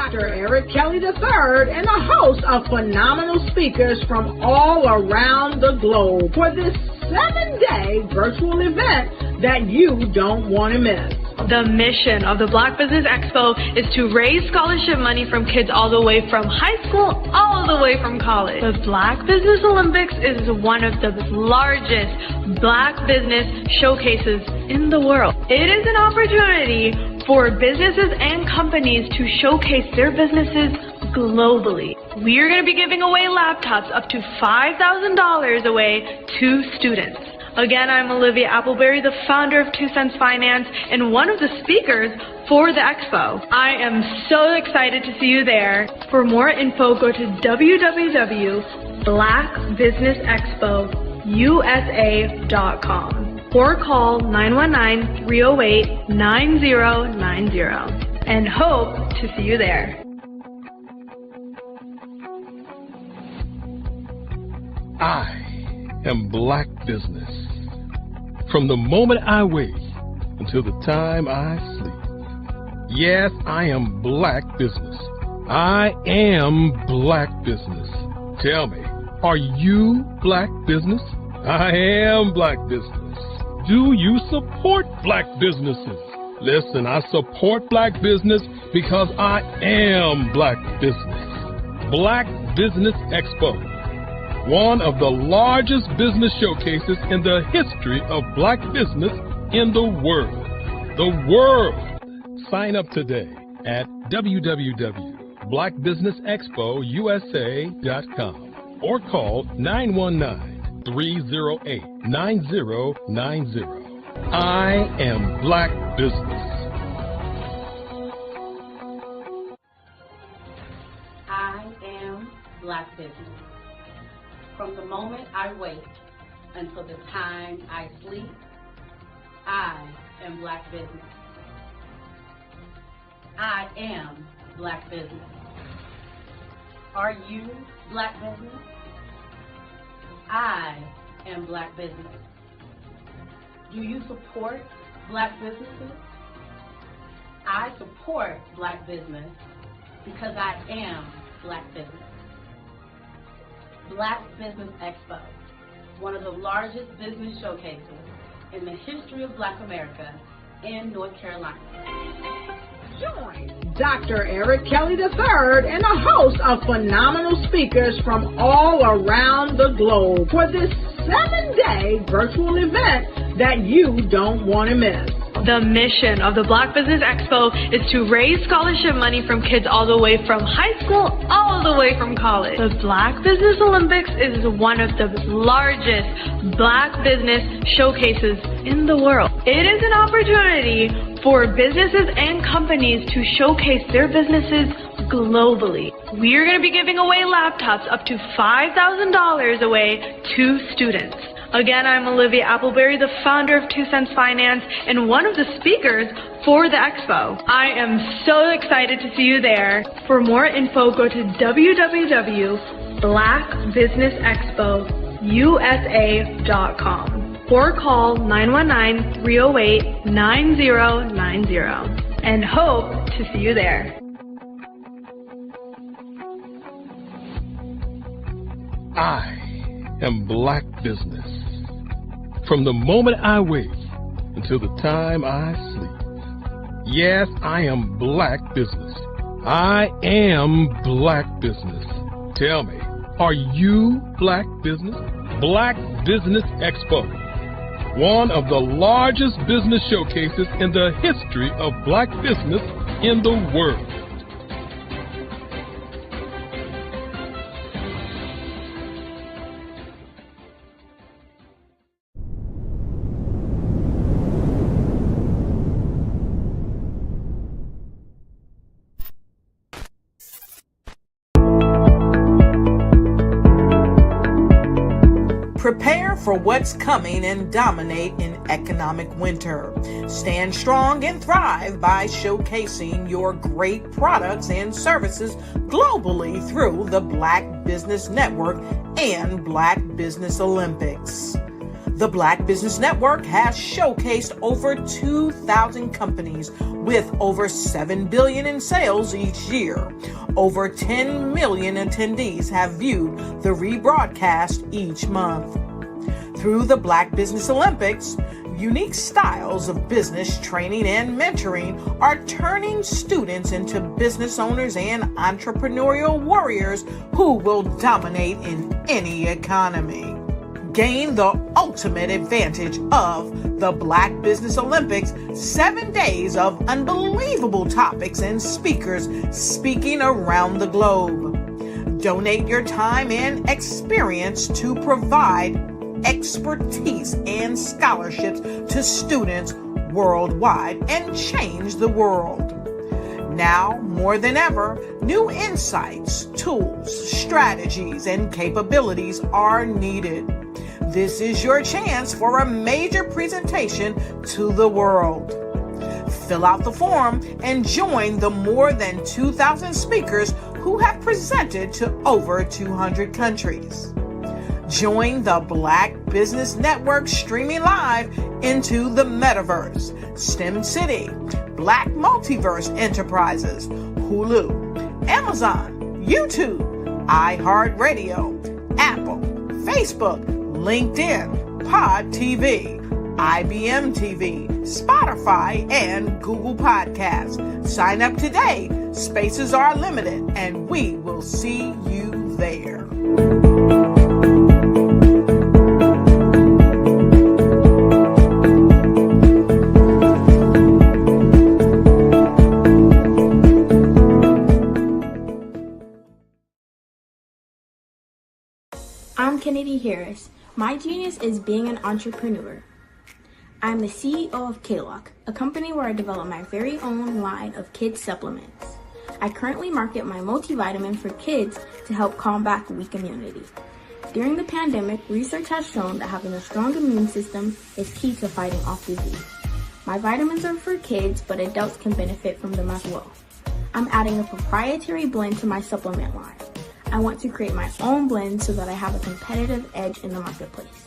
Dr. Eric Kelly III and a host of phenomenal speakers from all around the globe for this 7-day virtual event that you don't want to miss. The mission of the Black Business Expo is to raise scholarship money from kids all the way from high school all the way from college. The Black Business Olympics is one of the largest Black business showcases in the world. It is an opportunity for businesses and companies to showcase their businesses globally. We are going to be giving away laptops up to $5,000 away to students. Again, I'm Olivia Appleberry, the founder of 2 Cents Finance and one of the speakers for the expo. I am so excited to see you there. For more info, go to www.blackbusinessexpousa.com or call 919-308-9090 and hope to see you there. I am Black Business. From the moment I wake until the time I sleep. Yes, I am Black Business. I am Black Business. Tell me, are you Black Business? I am Black Business. Do you support Black businesses? Listen, I support Black business because I am Black Business. Black Business Expo. One of the largest business showcases in the history of Black business in the world. The world! Sign up today at www.blackbusinessexpousa.com or call 919-308-9090. I am Black Business. I am Black Business. From the moment I wake until the time I sleep, I am Black Business. I am Black Business. Are you Black Business? I am Black Business. Do you support Black businesses? I support Black business because I am Black business. Black Business Expo, one of the largest business showcases in the history of Black America in North Carolina. Join Dr. Eric Kelly III and a host of phenomenal speakers from all around the globe for this 7-day virtual event that you don't want to miss. The mission of the Black Business Expo is to raise scholarship money from kids all the way from high school all the way from college. The Black Business Olympics is one of the largest Black business showcases in the world. It is an opportunity for businesses and companies to showcase their businesses globally. We are going to be giving away laptops up to $5,000 away to students. Again, I'm Olivia Appleberry, the founder of 2 Cents Finance and one of the speakers for the expo. I am so excited to see you there. For more info, go to www.blackbusinessexpousa.com or call 919-308-9090 and hope to see you there. I am Black Business. From the moment I wake until the time I sleep. Yes, I am Black Business. I am Black Business. Tell me, are you Black Business? Black Business Expo. One of the largest business showcases in the history of Black business in the world. Prepare for what's coming and dominate in economic winter. Stand strong and thrive by showcasing your great products and services globally through the Black Business Network and Black Business Olympics. The Black Business Network has showcased over 2,000 companies with over $7 billion in sales each year. Over 10 million attendees have viewed the rebroadcast each month. Through the Black Business Olympics, unique styles of business training and mentoring are turning students into business owners and entrepreneurial warriors who will dominate in any economy. Gain the ultimate advantage of the Black Business Olympics, 7 days of unbelievable topics and speakers speaking around the globe. Donate your time and experience to provide expertise and scholarships to students worldwide and change the world. Now, more than ever, new insights, tools, strategies, and capabilities are needed. This is your chance for a major presentation to the world. Fill out the form and join the more than 2,000 speakers who have presented to over 200 countries. Join the Black Business Network streaming live into the Metaverse, STEM City, Black Multiverse Enterprises, Hulu, Amazon, YouTube, iHeartRadio, Apple, Facebook, LinkedIn, Pod TV, IBM TV, Spotify, and Google Podcasts. Sign up today. Spaces are limited, and we will see you there. I'm Kennedy Harris. My genius is being an entrepreneur. I'm the CEO of K-Lock, a company where I develop my very own line of kids supplements. I currently market my multivitamin for kids to help combat weak immunity. During the pandemic, research has shown that having a strong immune system is key to fighting off disease. My vitamins are for kids, but adults can benefit from them as well. I'm adding a proprietary blend to my supplement line. I want to create my own blend so that I have a competitive edge in the marketplace.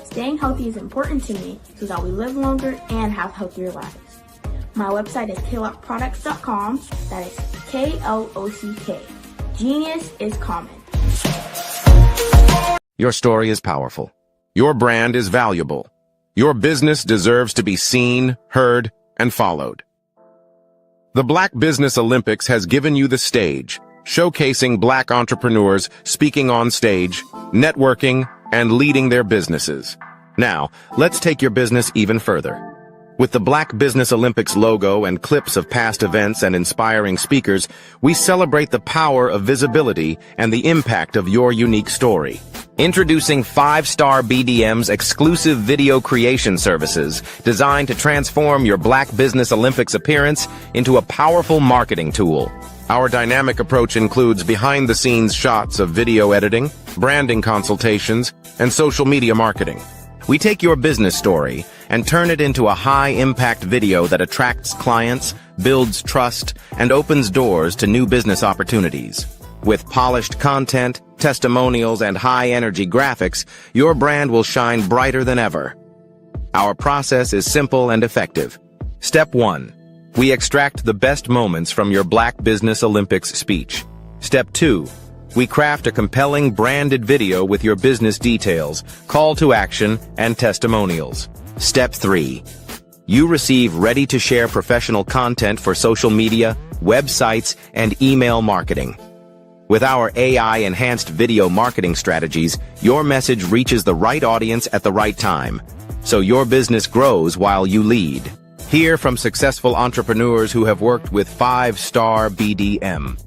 Staying healthy is important to me so that we live longer and have healthier lives. My website is klockproducts.com. That is Klock. Genius is common. Your story is powerful. Your brand is valuable. Your business deserves to be seen, heard, and followed. The Black Business Olympics has given you the stage, showcasing Black entrepreneurs speaking on stage, networking, and leading their businesses. Now, let's take your business even further. With the Black Business Olympics logo and clips of past events and inspiring speakers, we celebrate the power of visibility and the impact of your unique story. Introducing 5-Star BDM's exclusive video creation services designed to transform your Black Business Olympics appearance into a powerful marketing tool. Our dynamic approach includes behind-the-scenes shots of video editing, branding consultations, and social media marketing. We take your business story and turn it into a high-impact video that attracts clients, builds trust, and opens doors to new business opportunities. With polished content, testimonials, and high-energy graphics, your brand will shine brighter than ever. Our process is simple and effective. Step 1. We extract the best moments from your Black Business Olympics speech. Step 2. We craft a compelling branded video with your business details, call to action, and testimonials. Step 3. You receive ready-to-share professional content for social media, websites, and email marketing. With our AI-enhanced video marketing strategies, your message reaches the right audience at the right time, so your business grows while you lead. Hear from successful entrepreneurs who have worked with 5-Star BDM.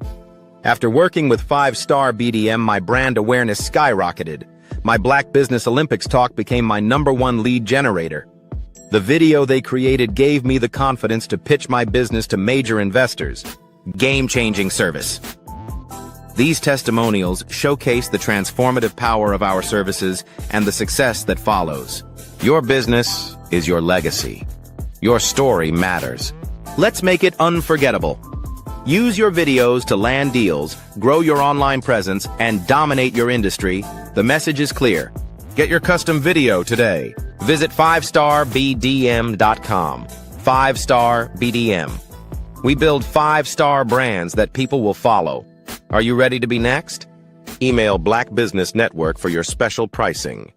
After working with 5-Star BDM, my brand awareness skyrocketed. My Black Business Olympics talk became my #1 lead generator. The video they created gave me the confidence to pitch my business to major investors. Game-changing service. These testimonials showcase the transformative power of our services and the success that follows. Your business is your legacy. Your story matters. Let's make it unforgettable. Use your videos to land deals, grow your online presence, and dominate your industry. The message is clear. Get your custom video today. Visit 5starbdm.com. 5-Star BDM. We build 5-star brands that people will follow. Are you ready to be next? Email Black Business Network for your special pricing.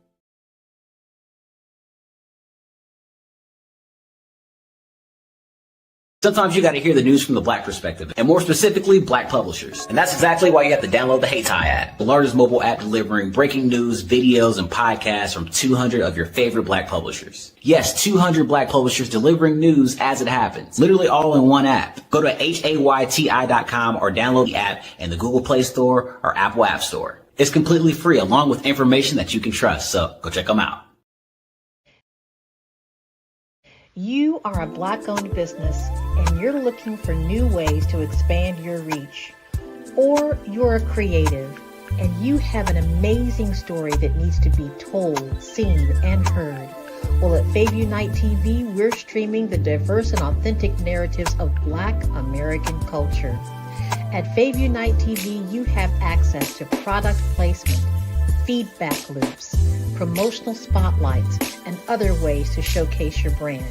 Sometimes you got to hear the news from the Black perspective, and more specifically, Black publishers. And that's exactly why you have to download the HeyTie app, the largest mobile app delivering breaking news, videos, and podcasts from 200 of your favorite Black publishers. Yes, 200 Black publishers delivering news as it happens, literally all in one app. Go to HAYTI.com or download the app in the Google Play Store or Apple App Store. It's completely free, along with information that you can trust, so go check them out. You are a Black-owned business and you're looking for new ways to expand your reach. Or you're a creative and you have an amazing story that needs to be told, seen, and heard. Well, at Fave Unite TV, we're streaming the diverse and authentic narratives of Black American culture. At Fave Unite TV, you have access to product placement, feedback loops, promotional spotlights, and other ways to showcase your brand.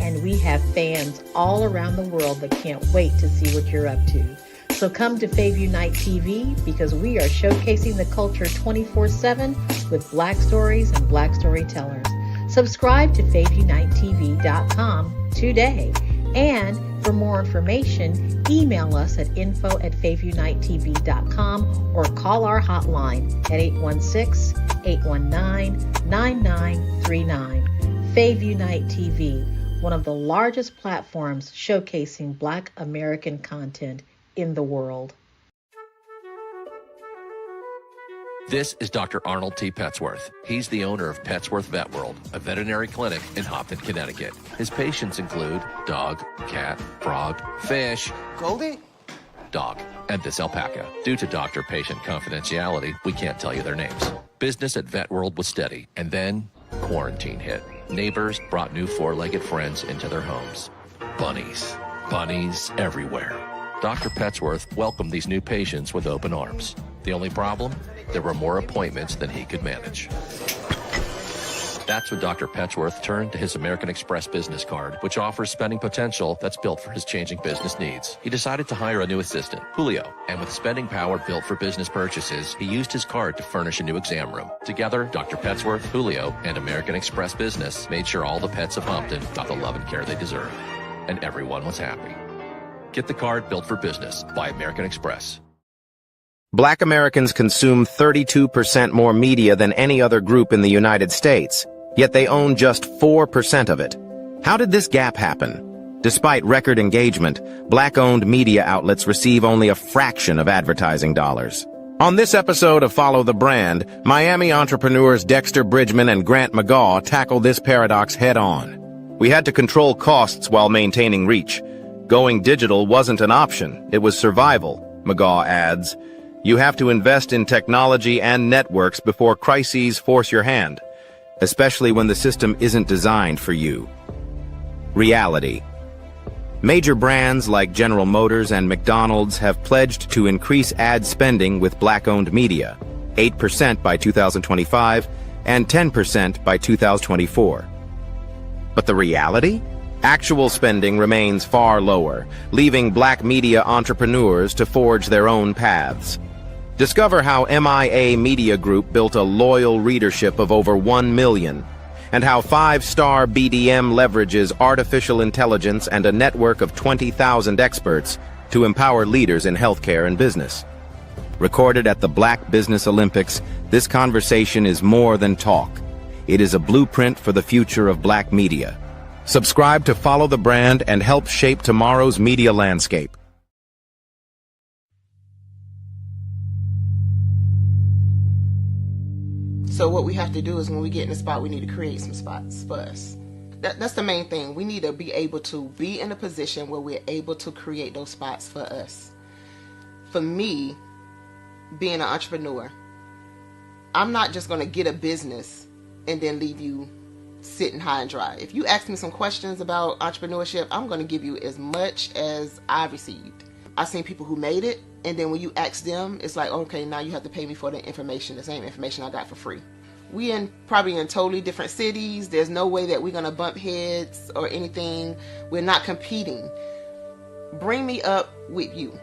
And we have fans all around the world that can't wait to see what you're up to. So come to Fave Unite TV because we are showcasing the culture 24/7 with Black stories and Black storytellers. Subscribe to FaveUniteTV.com today. And for more information, email us at info@FaveUniteTV.com or call our hotline at 816-819-9939. Fave Unite TV, one of the largest platforms showcasing Black American content in the world. This is Dr. Arnold T. Petsworth. He's the owner of Petsworth Vet World, a veterinary clinic in Hopton, Connecticut. His patients include dog, cat, frog, fish, Goldie, dog, and this alpaca. Due to doctor-patient confidentiality, we can't tell you their names. Business at Vet World was steady, and then quarantine hit. Neighbors brought new four-legged friends into their homes. Bunnies. Bunnies everywhere. Dr. Petsworth welcomed these new patients with open arms. The only problem? There were more appointments than he could manage. That's when Dr. Petsworth turned to his American Express business card, which offers spending potential that's built for his changing business needs. He decided to hire a new assistant, Julio, and with spending power built for business purchases, he used his card to furnish a new exam room. Together, Dr. Petsworth, Julio, and American Express Business made sure all the pets of Hopton got the love and care they deserve. And everyone was happy. Get the card built for business by American Express. Black Americans consume 32% more media than any other group in the United States, yet they own just 4% of it. How did this gap happen? Despite record engagement, Black-owned media outlets receive only a fraction of advertising dollars. On this episode of Follow the Brand, Miami entrepreneurs Dexter Bridgman and Grant McGaw tackle this paradox head-on. We had to control costs while maintaining reach. Going digital wasn't an option, it was survival, McGaw adds. You have to invest in technology and networks before crises force your hand, especially when the system isn't designed for you. Reality. Major brands like General Motors and McDonald's have pledged to increase ad spending with Black-owned media, 8% by 2025 and 10% by 2024. But the reality? Actual spending remains far lower, leaving Black media entrepreneurs to forge their own paths. Discover how MIA Media Group built a loyal readership of over 1 million, and how 5-Star BDM leverages artificial intelligence and a network of 20,000 experts to empower leaders in healthcare and business. Recorded at the Black Business Olympics, this conversation is more than talk. It is a blueprint for the future of Black media. Subscribe to Follow the Brand and help shape tomorrow's media landscape. So what we have to do is when we get in the spot, we need to create some spots for us. That's the main thing. We need to be able to be in a position where we're able to create those spots for us. For me, being an entrepreneur, I'm not just going to get a business and then leave you sitting high and dry. If you ask me some questions about entrepreneurship, I'm going to give you as much as I've received. I've seen people who made it, and then when you ask them, it's like, okay, now you have to pay me for the information, the same information I got for free. probably in totally different cities. There's no way that we're going to bump heads or anything. We're not competing. Bring me up with you.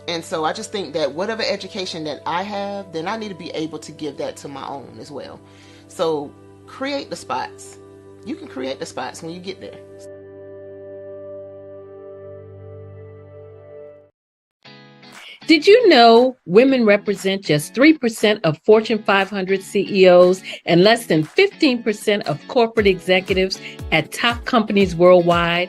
And so I just think that whatever education that I have, then I need to be able to give that to my own as well. So create the spots. You can create the spots when you get there. Did you know women represent just 3% of Fortune 500 CEOs and less than 15% of corporate executives at top companies worldwide?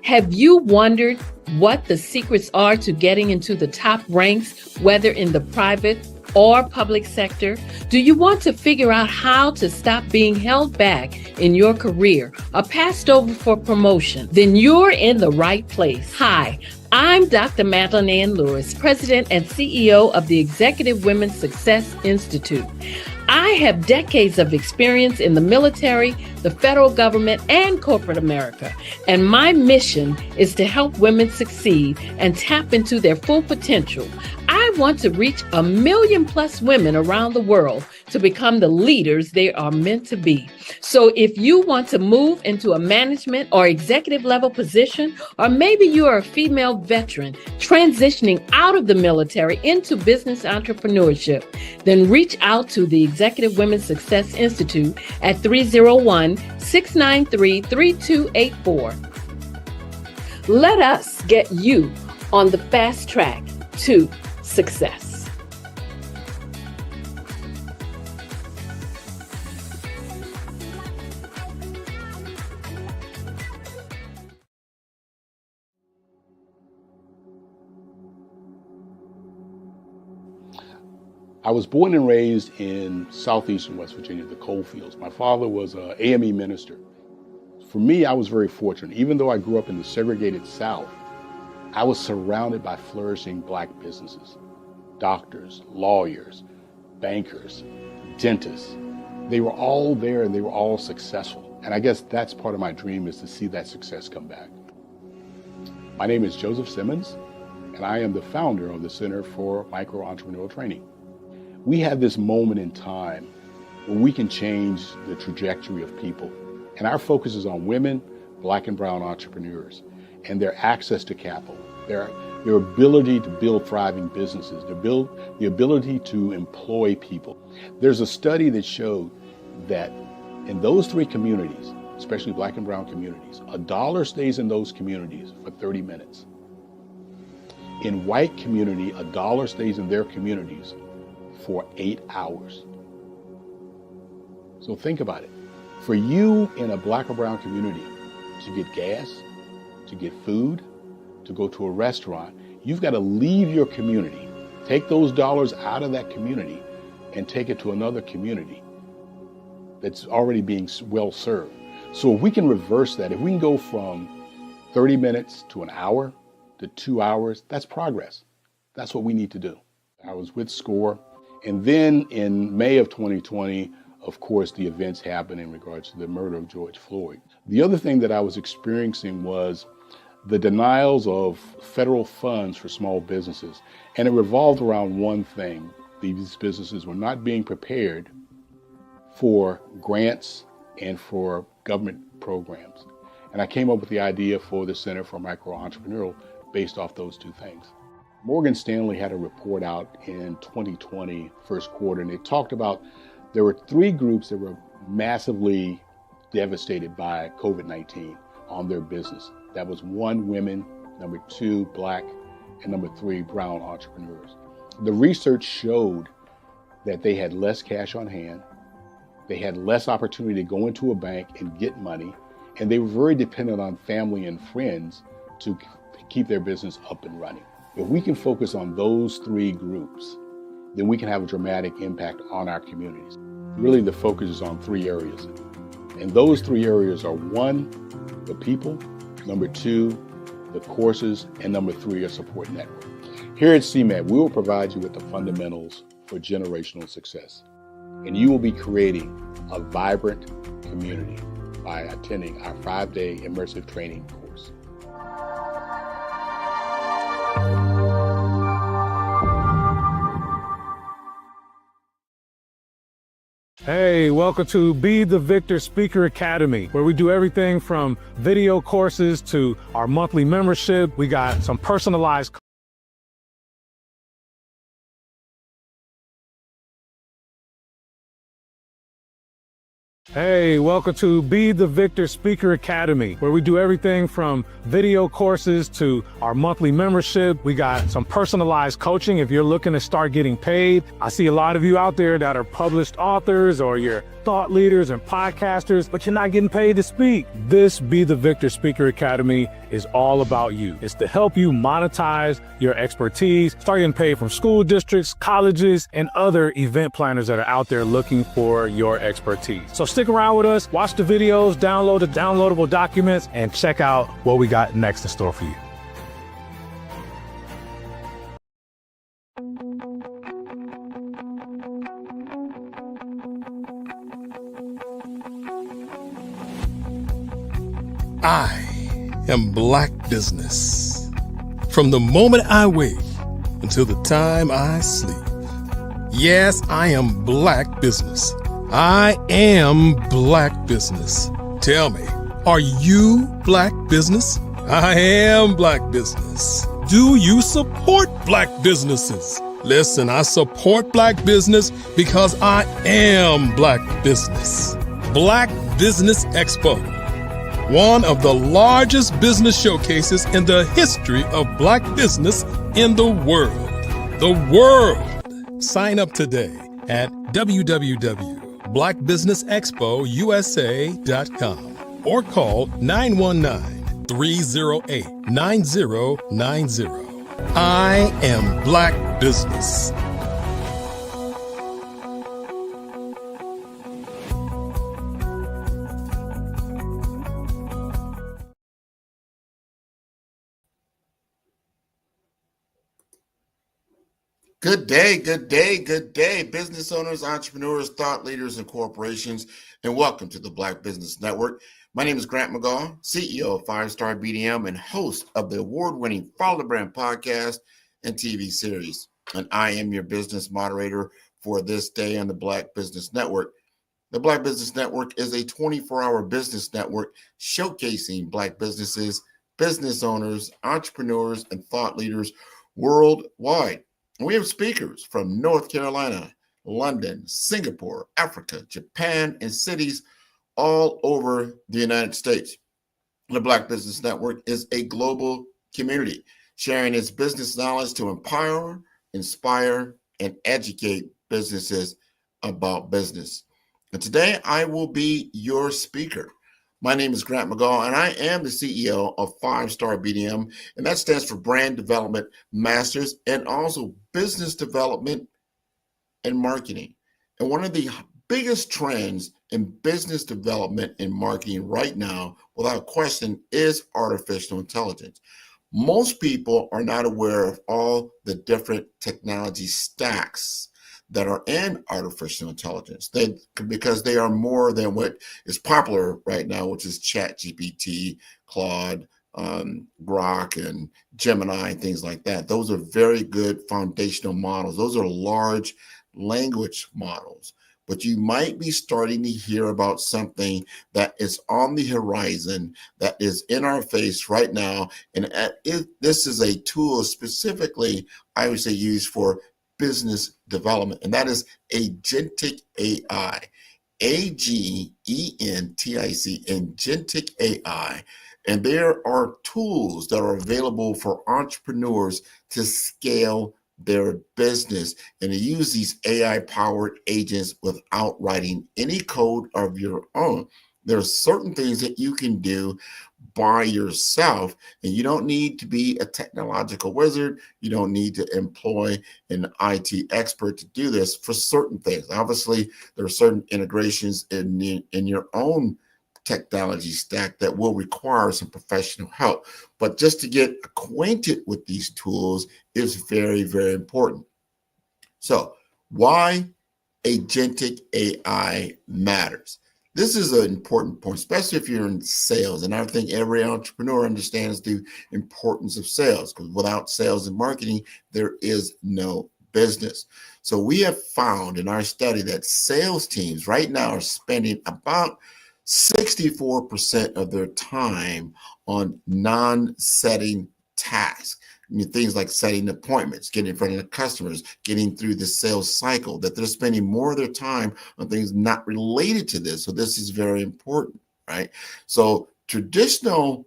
Have you wondered what the secrets are to getting into the top ranks, whether in the private or public sector? Do you want to figure out how to stop being held back in your career or passed over for promotion? Then you're in the right place. Hi, I'm Dr. Madeline Ann Lewis, President and CEO of the Executive Women's Success Institute. I have decades of experience in the military, the federal government, and corporate America, and my mission is to help women succeed and tap into their full potential. I want to reach 1 million plus women around the world to become the leaders they are meant to be. So if you want to move into a management or executive level position, or maybe you are a female veteran transitioning out of the military into business entrepreneurship, then reach out to the Executive Women's Success Institute at 301-693-3284. Let us get you on the fast track to success. I was born and raised in southeastern West Virginia, the coal fields. My father was an AME minister. For me, I was very fortunate. Even though I grew up in the segregated South, I was surrounded by flourishing Black businesses. Doctors, lawyers, bankers, dentists. They were all there and they were all successful. And I guess that's part of my dream, is to see that success come back. My name is Joseph Simmons, and I am the founder of the Center for Micro-Entrepreneurial Training. We have this moment in time where we can change the trajectory of people. And our focus is on women, Black and brown entrepreneurs, and their access to capital, their ability to build thriving businesses, the ability to employ people. There's a study that showed that in those three communities, especially Black and brown communities, $1 stays in those communities for 30 minutes. In white community, $1 stays in their communities for 8 hours. So think about it. For you in a Black or brown community to get gas, to get food, to go to a restaurant, you've got to leave your community, take those dollars out of that community and take it to another community that's already being well served. So if we can reverse that, if we can go from 30 minutes to an hour to 2 hours, that's progress. That's what we need to do. I was with SCORE. And then in May of 2020, of course, the events happened in regards to the murder of George Floyd. The other thing that I was experiencing was the denials of federal funds for small businesses. And it revolved around one thing. These businesses were not being prepared for grants and for government programs. And I came up with the idea for the Center for Micro-Entrepreneurial based off those two things. Morgan Stanley had a report out in 2020, first quarter, and they talked about there were 3 groups that were massively devastated by COVID-19 on their business. That was 1, women, number 2, Black, and number 3, brown entrepreneurs. The research showed that they had less cash on hand, they had less opportunity to go into a bank and get money, and they were very dependent on family and friends to keep their business up and running. If we can focus on those 3 groups, then we can have a dramatic impact on our communities. Really, the focus is on 3 areas. And those 3 areas are 1, the people, number 2, the courses, and number 3, a support network. Here at CMAT, we will provide you with the fundamentals for generational success. And you will be creating a vibrant community by attending our 5-day immersive training course. Hey, welcome to Be the Victor Speaker Academy, where we do everything from video courses to our monthly membership. We got some personalized Hey, welcome to Be the Victor Speaker Academy, where we do everything from video courses to our monthly membership. We got some personalized coaching if you're looking to start getting paid. I see a lot of you out there that are published authors or you're thought leaders and podcasters, but you're not getting paid to speak. This Be the Victor Speaker Academy is all about you. It's to help you monetize your expertise, start getting paid from school districts, colleges, and other event planners that are out there looking for your expertise. So stick around with us, watch the videos, download the downloadable documents, and check out what we got next in store for you. I am Black Business. From the moment I wake until the time I sleep. Yes, I am Black Business. I am Black Business. Tell me, are you Black Business? I am Black Business. Do you support Black businesses? Listen, I support Black business because I am Black Business. Black Business Expo. One of the largest business showcases in the history of Black business in the world. The world! Sign up today at www.blackbusinessexpousa.com or call 919-308-9090. I am Black Business. Good day, good day, good day, business owners, entrepreneurs, thought leaders, and corporations, and welcome to the Black Business Network. My name is Grant McGaw, CEO of 5-Star BDM and host of the award-winning Follow the Brand podcast and TV series. And I am your business moderator for this day on the Black Business Network. The Black Business Network is a 24-hour business network showcasing Black businesses, business owners, entrepreneurs, and thought leaders worldwide. We have speakers from North Carolina, London, Singapore, Africa, Japan, and cities all over the United States. The Black Business Network is a global community sharing its business knowledge to empower, inspire, and educate businesses about business. And today I will be your speaker. My name is Grant McGaw, and I am the CEO of 5-Star BDM, and that stands for Brand Development Masters and also Business Development and Marketing. And one of the biggest trends in business development and marketing right now, without question, is artificial intelligence. Most people are not aware of all the different technology stacks that are in artificial intelligence, because they are more than what is popular right now, which is ChatGPT, Claude, Grok, and Gemini, and things like that. Those are very good foundational models. Those are large language models. But you might be starting to hear about something that is on the horizon, that is in our face right now. And this is a tool specifically, I would say, used for business development, and that is agentic AI, AGENTIC, agentic AI. And there are tools that are available for entrepreneurs to scale their business and to use these AI-powered agents without writing any code of your own. There are certain things that you can do by yourself, and you don't need to be a technological wizard. You don't need to employ an IT expert to do this for certain things. Obviously, there are certain integrations in your own technology stack that will require some professional help. But just to get acquainted with these tools is very, very important. So why agentic AI matters? This is an important point, especially if you're in sales. And I think every entrepreneur understands the importance of sales, because without sales and marketing, there is no business. So we have found in our study that sales teams right now are spending about 64% of their time on non-setting tasks. I mean, things like setting appointments, getting in front of the customers, getting through the sales cycle, that they're spending more of their time on things not related to this. So this is very important, right? So traditional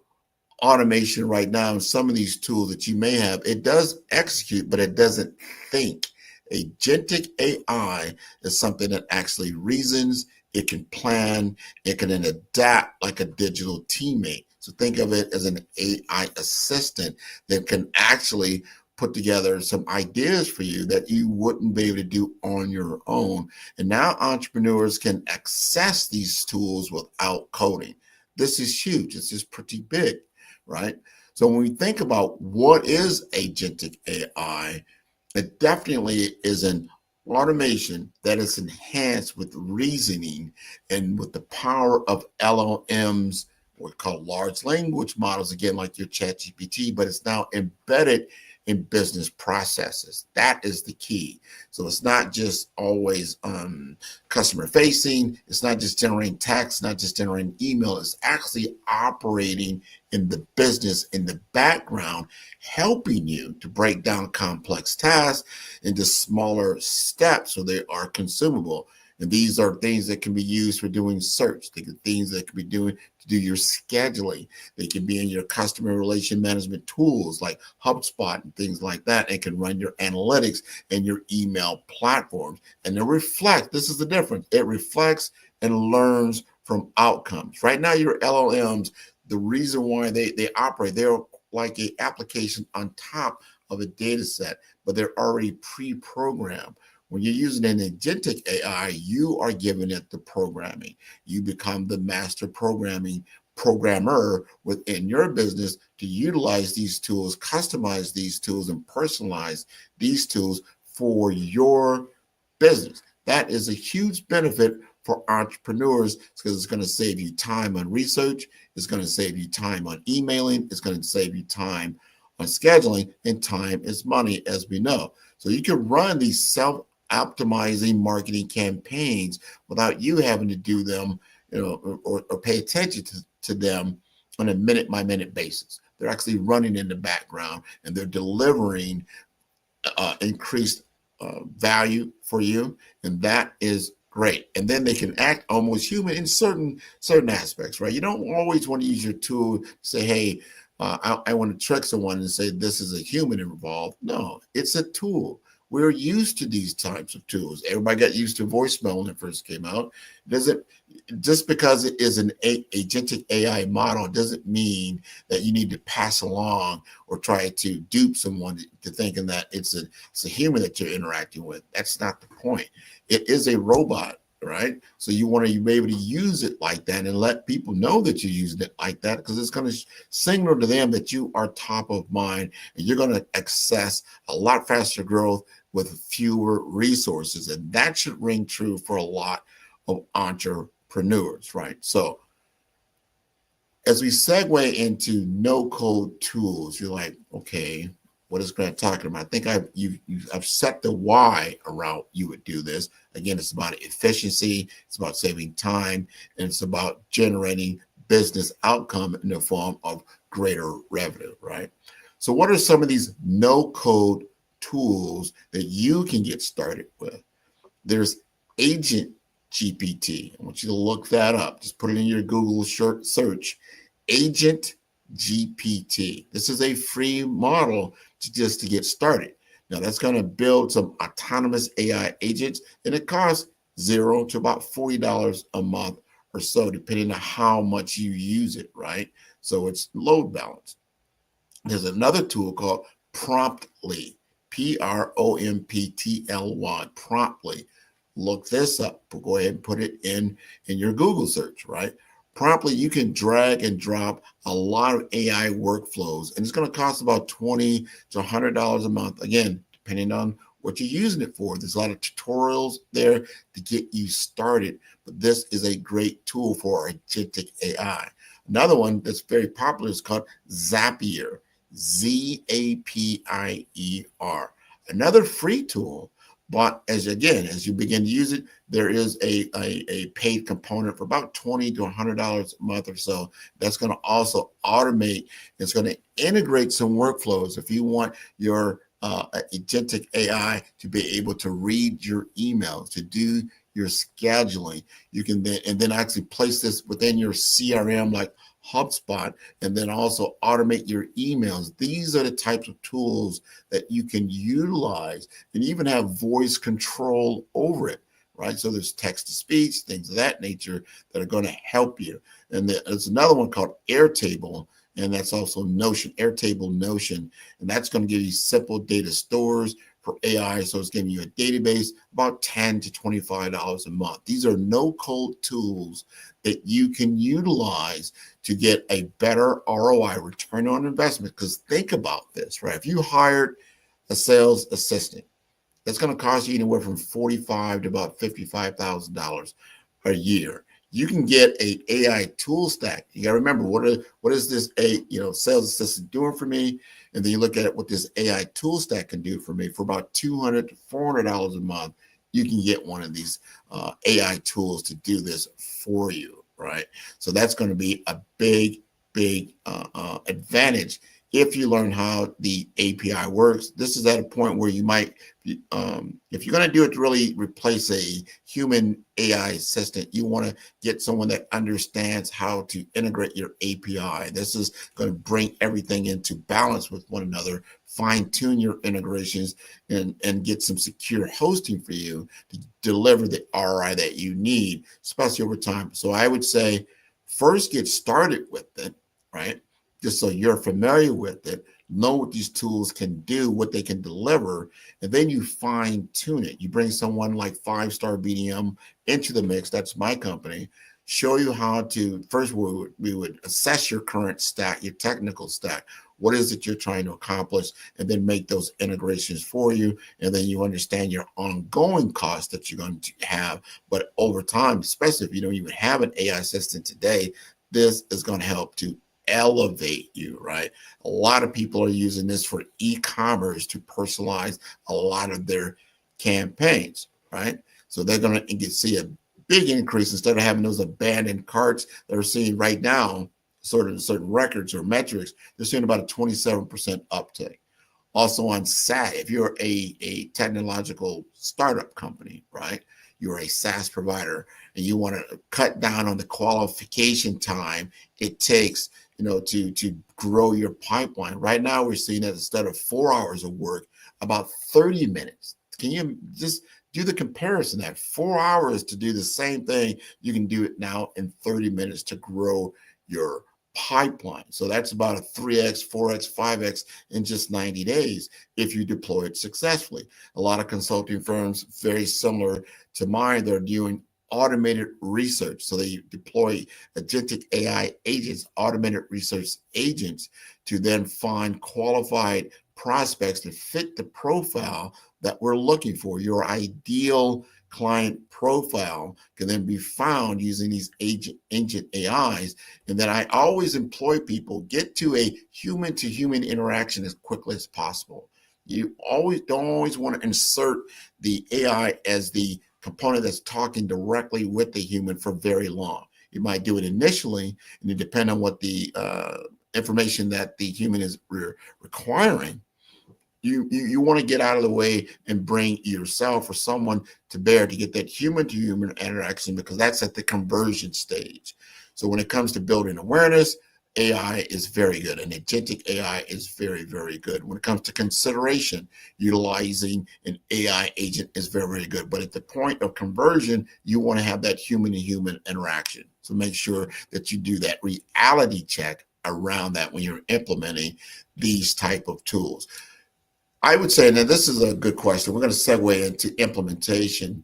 automation right now, and some of these tools that you may have, it does execute, but it doesn't think. Agentic AI is something that actually reasons, it can plan, it can then adapt like a digital teammate. So think of it as an AI assistant that can actually put together some ideas for you that you wouldn't be able to do on your own. And now entrepreneurs can access these tools without coding. This is huge. This is pretty big, right? So when we think about what is agentic AI, it definitely is an automation that is enhanced with reasoning and with the power of LLMs, what we call large language models, again, like your ChatGPT, but it's now embedded in business processes. That is the key. So it's not just always customer facing. It's not just generating text, not just generating email. It's actually operating in the business in the background, helping you to break down complex tasks into smaller steps so they are consumable. And these are things that can be used for doing search. They can things that can be doing to do your scheduling. They can be in your customer relation management tools like HubSpot and things like that. It can run your analytics and your email platforms. And it reflects, this is the difference. It reflects and learns from outcomes. Right now, your LLMs, the reason why they operate, they're like an application on top of a data set, but they're already pre-programmed. When you're using an agentic AI, you are giving it the programming. You become the master programmer within your business to utilize these tools, customize these tools, and personalize these tools for your business. That is a huge benefit for entrepreneurs because it's going to save you time on research. It's going to save you time on emailing. It's going to save you time on scheduling, and time is money, as we know. So you can run these self-optimizing marketing campaigns without you having to do them, or pay attention to them on a minute-by-minute basis. They're actually running in the background, and they're delivering increased value for you, and that is great. And then they can act almost human in certain aspects, right? You don't always want to use your tool to say, hey, I want to trick someone and say this is a human involved. No, it's a tool. We're used to these types of tools. Everybody got used to voicemail when it first came out. Just because it is an agentic AI model doesn't mean that you need to pass along or try to dupe someone to thinking that it's a human that you're interacting with. That's not the point. It is a robot, right? So you want to be able to use it like that and let people know that you're using it like that, because it's going to signal to them that you are top of mind and you're going to access a lot faster growth with fewer resources. And that should ring true for a lot of entrepreneurs, right? So as we segue into no-code tools, you're like, okay, what is Grant talking about? I think I've set the why around you would do this. Again, it's about efficiency, it's about saving time, and it's about generating business outcome in the form of greater revenue, right? So what are some of these no-code tools that you can get started with? There's Agent GPT. I want you to look that up. Just put it in your Google search. Agent GPT. This is a free model just to get started. Now that's going to build some autonomous AI agents, and it costs $0 to about $40 a month or so, depending on how much you use it, right? So it's load balanced. There's another tool called Promptly, Promptly, Promptly. Look this up. Go ahead and put it in your Google search, right? Promptly, you can drag and drop a lot of AI workflows, and it's going to cost about $20 to $100 a month. Again, depending on what you're using it for. There's a lot of tutorials there to get you started, but this is a great tool for agentic AI. Another one that's very popular is called Zapier, Zapier. Another free tool, but as you begin to use it, there is a paid component for about $20 to $100 a month or so. That's going to also automate. It's going to integrate some workflows. If you want your agentic AI to be able to read your emails, to do your scheduling, you can then actually place this within your CRM like HubSpot, and then also automate your emails. These are the types of tools that you can utilize and even have voice control over it, right? So there's text to speech, things of that nature that are going to help you. And there's another one called Airtable, and that's also Notion, Airtable Notion, and that's going to give you simple data stores for AI. So it's giving you a database about $10 to $25 a month. These are no-code tools that you can utilize to get a better ROI, return on investment. Because think about this, right? If you hired a sales assistant, that's going to cost you anywhere from $45,000 to about $55,000 a year. You can get an AI tool stack. You got to remember, what is this sales assistant doing for me? And then you look at what this AI tool stack can do for me. For about $200 to $400 a month, you can get one of these AI tools to do this for you, right? So that's going to be a big advantage if you learn how the API works. This is at a point where you might, if you're going to do it to really replace a human AI assistant, you want to get someone that understands how to integrate your API. This is going to bring everything into balance with one another, fine tune your integrations, and get some secure hosting for you to deliver the ROI that you need, especially over time. So I would say first get started with it, right? Just so you're familiar with it, know what these tools can do, what they can deliver, and then you fine tune it. You bring someone like 5-Star BDM into the mix, that's my company, show you how to, first we would assess your current stack, your technical stack. What is it you're trying to accomplish? And then make those integrations for you. And then you understand your ongoing costs that you're going to have. But over time, especially if you don't even have an AI assistant today, this is going to help to elevate you, right? A lot of people are using this for e-commerce to personalize a lot of their campaigns, right? So they're going to see a big increase instead of having those abandoned carts that are seeing right now, sort of certain records or metrics. They're seeing about a 27% uptake. Also on SaaS, if you're a technological startup company, right? You're a SaaS provider and you want to cut down on the qualification time it takes, to grow your pipeline. Right now, we're seeing that instead of 4 hours of work, about 30 minutes. Can you just do the comparison? That 4 hours to do the same thing, you can do it now in 30 minutes to grow your pipeline. So that's about a 3x, 4x, 5x in just 90 days if you deploy it successfully. A lot of consulting firms, very similar to mine, they're doing automated research. So they deploy agentic AI agents, automated research agents, to then find qualified prospects that fit the profile that we're looking for. Your ideal client profile can then be found using these agent AIs. And then I always employ people, get to a human-to-human interaction as quickly as possible. You don't always want to insert the AI as the component that's talking directly with the human for very long. You might do it initially, and it depends on what the information that the human is requiring. You want to get out of the way and bring yourself or someone to bear to get that human-to-human interaction, because that's at the conversion stage. So when it comes to building awareness, AI is very good, and agentic AI is very, very good. When it comes to consideration, utilizing an AI agent is very, very good. But at the point of conversion, you want to have that human-to-human interaction. So make sure that you do that reality check around that when you're implementing these type of tools. I would say, now this is a good question. We're going to segue into implementation,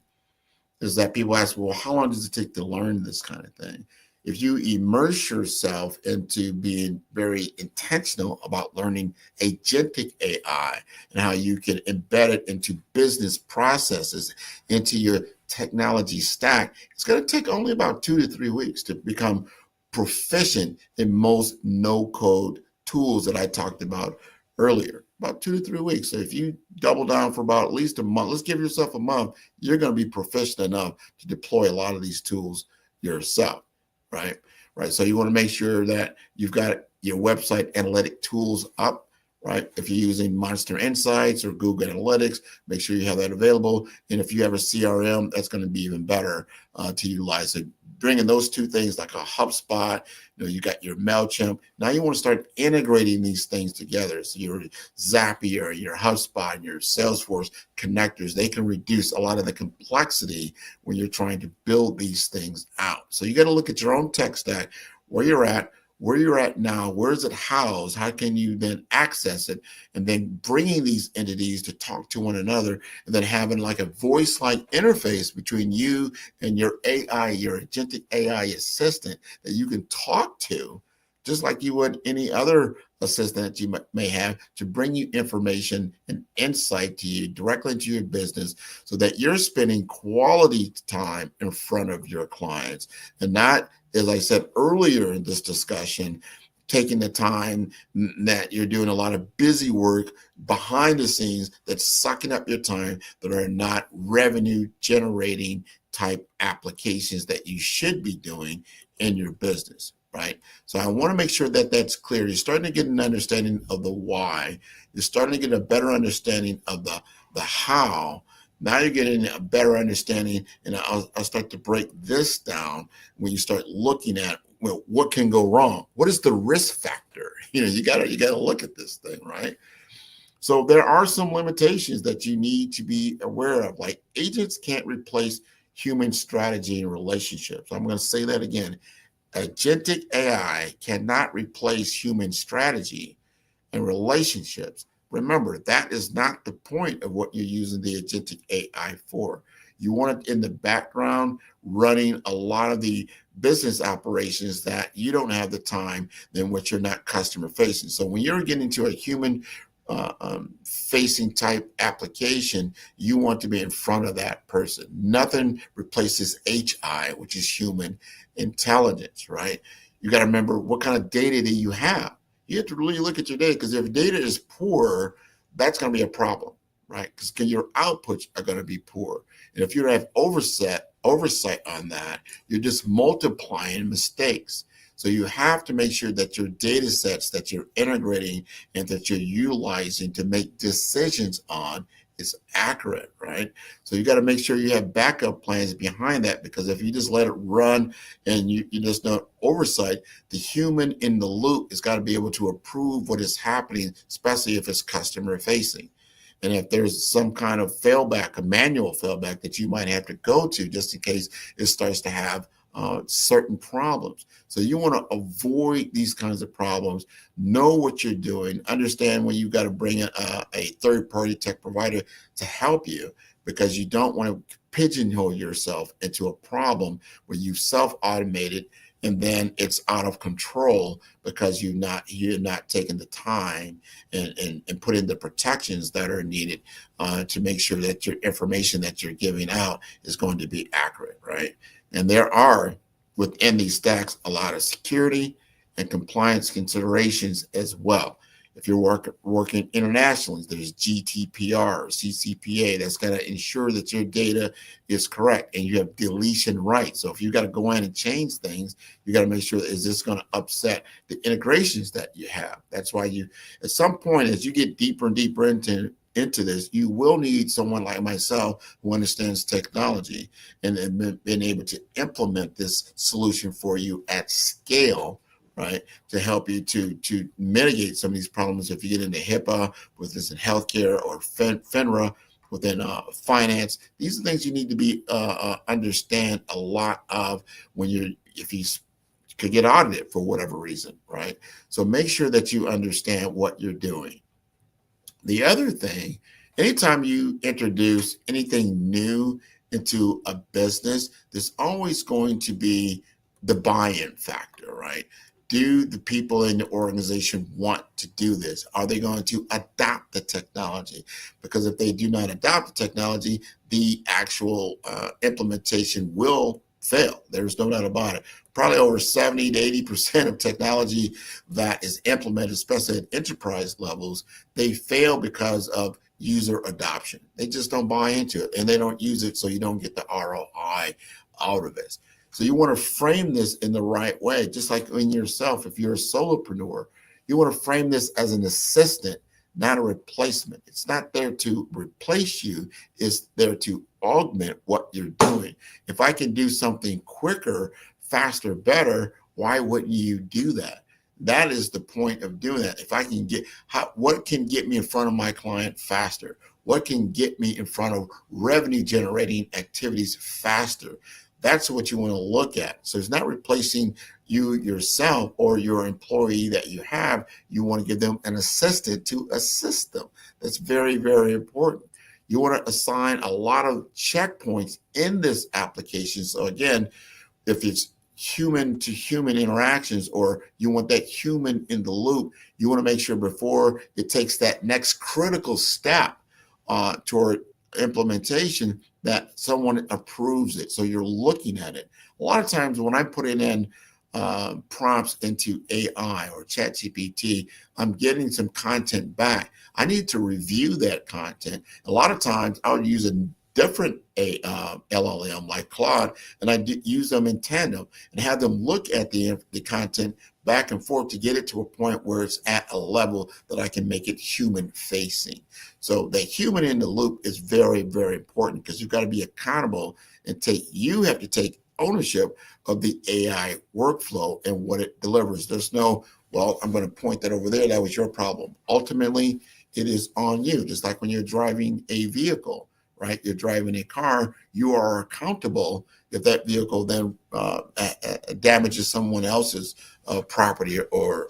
is that people ask, well, how long does it take to learn this kind of thing? If you immerse yourself into being very intentional about learning agentic AI and how you can embed it into business processes, into your technology stack, it's going to take only about 2 to 3 weeks to become proficient in most no-code tools that I talked about earlier. about 2 to 3 weeks. So if you double down for about at least a month, let's give yourself a month, you're going to be proficient enough to deploy a lot of these tools yourself, right? Right. So you want to make sure that you've got your website analytic tools up, right? If you're using Monster Insights or Google Analytics, make sure you have that available. And if you have a CRM, that's going to be even better to utilize. So bringing those two things like a HubSpot, you got your MailChimp. Now you want to start integrating these things together. So your Zapier, your HubSpot, and your Salesforce connectors, they can reduce a lot of the complexity when you're trying to build these things out. So you got to look at your own tech stack, where you're at now, where is it housed, how can you then access it, and then bringing these entities to talk to one another, and then having like a voice-like interface between you and your AI, your agentic AI assistant that you can talk to, just like you would any other assistant that you may have, to bring you information and insight to you directly into your business, so that you're spending quality time in front of your clients and not, as I said earlier in this discussion, taking the time that you're doing a lot of busy work behind the scenes that's sucking up your time, that are not revenue generating type applications that you should be doing in your business, right? So I want to make sure that that's clear. You're starting to get an understanding of the why. You're starting to get a better understanding of the how. Now you're getting a better understanding, and I'll start to break this down when you start looking at, well, what can go wrong? What is the risk factor? You gotta look at this thing, right? So there are some limitations that you need to be aware of. Like, agents can't replace human strategy and relationships. I'm going to say that again. Agentic AI cannot replace human strategy and relationships. Remember, that is not the point of what you're using the agentic AI for. You want it in the background running a lot of the business operations that you don't have the time, then what you're not customer facing. So when you're getting to a human facing type application, you want to be in front of that person. Nothing replaces HI, which is human intelligence, right? You got to remember, what kind of data do you have? You have to really look at your data, because if data is poor, that's going to be a problem, right? Because your outputs are going to be poor. And if you don't have oversight on that, you're just multiplying mistakes. So you have to make sure that your data sets that you're integrating and that you're utilizing to make decisions on is accurate, right? So you got to make sure you have backup plans behind that, because if you just let it run and you just don't oversight, the human in the loop has got to be able to approve what is happening, especially if it's customer facing. And if there's some kind of failback, a manual failback that you might have to go to just in case it starts to have certain problems. So you want to avoid these kinds of problems, know what you're doing, understand when you've got to bring in a third-party tech provider to help you, because you don't want to pigeonhole yourself into a problem where you self-automated and then it's out of control because you're not taking the time and put in the protections that are needed to make sure that your information that you're giving out is going to be accurate, right? And there are, within these stacks, a lot of security and compliance considerations as well. If you're working internationally, there's GDPR, CCPA, that's going to ensure that your data is correct, and you have deletion rights. So if you got to go in and change things, you got to make sure, is this going to upset the integrations that you have? That's why you, at some point, as you get deeper and deeper into this, you will need someone like myself who understands technology and been able to implement this solution for you at scale, right, to help you to mitigate some of these problems. If you get into HIPAA, whether it's in healthcare or FINRA, within finance, these are things you need to be understand a lot of if you could get audited for whatever reason, right? So make sure that you understand what you're doing. The other thing, anytime you introduce anything new into a business, there's always going to be the buy-in factor, right? Do the people in the organization want to do this? Are they going to adopt the technology? Because if they do not adopt the technology, the actual implementation will fail. There's no doubt about it. Probably over 70 to 80% of technology that is implemented, especially at enterprise levels, they fail because of user adoption. They just don't buy into it and they don't use it, so you don't get the ROI out of it. So you want to frame this in the right way, just like in yourself. If you're a solopreneur, you want to frame this as an assistant, not a replacement. It's not there to replace you. It's there to augment what you're doing. If I can do something quicker, faster, better, why wouldn't you do that? That is the point of doing that. If I can get, what can get me in front of my client faster? What can get me in front of revenue generating activities faster? That's what you want to look at. So it's not replacing you yourself or your employee that you have. You want to give them an assistant to assist them. That's very, very important. You want to assign a lot of checkpoints in this application. So again, if it's human to human interactions, or you want that human in the loop, you want to make sure before it takes that next critical step toward implementation that someone approves it. So you're looking at it. A lot of times when I'm putting in prompts into AI or ChatGPT, I'm getting some content back. I need to review that content. A lot of times I'll use a different LLM like Claude, and I use them in tandem and have them look at the content back and forth to get it to a point where it's at a level that I can make it human facing. So the human in the loop is very, very important, because you've got to be accountable and you have to take ownership of the AI workflow and what it delivers. There's no, well, I'm going to point that over there. That was your problem. Ultimately, it is on you. Just like when you're driving a vehicle, right? You're driving a car, you are accountable if that vehicle then damages someone else's property or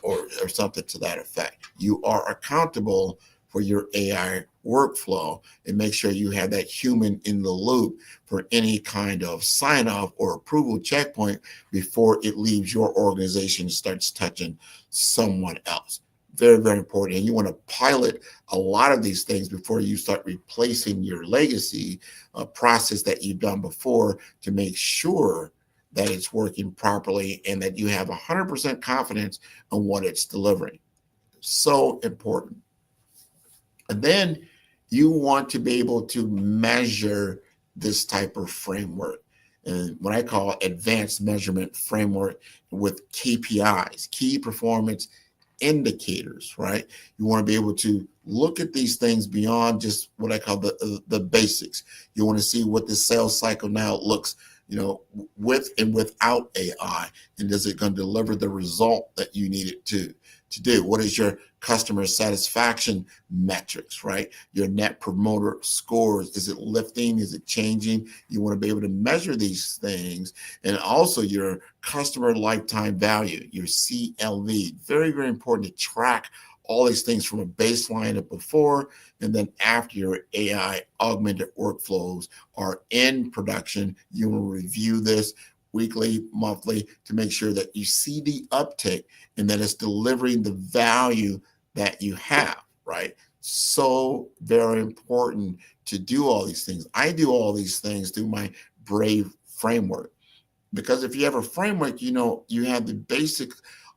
something to that effect. You are accountable for your AI workflow, and make sure you have that human in the loop for any kind of sign off or approval checkpoint before it leaves your organization and starts touching someone else. Very, very important. And you want to pilot a lot of these things before you start replacing your legacy process that you've done before, to make sure that it's working properly and that you have 100% confidence on what it's delivering. So important. And then you want to be able to measure this type of framework, and what I call advanced measurement framework, with KPIs, key performance indicators, right? You want to be able to look at these things beyond just what I call the basics. You want to see what the sales cycle now looks, with and without AI, and is it going to deliver the result that you need it to do? What is your customer satisfaction metrics, right? Your net promoter scores, is it lifting? Is it changing? You want to be able to measure these things. And also your customer lifetime value, your CLV. Very, very important to track all these things from a baseline of before and then after your AI augmented workflows are in production. You will review this weekly, monthly, to make sure that you see the uptick and that it's delivering the value that you have, right? So very important to do all these things. I do all these things through my BRAVE framework, because if you have a framework, you have the basic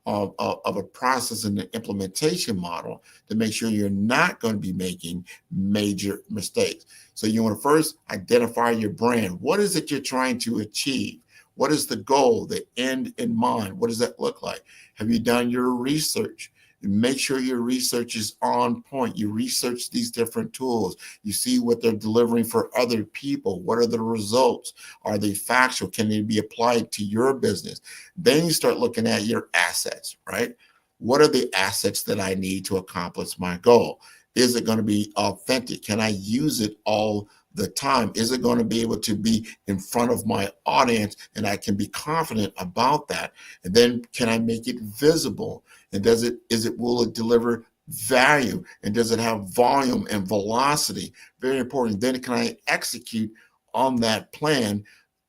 of a process and the implementation model to make sure you're not going to be making major mistakes. So you want to first identify your brand. What is it you're trying to achieve? What is the goal, the end in mind? What does that look like? Have you done your research? Make sure your research is on point. You research these different tools. You see what they're delivering for other people. What are the results? Are they factual? Can they be applied to your business? Then you start looking at your assets, right? What are the assets that I need to accomplish my goal? Is it going to be authentic? Can I use it all the time? Is it going to be able to be in front of my audience and I can be confident about that? And then can I make it visible? And will it deliver value? And does it have volume and velocity? Very important. Then can I execute on that plan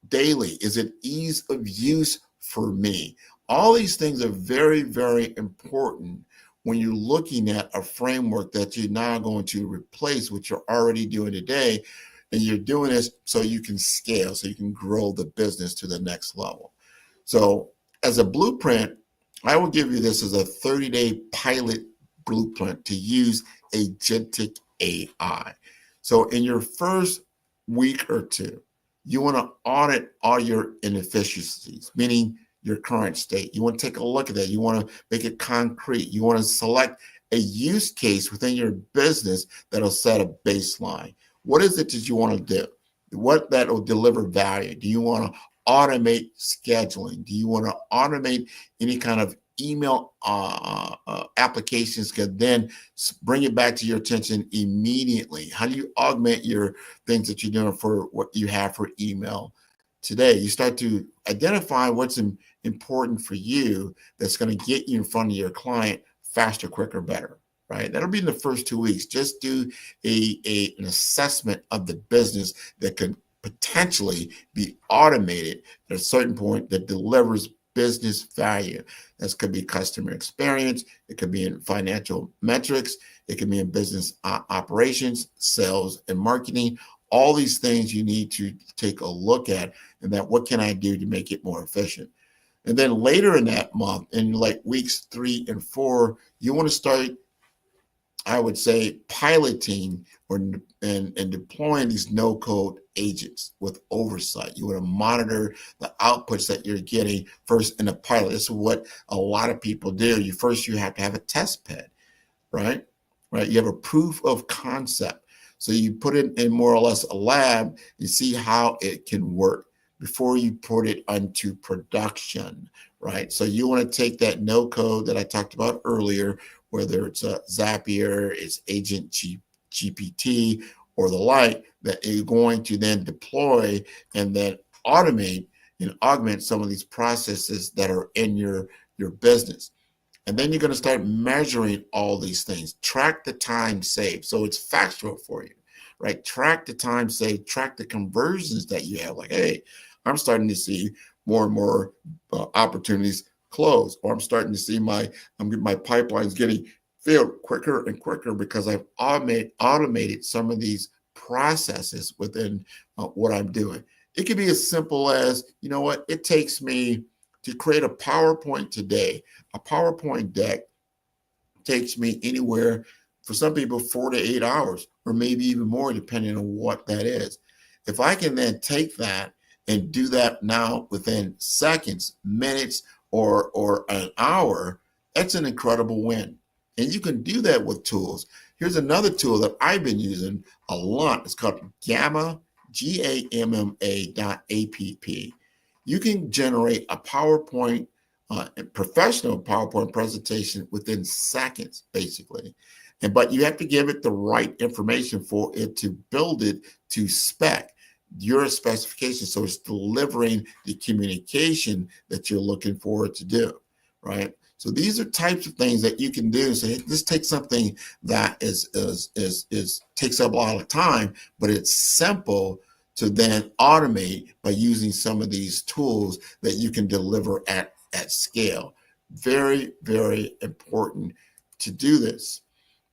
daily? Is it ease of use for me? All these things are very, very important when you're looking at a framework that you're now going to replace what you're already doing today. And you're doing this so you can scale, so you can grow the business to the next level. So as a blueprint, I will give you this as a 30-day pilot blueprint to use agentic AI. So in your first week or two, you want to audit all your inefficiencies, meaning your current state. You want to take a look at that. You want to make it concrete. You want to select a use case within your business that'll set a baseline. What is it that you want to do? What that will deliver value? Do you want to automate scheduling? Do you want to automate any kind of email applications can then bring it back to your attention immediately? How do you augment your things that you're doing for what you have for email today? You start to identify what's important for you that's going to get you in front of your client faster, quicker, better, right? That'll be in the first 2 weeks. Just do an assessment of the business that could potentially be automated at a certain point that delivers business value. This could be customer experience. It could be in financial metrics. It could be in business operations, sales, and marketing. All these things you need to take a look at, and that what can I do to make it more efficient? And then later in that month, in like weeks 3 and 4, you want to start, I would say, piloting and deploying these no-code agents with oversight. You want to monitor the outputs that you're getting first in the pilot. This is what a lot of people do. You have to have a test bed, right? You have a proof of concept. So you put it in more or less a lab and see how it can work before you put it onto production, right? So you want to take that no code that I talked about earlier, whether it's a Zapier, it's Agent GPT, or the like, that you're going to then deploy and then automate and augment some of these processes that are in your business. And then you're going to start measuring all these things. Track the time saved. So it's factual for you, right? Track the time saved, track the conversions that you have. Like, hey, I'm starting to see more and more opportunities close, or I'm starting to see my pipelines getting filled quicker and quicker because I've automated some of these processes within what I'm doing. It could be as simple as, you know what, it takes me to create a PowerPoint today. A PowerPoint deck takes me anywhere, for some people, 4 to 8 hours, or maybe even more, depending on what that is. If I can then take that and do that now within seconds, minutes, or an hour, that's an incredible win. And you can do that with tools. Here's another tool that I've been using a lot. It's called Gamma, GAMMA.app. You can generate a PowerPoint, professional PowerPoint presentation within seconds, basically. But you have to give it the right information for it to build it to spec, your specification. So it's delivering the communication that you're looking for it to do, right? So these are types of things that you can do. So this takes something that takes up a lot of time, but it's simple to then automate by using some of these tools that you can deliver at scale. Very, very important to do this.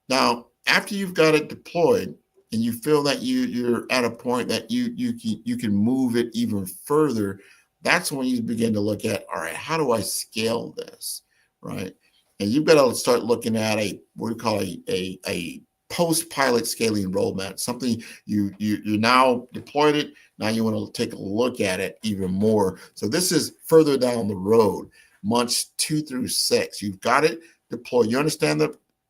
Now, after you've got it deployed and you feel that you're at a point that you can move it even further, that's when you begin to look at, all right, how do I scale this, right? And you've got to start looking at what we call a post-pilot scaling roadmap, something you now deployed it. Now you want to take a look at it even more. So this is further down the road, months 2 through 6. You've got it deployed. You understand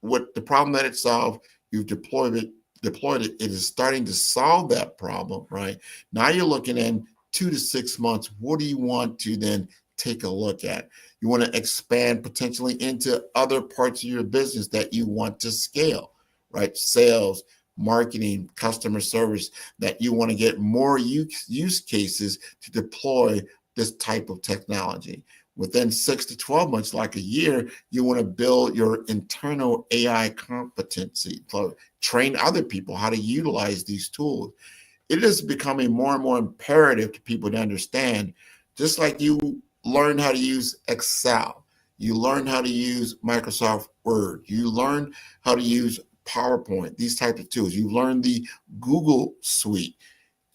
what the problem that it solved. You've deployed it. It is starting to solve that problem, right? Now you're looking in 2 to 6 months. What do you want to then take a look at? You want to expand potentially into other parts of your business that you want to scale, right? Sales, marketing, customer service, that you want to get more use cases to deploy this type of technology. Within 6 to 12 months, like a year, you want to build your internal AI competency, train other people how to utilize these tools. It is becoming more and more imperative to people to understand, just like you learn how to use Excel, you learn how to use Microsoft Word, you learn how to use PowerPoint, these types of tools. You learn the Google suite.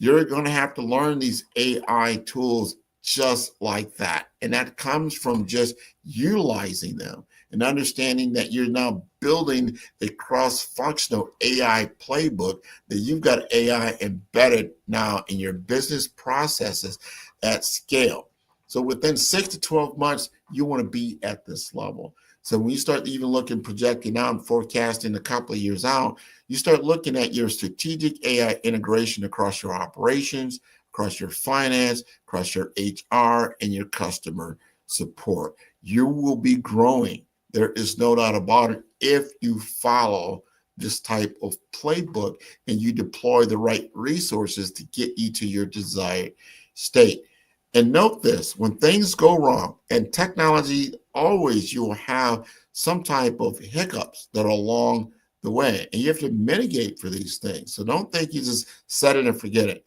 You're going to have to learn these AI tools just like that. And that comes from just utilizing them and understanding that you're now building a cross-functional AI playbook, that you've got AI embedded now in your business processes at scale. So within 6 to 12 months, you want to be at this level. So when you start even looking, projecting out and forecasting a couple of years out, you start looking at your strategic AI integration across your operations, across your finance, across your HR, and your customer support. You will be growing. There is no doubt about it if you follow this type of playbook and you deploy the right resources to get you to your desired state. And note this, when things go wrong, and technology, always you will have some type of hiccups that are along the way, and you have to mitigate for these things. So don't think you just set it and forget it.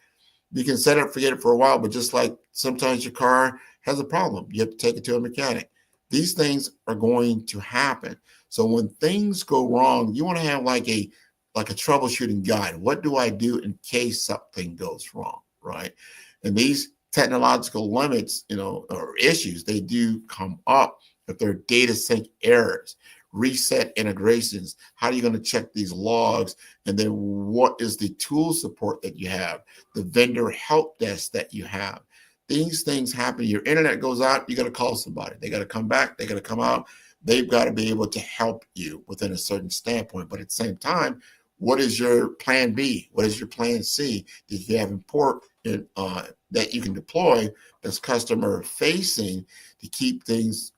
You can set it and forget it for a while, but just like sometimes your car has a problem, you have to take it to a mechanic. These things are going to happen. So when things go wrong, you want to have like a troubleshooting guide. What do I do in case something goes wrong, right? And these technological limits, or issues, they do come up if there are data sync errors, reset integrations. How are you going to check these logs? And then what is the tool support that you have, the vendor help desk that you have? These things happen. Your internet goes out, you got to call somebody. They got to come back, they got to come out. They've got to be able to help you within a certain standpoint. But at the same time, what is your plan B? What is your plan C? Did you have import that you can deploy that's customer facing to keep things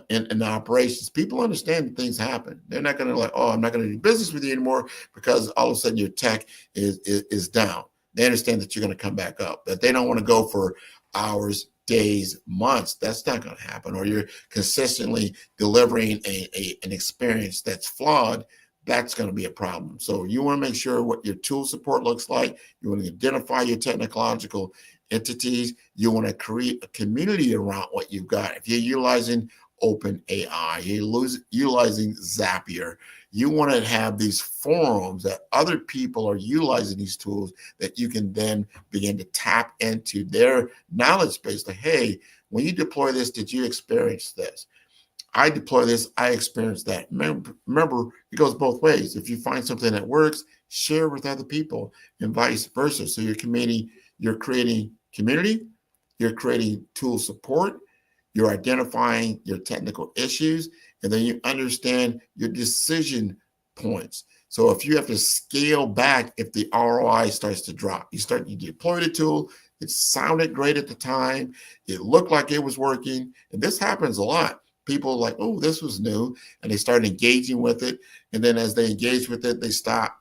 in operations? People understand that things happen. They're not going to I'm not going to do business with you anymore because all of a sudden your tech is down. They understand that you're going to come back up, that they don't want to go for hours, days, months. That's not going to happen. Or you're consistently delivering an experience that's flawed. That's going to be a problem. So you want to make sure what your tool support looks like. You want to identify your technological entities. You want to create a community around what you've got. If you're utilizing OpenAI, you're utilizing Zapier, you want to have these forums that other people are utilizing these tools that you can then begin to tap into their knowledge base. Like, hey, when you deploy this, did you experience this? I deploy this, I experience that. Remember, it goes both ways. If you find something that works, share with other people and vice versa. So you're creating community, you're creating tool support, you're identifying your technical issues, and then you understand your decision points. So if you have to scale back if the ROI starts to drop, you deploy the tool, it sounded great at the time, it looked like it was working, and this happens a lot. People are like, oh, this was new, and they start engaging with it. And then as they engage with it, they start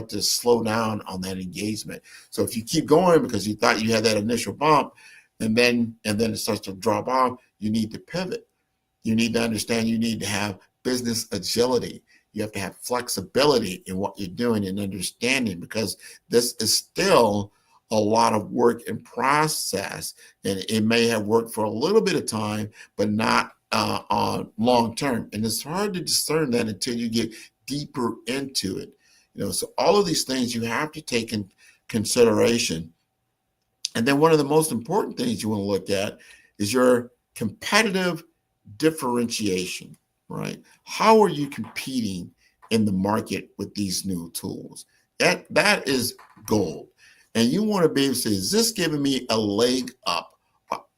to slow down on that engagement. So if you keep going because you thought you had that initial bump, and then it starts to drop off, you need to pivot. You need to understand you need to have business agility. You have to have flexibility in what you're doing and understanding, because this is still a lot of work in process, and it may have worked for a little bit of time, but not on long term. And it's hard to discern that until you get deeper into it. So all of these things you have to take in consideration. And then one of the most important things you want to look at is your competitive differentiation, right? How are you competing in the market with these new tools? That is gold. And you want to be able to say, is this giving me a leg up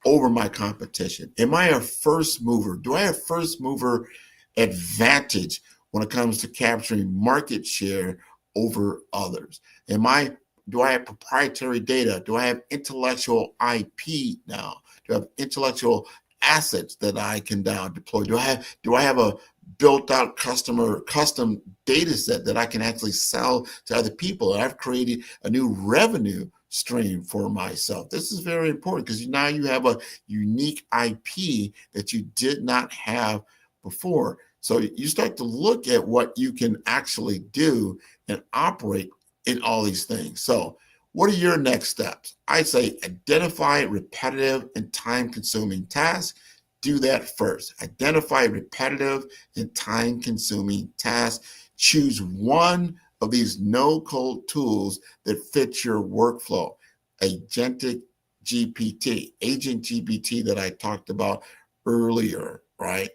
over my competition? Am I a first mover? Do I have first mover advantage when it comes to capturing market share over others? Do I have proprietary data? Do I have intellectual IP now? Do I have intellectual assets that I can now deploy? Do I have a built out custom data set that I can actually sell to other people? And I've created a new revenue stream for myself. This is very important because now you have a unique IP that you did not have before. So you start to look at what you can actually do and operate in all these things. So what are your next steps? I say identify repetitive and time-consuming tasks. Do that first. Identify repetitive and time-consuming tasks. Choose one of these no-code tools that fit your workflow. Agentic Agent GPT that I talked about earlier, right?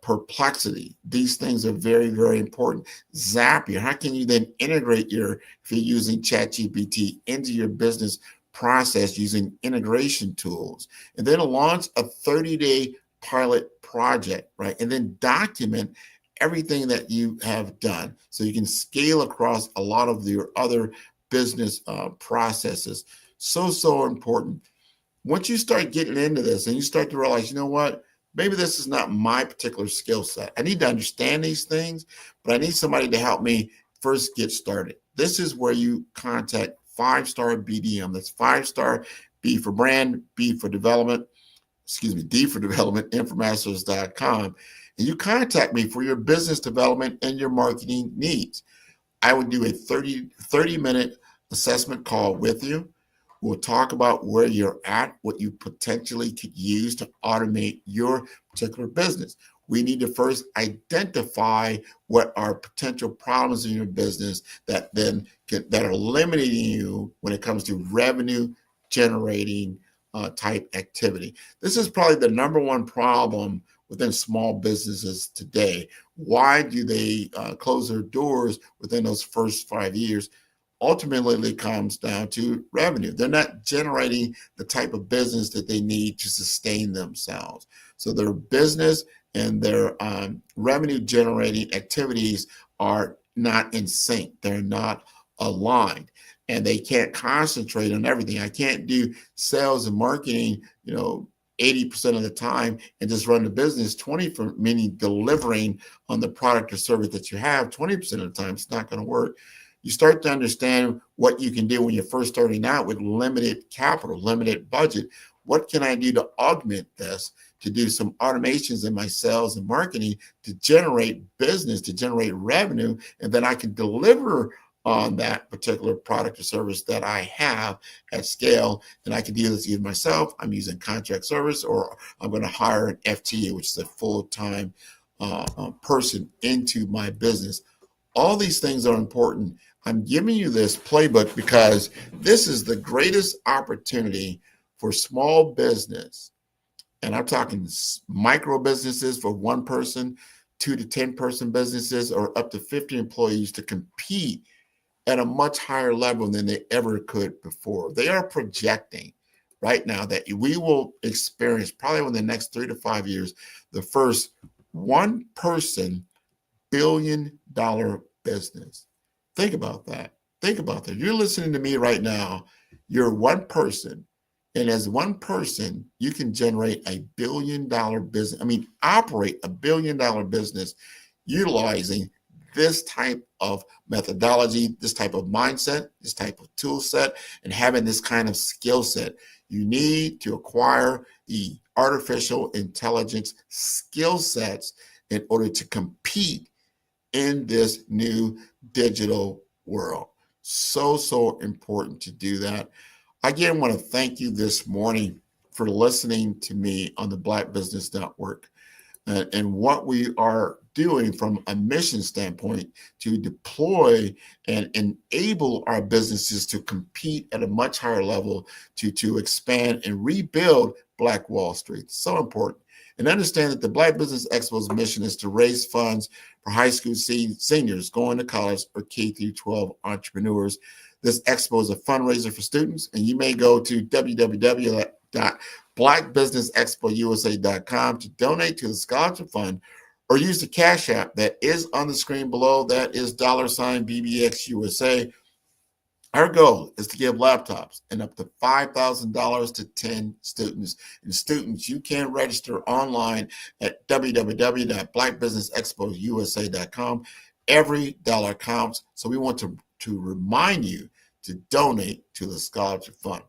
Perplexity. These things are very, very important. Zapier. How can you then integrate if you're using ChatGPT into your business process using integration tools, and then launch a 30-day pilot project, right? And then document everything that you have done so you can scale across a lot of your other business processes. So important. Once you start getting into this and you start to realize, you know what, maybe this is not my particular skill set. I need to understand these things, but I need somebody to help me first get started. This is where you contact 5-Star BDM. That's 5-Star, B for brand, B for development, D for development, infomasters.com. And you contact me for your business development and your marketing needs. I would do a 30-minute assessment call with you. We'll talk about where you're at, what you potentially could use to automate your particular business. We need to first identify what are potential problems in your business that are limiting you when it comes to revenue generating type activity. This is probably the number one problem within small businesses today. Why do they close their doors within those first 5 years? Ultimately, it comes down to revenue. They're not generating the type of business that they need to sustain themselves. So their business and their revenue generating activities are not in sync. They're not aligned, and they can't concentrate on everything. I can't do sales and marketing, 80% of the time and just run the business. 20%, meaning delivering on the product or service that you have 20% of the time. It's not going to work. You start to understand what you can do when you're first starting out with limited capital, limited budget. What can I do to augment this, to do some automations in my sales and marketing to generate business, to generate revenue, and then I can deliver on that particular product or service that I have at scale. And I can do this either myself, I'm using contract service, or I'm going to hire an FTE, which is a full-time person into my business. All these things are important. I'm giving you this playbook because this is the greatest opportunity for small business. And I'm talking micro businesses for 1 person, 2 to 10 person businesses, or up to 50 employees to compete at a much higher level than they ever could before. They are projecting right now that we will experience probably in the next 3 to 5 years, the first 1 person billion-dollar business. Think about that. Think about that. You're listening to me right now. You're 1 person. And as 1 person, you can generate a billion-dollar business. Operate a billion-dollar business utilizing this type of methodology, this type of mindset, this type of tool set, and having this kind of skill set. You need to acquire the artificial intelligence skill sets in order to compete in this new digital world. So important to do that. Again, I want to thank you this morning for listening to me on the Black Business Network and what we are doing from a mission standpoint to deploy and enable our businesses to compete at a much higher level to expand and rebuild Black Wall Street. So important. And understand that the Black Business Expo's mission is to raise funds for high school seniors going to college or K-12 entrepreneurs. This expo is a fundraiser for students, and you may go to www.blackbusinessexpousa.com to donate to the scholarship fund, or use the Cash App that is on the screen below. That is $BBXUSA. Our goal is to give laptops and up to $5,000 to 10 students. And students, you can register online at www.blackbusinessexpousa.com. Every dollar counts, so we want to remind you to donate to the scholarship fund.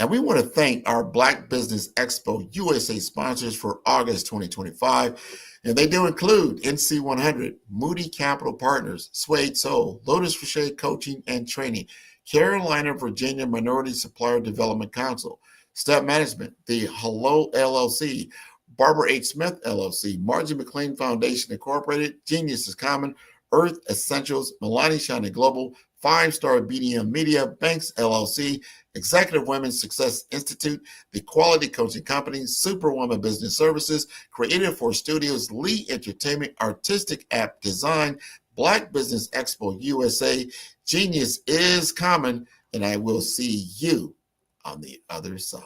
And we want to thank our Black Business Expo USA sponsors for August 2025. And they do include NC100, Moody Capital Partners, Suede Soul, Lotus Rocher Coaching and Training, Carolina, Virginia Minority Supplier Development Council, Step Management, the Hello LLC, Barbara H. Smith LLC, Margie McLean Foundation Incorporated, Genius is Common, Earth Essentials, Milani Shani Global, 5-Star BDM Media, Banks LLC, Executive Women's Success Institute, The Quality Coaching Company, Superwoman Business Services, Creative Force Studios, Lee Entertainment, Artistic App Design, Black Business Expo USA. Genius is common, and I will see you on the other side.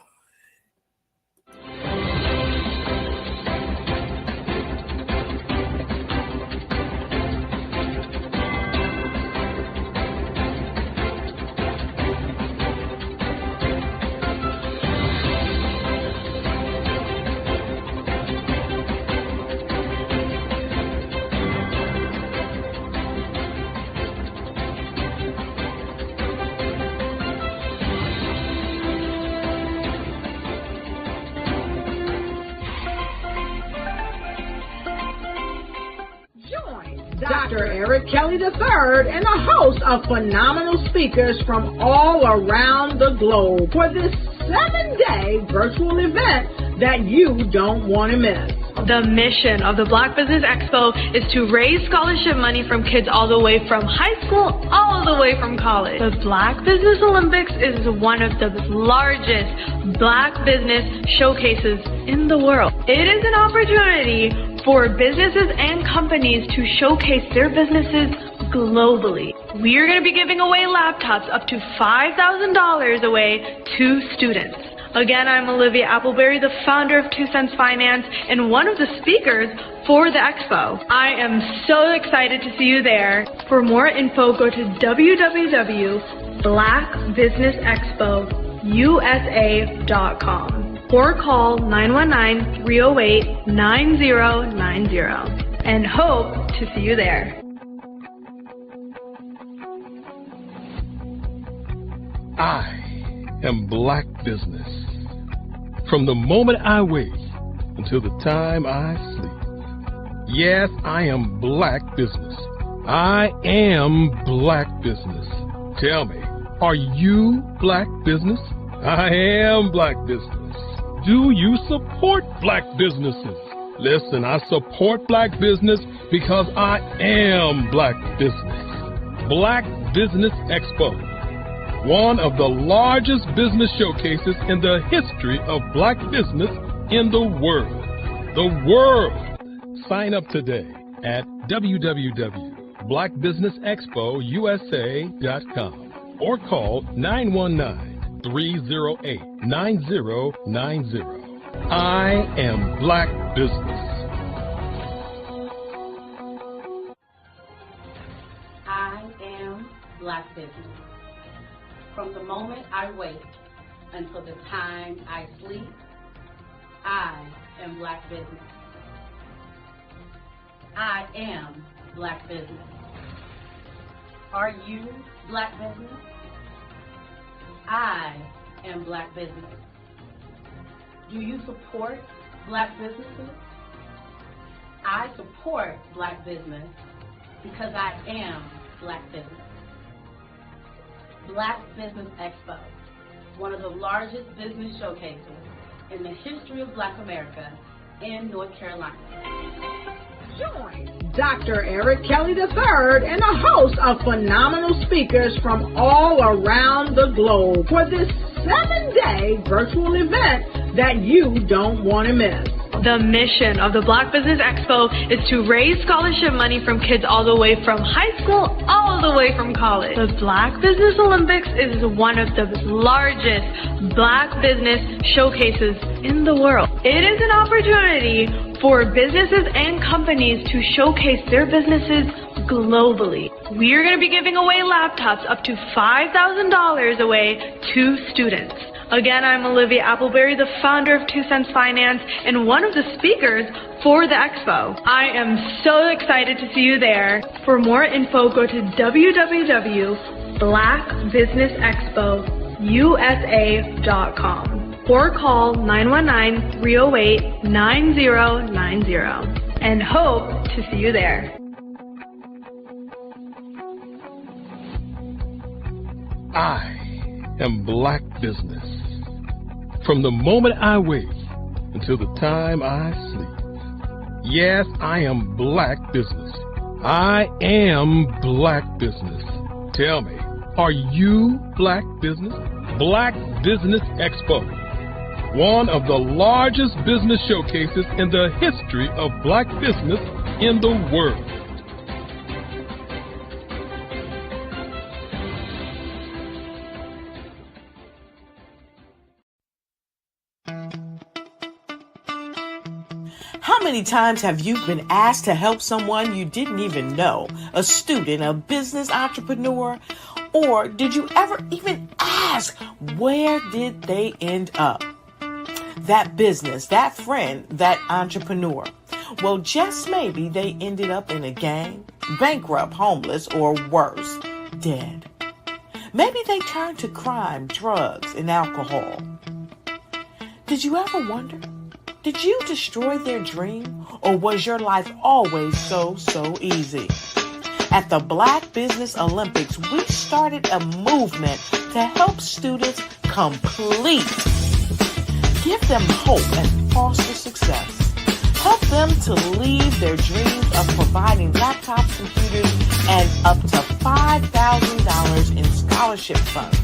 Dr. Eric Kelly III and a host of phenomenal speakers from all around the globe for this 7-day virtual event that you don't want to miss. The mission of the Black Business Expo is to raise scholarship money from kids all the way from high school all the way from college. The Black Business Olympics is one of the largest Black business showcases in the world. It is an opportunity for businesses and companies to showcase their businesses globally. We are going to be giving away laptops up to $5,000 away to students. Again, I'm Olivia Appleberry, the founder of 2 Cents Finance and one of the speakers for the expo. I am so excited to see you there. For more info, go to www.blackbusinessexpousa.com or call 919-308-9090 and hope to see you there. I am Black Business. From the moment I wake until the time I sleep. Yes, I am Black Business. I am Black Business. Tell me, are you Black Business? I am Black Business. Do you support Black businesses? Listen, I support Black business because I am Black Business. Black Business Expo, one of the largest business showcases in the history of Black business in the world. The world! Sign up today at www.blackbusinessexpousa.com or call 919-308-9090. I am Black Business. I am Black Business. From the moment I wake until the time I sleep, I am Black Business. I am Black Business. Are you Black Business? I am Black Business. Do you support Black businesses? I support Black business because I am Black Business. Black Business Expo, one of the largest business showcases in the history of Black America in North Carolina. Join Dr. Eric Kelly III and a host of phenomenal speakers from all around the globe for this 7-day virtual event that you don't want to miss. The mission of the Black Business Expo is to raise scholarship money from kids all the way from high school all the way from college. The Black Business Olympics is one of the largest Black business showcases in the world. It is an opportunity for businesses and companies to showcase their businesses globally. We are going to be giving away laptops up to $5,000 away to students. Again, I'm Olivia Appleberry, the founder of 2 Cents Finance and one of the speakers for the expo. I am so excited to see you there. For more info, go to www.blackbusinessexpousa.com or call 919-308-9090 and hope to see you there. I am Black Business. From the moment I wake until the time I sleep. Yes, I am Black Business. I am Black Business. Tell me, are you Black Business? Black Business Expo, one of the largest business showcases in the history of Black business in the world. How many times have you been asked to help someone you didn't even know, a student, a business entrepreneur? Or did you ever even ask, where did they end up? That business, that friend, that entrepreneur. Well, just maybe they ended up in a gang, bankrupt, homeless, or worse, dead. Maybe they turned to crime, drugs, and alcohol. Did you ever wonder? Did you destroy their dream, or was your life always so easy? At the Black Business Olympics, we started a movement to help students complete. Give them hope and foster success. Help them to leave their dreams of providing laptops, computers, and up to $5,000 in scholarship funds.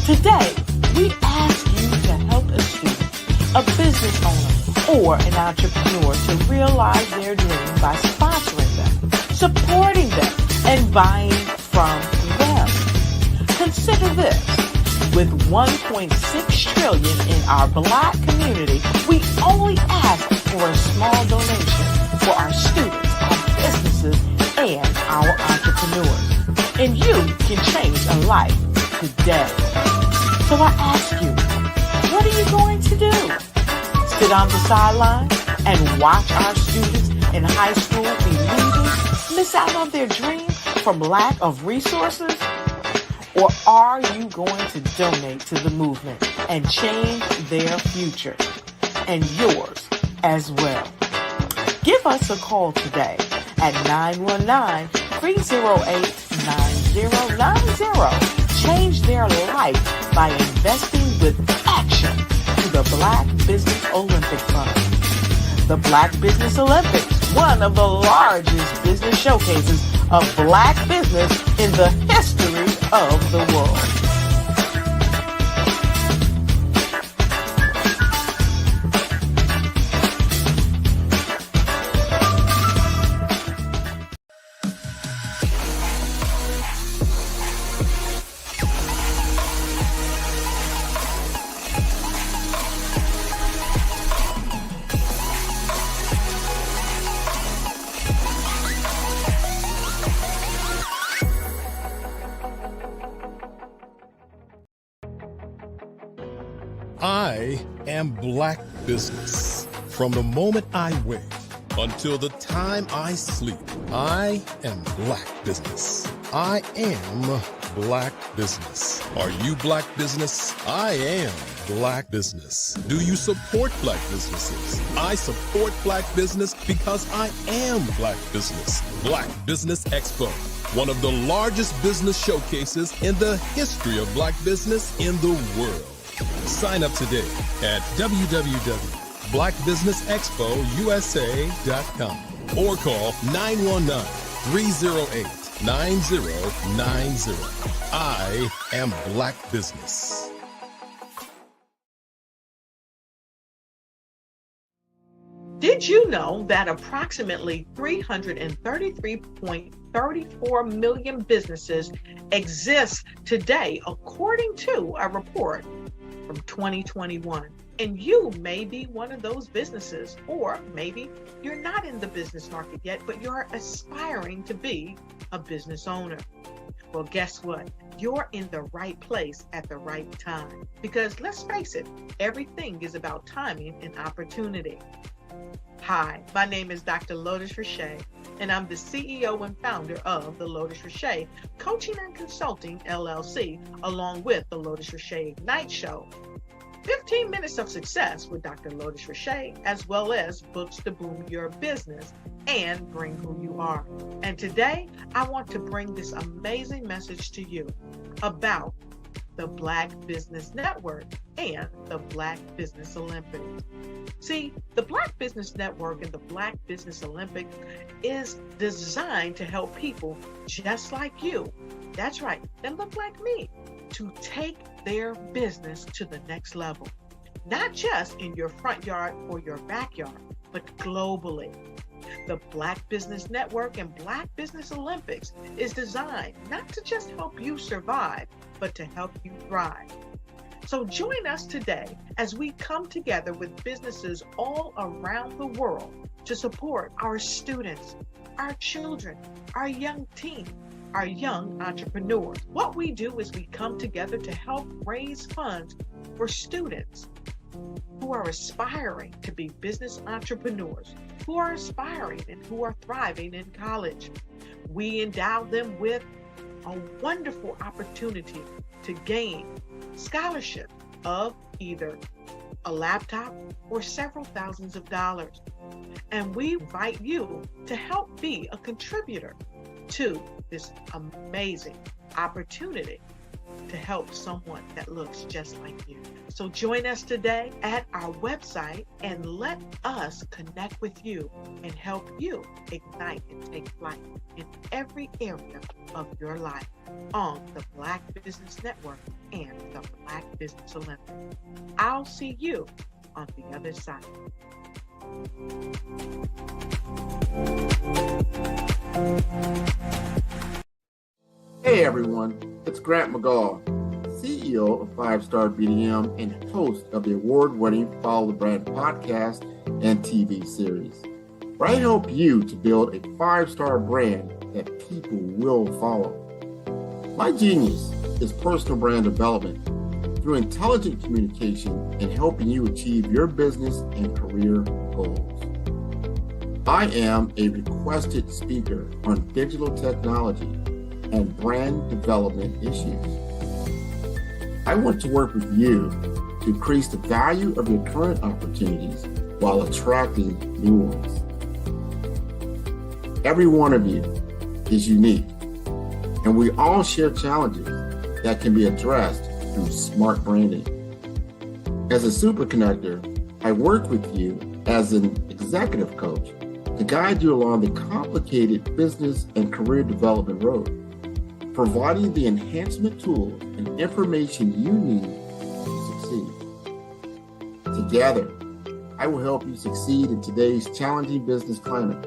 Today, we ask you to help a student, a business owner, or an entrepreneur to realize their dream by sponsoring them, supporting them, and buying from them. Consider this. With $1.6 trillion in our Black community, we only ask for a small donation for our students, our businesses, and our entrepreneurs. And you can change a life today. So I ask you, what are you going to do? Sit on the sideline and watch our students in high school be leaders, miss out on their dream from lack of resources? Or are you going to donate to the movement and change their future and yours as well? Give us a call today at 919-308-9090. Change their life by investing with action to the Black Business Olympic Fund. The Black Business Olympics, one of the largest business showcases of Black business in the history of the world. I am Black Business. From the moment I wake until the time I sleep, I am Black Business. I am Black Business. Are you Black Business? I am Black Business. Do you support Black businesses? I support Black business because I am Black Business. Black Business Expo, one of the largest business showcases in the history of Black business in the world. Sign up today at www.blackbusinessexpousa.com or call 919-308-9090. I am Black Business. Did you know that approximately 333.34 million businesses exist today, according to a report from 2021? And you may be one of those businesses, or maybe you're not in the business market yet, but you're aspiring to be a business owner. Well, guess what? You're in the right place at the right time. Because let's face it, everything is about timing and opportunity. Hi, my name is Dr. Lotus Richey, and I'm the CEO and founder of the Lotus Richey Coaching and Consulting LLC, along with the Lotus Richey Ignite Show, 15 Minutes of Success with Dr. Lotus Richey, as well as books to boom your business and bring who you are. And today, I want to bring this amazing message to you about the Black Business Network and the Black Business Olympics. See, the Black Business Network and the Black Business Olympics is designed to help people just like you, that's right, that look like me, to take their business to the next level. Not just in your front yard or your backyard, but globally. The Black Business Network and Black Business Olympics is designed not to just help you survive, but to help you thrive. So join us today as we come together with businesses all around the world to support our students, our children, our young teens, our young entrepreneurs. What we do is we come together to help raise funds for students who are aspiring to be business entrepreneurs, who are aspiring and who are thriving in college. We endow them with a wonderful opportunity to gain scholarship of either a laptop or several thousands of dollars. And we invite you to help be a contributor to this amazing opportunity to help someone that looks just like you. So join us today at our website and let us connect with you and help you ignite and take flight in every area of your life on the Black Business Network and the Black Business Olympics. I'll see you on the other side. Hey everyone, it's Grant McGaw, CEO of 5-Star BDM and host of the award-winning Follow the Brand podcast and TV series, where I help you to build a 5-star brand that people will follow. My genius is personal brand development through intelligent communication and helping you achieve your business and career goals. I am a requested speaker on digital technology and brand development issues. I want to work with you to increase the value of your current opportunities while attracting new ones. Every one of you is unique, and we all share challenges that can be addressed through smart branding. As a super connector, I work with you as an executive coach to guide you along the complicated business and career development road, providing the enhancement tools and information you need to succeed. Together, I will help you succeed in today's challenging business climate.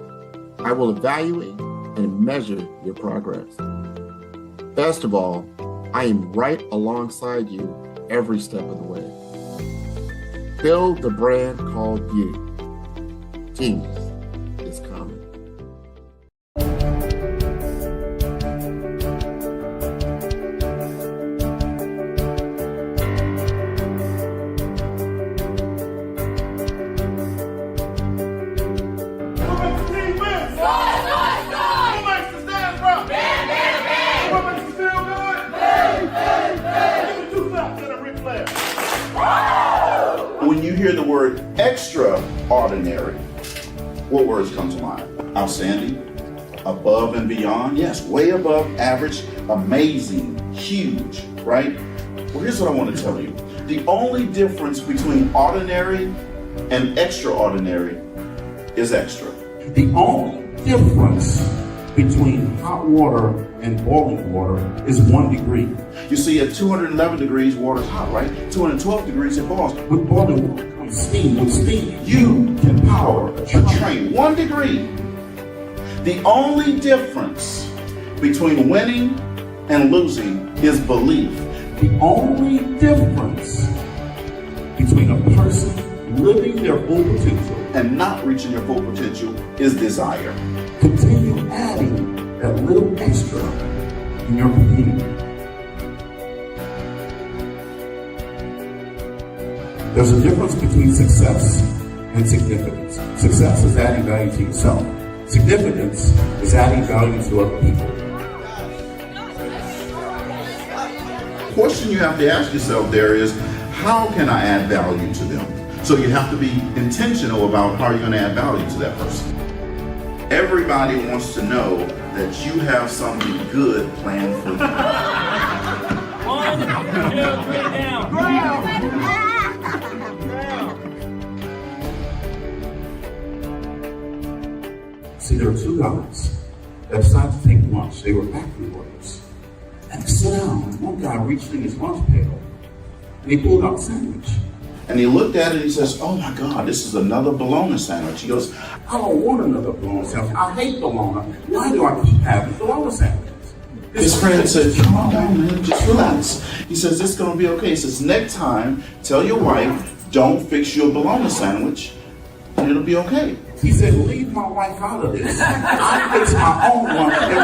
I will evaluate and measure your progress. Best of all, I am right alongside you every step of the way. Build the brand called you. Genius is coming. When you hear the word extraordinary, what words come to mind? Outstanding, above and beyond, yes, way above average, amazing, huge, right? Well, here's what I want to tell you. The only difference between ordinary and extraordinary is extra. The only difference between hot water and boiling water is 1 degree. You see, at 211 degrees, water's hot, right? 212 degrees, it boils. With boiling water comes steam. With steam, you can power a train. 1 degree. The only difference between winning and losing is belief. The only difference between a person living their full potential and not reaching their full potential is desire. Continue adding that little extra in your community. There's a difference between success and significance. Success is adding value to yourself. Significance is adding value to other people. The question you have to ask yourself there is, how can I add value to them? So you have to be intentional about how you're going to add value to that person. Everybody wants to know that you have something good planned for them. See, there were two guys that decided to take lunch. They were factory workers. And they sat down, and one guy reached in his lunch pail, and he pulled out a sandwich. And he looked at it and he says, oh my God, this is another bologna sandwich. He goes, I don't want another bologna sandwich. I hate bologna. Why do I keep having bologna sandwiches? His friend said, calm down, man, just relax. He says, it's gonna be okay. He says, next time, tell your wife, don't fix your bologna sandwich, and it'll be okay. He said, leave my wife out of this. I fix my own one every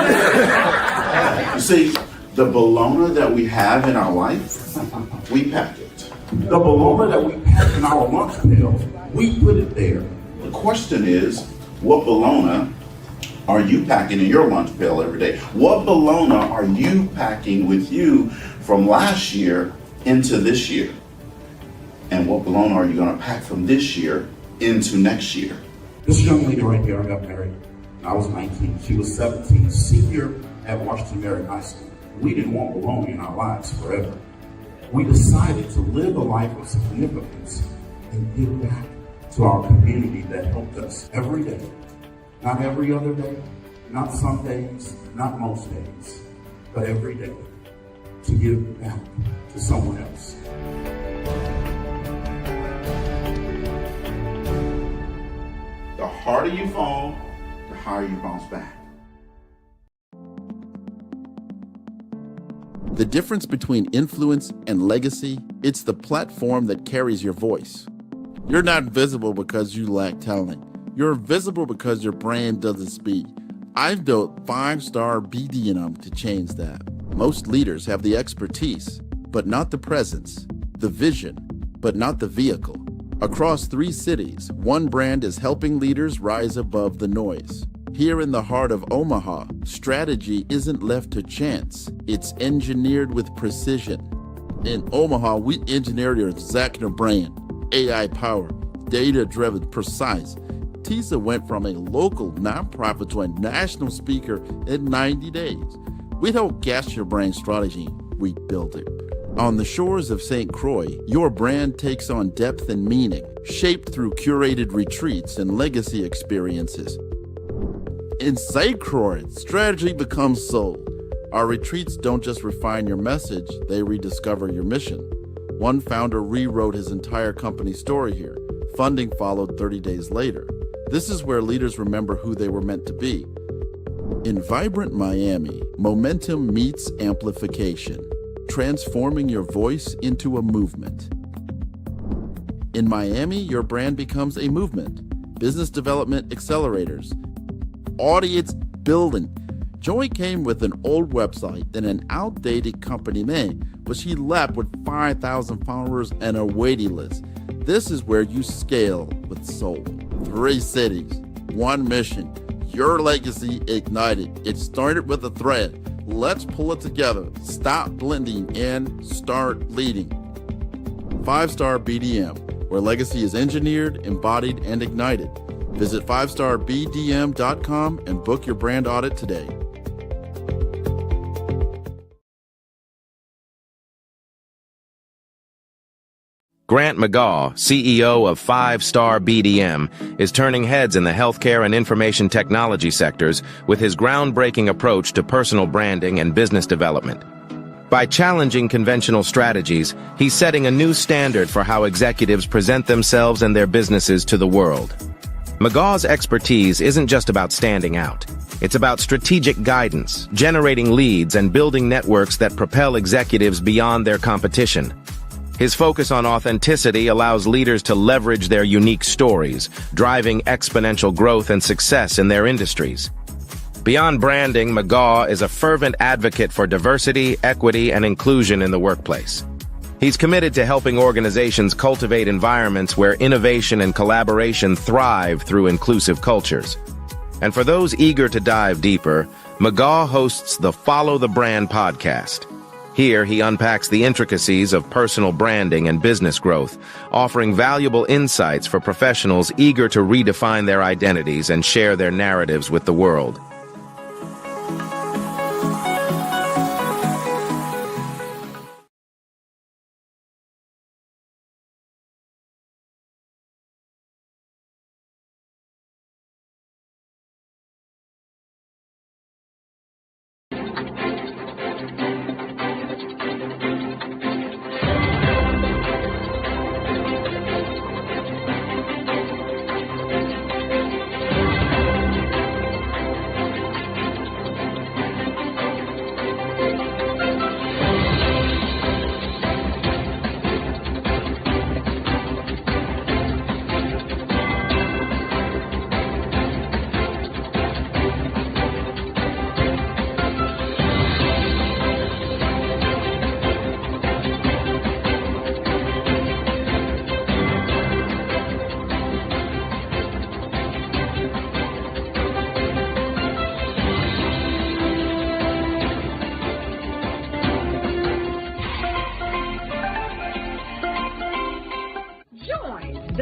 day. You see, the bologna that we have in our life, we pack it. The bologna that we pack in our lunch pail, we put it there. The question is, what bologna are you packing in your lunch pail every day? What bologna are you packing with you from last year into this year? And what bologna are you going to pack from this year into next year? This young lady right here, I got married when I was 19. She was 17, senior at Washington Marion High School. We didn't want bologna in our lives forever. We decided to live a life of significance and give back to our community that helped us every day. Not every other day, not some days, not most days, but every day to give back to someone else. The harder you fall, the higher you bounce back. The difference between influence and legacy, it's the platform that carries your voice. You're not visible because you lack talent. You're visible because your brand doesn't speak. I've built 5-star BDM to change that. Most leaders have the expertise, but not the presence, the vision, but not the vehicle. Across 3 cities, one brand is helping leaders rise above the noise. Here in the heart of Omaha, strategy isn't left to chance. It's engineered with precision. In Omaha, we engineered your executive brand, AI-powered, data-driven, precise. TISA went from a local nonprofit to a national speaker in 90 days. We don't guess your brand strategy, we build it. On the shores of St. Croix, your brand takes on depth and meaning, shaped through curated retreats and legacy experiences. In St. Croix, strategy becomes soul. Our retreats don't just refine your message, they rediscover your mission. One founder rewrote his entire company story here. Funding followed 30 days later. This is where leaders remember who they were meant to be. In vibrant Miami, momentum meets amplification, transforming your voice into a movement. In Miami, your brand becomes a movement. Business development accelerators, audience building. Joy came with an old website and an outdated company name, but she left with 5,000 followers and a waiting list. This is where you scale with soul. 3 cities, 1 mission, your legacy ignited. It started with a thread. Let's pull it together. Stop blending and start leading. 5-star BDM, where legacy is engineered, embodied, and ignited. Visit 5starbdm.com and book your brand audit today. Grant McGaw, CEO of 5-Star BDM, is turning heads in the healthcare and information technology sectors with his groundbreaking approach to personal branding and business development. By challenging conventional strategies, he's setting a new standard for how executives present themselves and their businesses to the world. McGaw's expertise isn't just about standing out. It's about strategic guidance, generating leads, and building networks that propel executives beyond their competition. His focus on authenticity allows leaders to leverage their unique stories, driving exponential growth and success in their industries. Beyond branding, McGaw is a fervent advocate for diversity, equity, and inclusion in the workplace. He's committed to helping organizations cultivate environments where innovation and collaboration thrive through inclusive cultures. And for those eager to dive deeper, McGaw hosts the Follow the Brand podcast. Here, he unpacks the intricacies of personal branding and business growth, offering valuable insights for professionals eager to redefine their identities and share their narratives with the world.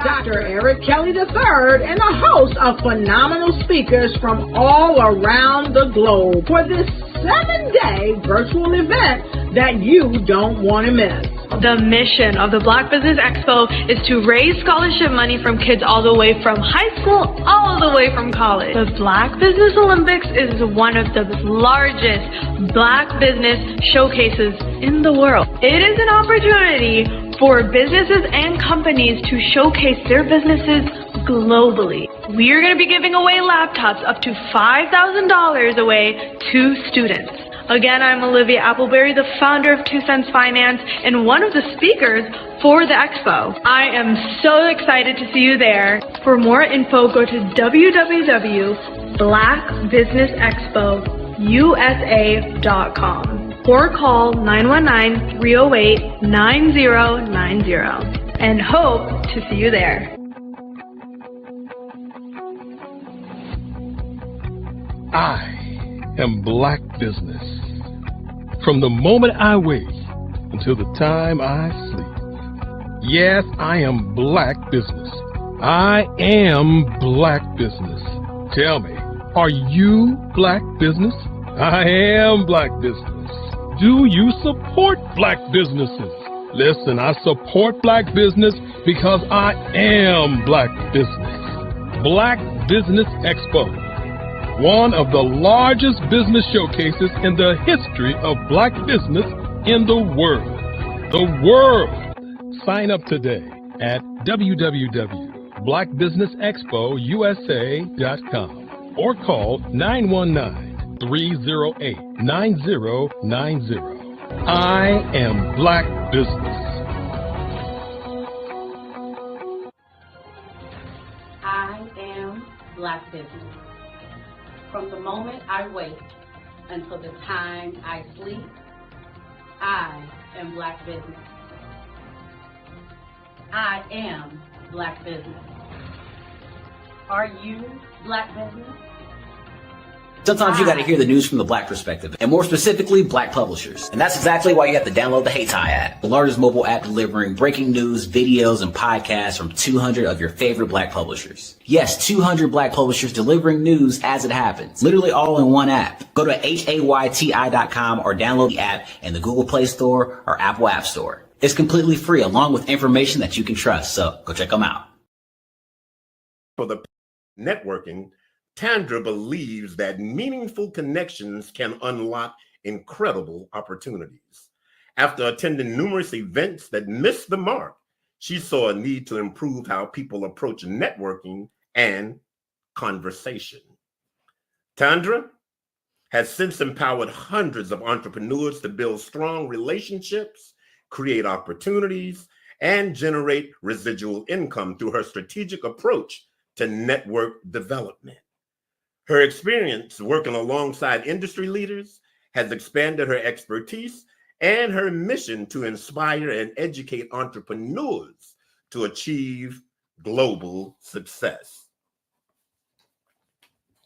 Dr. Eric Kelly III and a host of phenomenal speakers from all around the globe for this 7-day virtual event that you don't want to miss. The mission of the Black Business Expo is to raise scholarship money from kids all the way from high school all the way from college. The Black Business Olympics is one of the largest Black business showcases in the world. It is an opportunity for businesses and companies to showcase their businesses globally. We are going to be giving away laptops up to $5,000 away to students. Again, I'm Olivia Appleberry, the founder of 2 Cents Finance and one of the speakers for the expo. I am so excited to see you there. For more info, go to www.blackbusinessexpousa.com or call 919-308-9090 and hope to see you there. I am Black Business. From the moment I wake until the time I sleep. Yes, I am Black Business. I am Black Business. Tell me, are you Black Business? I am Black Business. Do you support Black businesses? Listen, I support Black business because I am Black Business. Black Business Expo, one of the largest business showcases in the history of Black business in the world. The world! Sign up today at www.blackbusinessexpousa.com or call 919-308-9090. I am Black Business. I am Black Business. From the moment I wake until the time I sleep, I am Black Business. I am Black Business. Are you Black Business? Sometimes you got to hear the news from the Black perspective, and more specifically, Black publishers. And that's exactly why you have to download the Hey Tie app, the largest mobile app delivering breaking news, videos, and podcasts from 200 of your favorite Black publishers. Yes, 200 Black publishers delivering news as it happens, literally all in one app. Go to hayti.com or download the app in the Google Play Store or Apple App Store. It's completely free, along with information that you can trust, so go check them out. For the networking, Tandra believes that meaningful connections can unlock incredible opportunities. After attending numerous events that missed the mark, she saw a need to improve how people approach networking and conversation. Tandra has since empowered hundreds of entrepreneurs to build strong relationships, create opportunities, and generate residual income through her strategic approach to network development. Her experience working alongside industry leaders has expanded her expertise and her mission to inspire and educate entrepreneurs to achieve global success.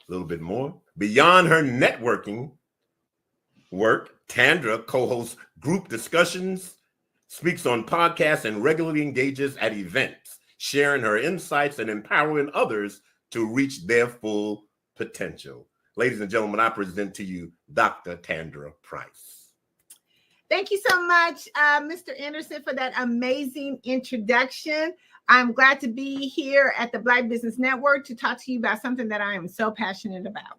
A little bit more. Beyond her networking work, Tandra co-hosts group discussions, speaks on podcasts, and regularly engages at events, sharing her insights and empowering others to reach their full potential. Ladies and gentlemen, I present to you Dr. Tandra Price. Thank you so much, Mr. Anderson, for that amazing introduction. I'm glad to be here at the Black Business Network to talk to you about something that I am so passionate about.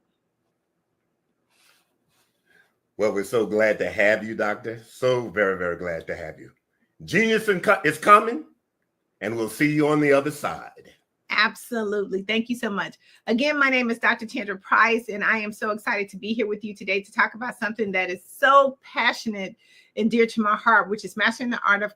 Well, we're so glad to have you, Doctor. So very, very glad to have you. Genius is coming, and we'll see you on the other side. Absolutely. Thank you so much. Again, my name is Dr. Tandra Price, and I am so excited to be here with you today to talk about something that is so passionate and dear to my heart, which is mastering the art of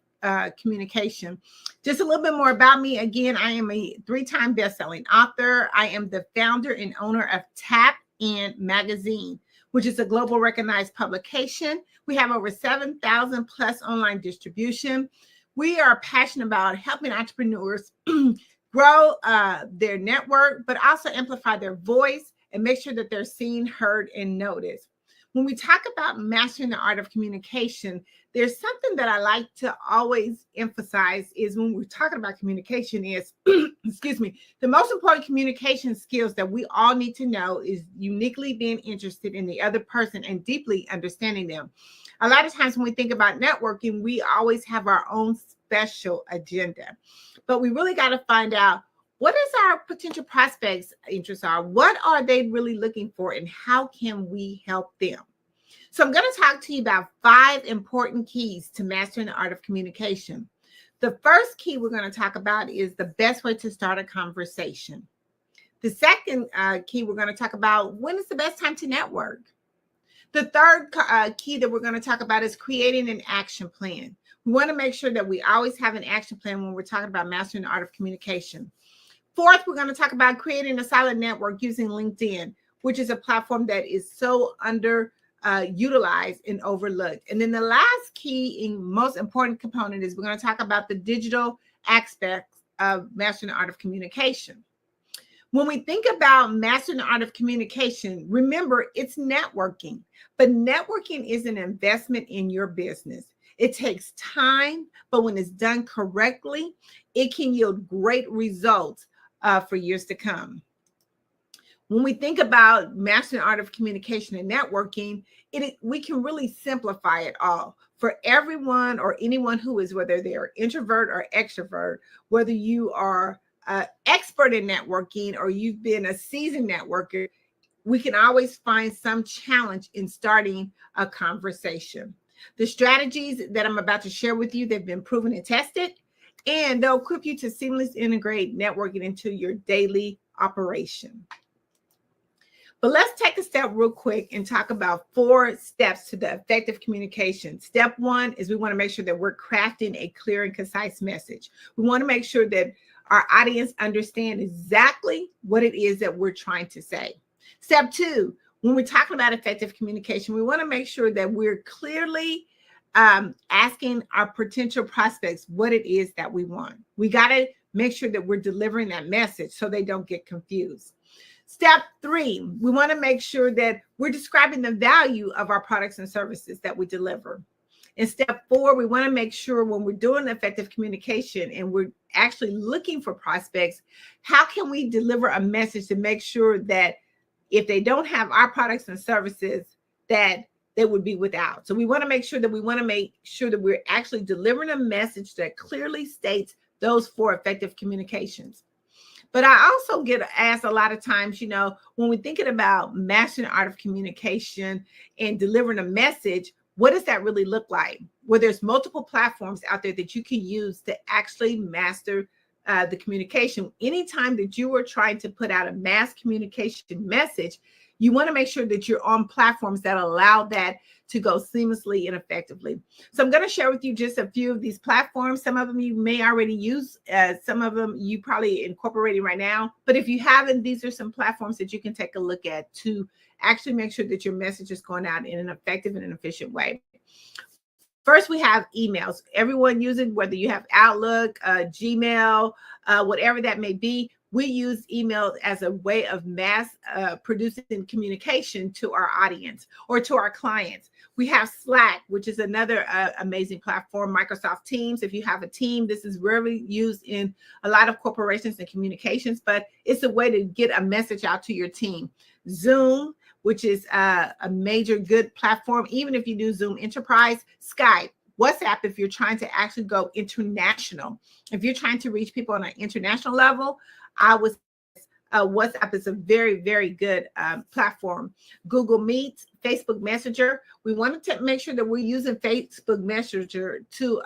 communication. Just a little bit more about me. Again, I am a 3-time best-selling author. I am the founder and owner of Tap In Magazine, which is a global recognized publication. We have over 7,000 plus online distribution. We are passionate about helping entrepreneurs grow their network, but also amplify their voice and make sure that they're seen, heard, and noticed. When we talk about mastering the art of communication, there's something that I like to always emphasize is when we're talking about communication is, excuse me, the most important communication skills that we all need to know is uniquely being interested in the other person and deeply understanding them. A lot of times when we think about networking, we always have our own special agenda, but we really got to find out what is our potential prospects' interests are, what are they really looking for, and how can we help them? So I'm going to talk to you about 5 important keys to mastering the art of communication. The first key we're going to talk about is the best way to start a conversation. The second key we're going to talk about, when is the best time to network? The third key that we're going to talk about is creating an action plan. We want to make sure that we always have an action plan when we're talking about mastering the art of communication. Fourth, we're going to talk about creating a solid network using LinkedIn, which is a platform that is so utilized and overlooked. And then the last key and most important component is we're going to talk about the digital aspects of mastering the art of communication. When we think about mastering the art of communication, remember it's networking, but networking is an investment in your business. It takes time, but when it's done correctly, it can yield great results for years to come. When we think about mastering the art of communication and networking, we can really simplify it all for everyone or anyone who is, whether they're introvert or extrovert, whether you are expert in networking or you've been a seasoned networker, we can always find some challenge in starting a conversation. The strategies that I'm about to share with you, they've been proven and tested, and they'll equip you to seamlessly integrate networking into your daily operation. But let's take a step real quick and talk about 4 steps to the effective communication. Step 1 is we want to make sure that we're crafting a clear and concise message. We want to make sure that our audience understand exactly what it is that we're trying to say. Step 2, when we're talking about effective communication, we want to make sure that we're clearly asking our potential prospects what it is that we want. We got to make sure that we're delivering that message so they don't get confused. Step 3, we want to make sure that we're describing the value of our products and services that we deliver. And step 4, we want to make sure when we're doing effective communication and we're actually looking for prospects, how can we deliver a message to make sure that if they don't have our products and services, that they would be without. So we want to make sure that we're actually delivering a message that clearly states those 4 effective communications. But I also get asked a lot of times, when we're thinking about mastering the art of communication and delivering a message, what does that really look like? Well, there's multiple platforms out there that you can use to actually master the communication. Anytime that you are trying to put out a mass communication message, you want to make sure that you're on platforms that allow that to go seamlessly and effectively. So I'm going to share with you just a few of these platforms. Some of them you may already use. Some of them you probably incorporating right now. But if you haven't, these are some platforms that you can take a look at to actually make sure that your message is going out in an effective and an efficient way. First, we have emails. Everyone uses, whether you have Outlook, Gmail, whatever that may be, we use email as a way of mass producing communication to our audience or to our clients. We have Slack, which is another amazing platform. Microsoft Teams. If you have a team, this is rarely used in a lot of corporations and communications, but it's a way to get a message out to your team. Zoom, which is a major good platform, even if you do Zoom Enterprise. Skype, WhatsApp, if you're trying to actually go international. If you're trying to reach people on an international level, WhatsApp is a very, very good platform. Google Meet, Facebook Messenger. We wanted to make sure that we're using Facebook Messenger to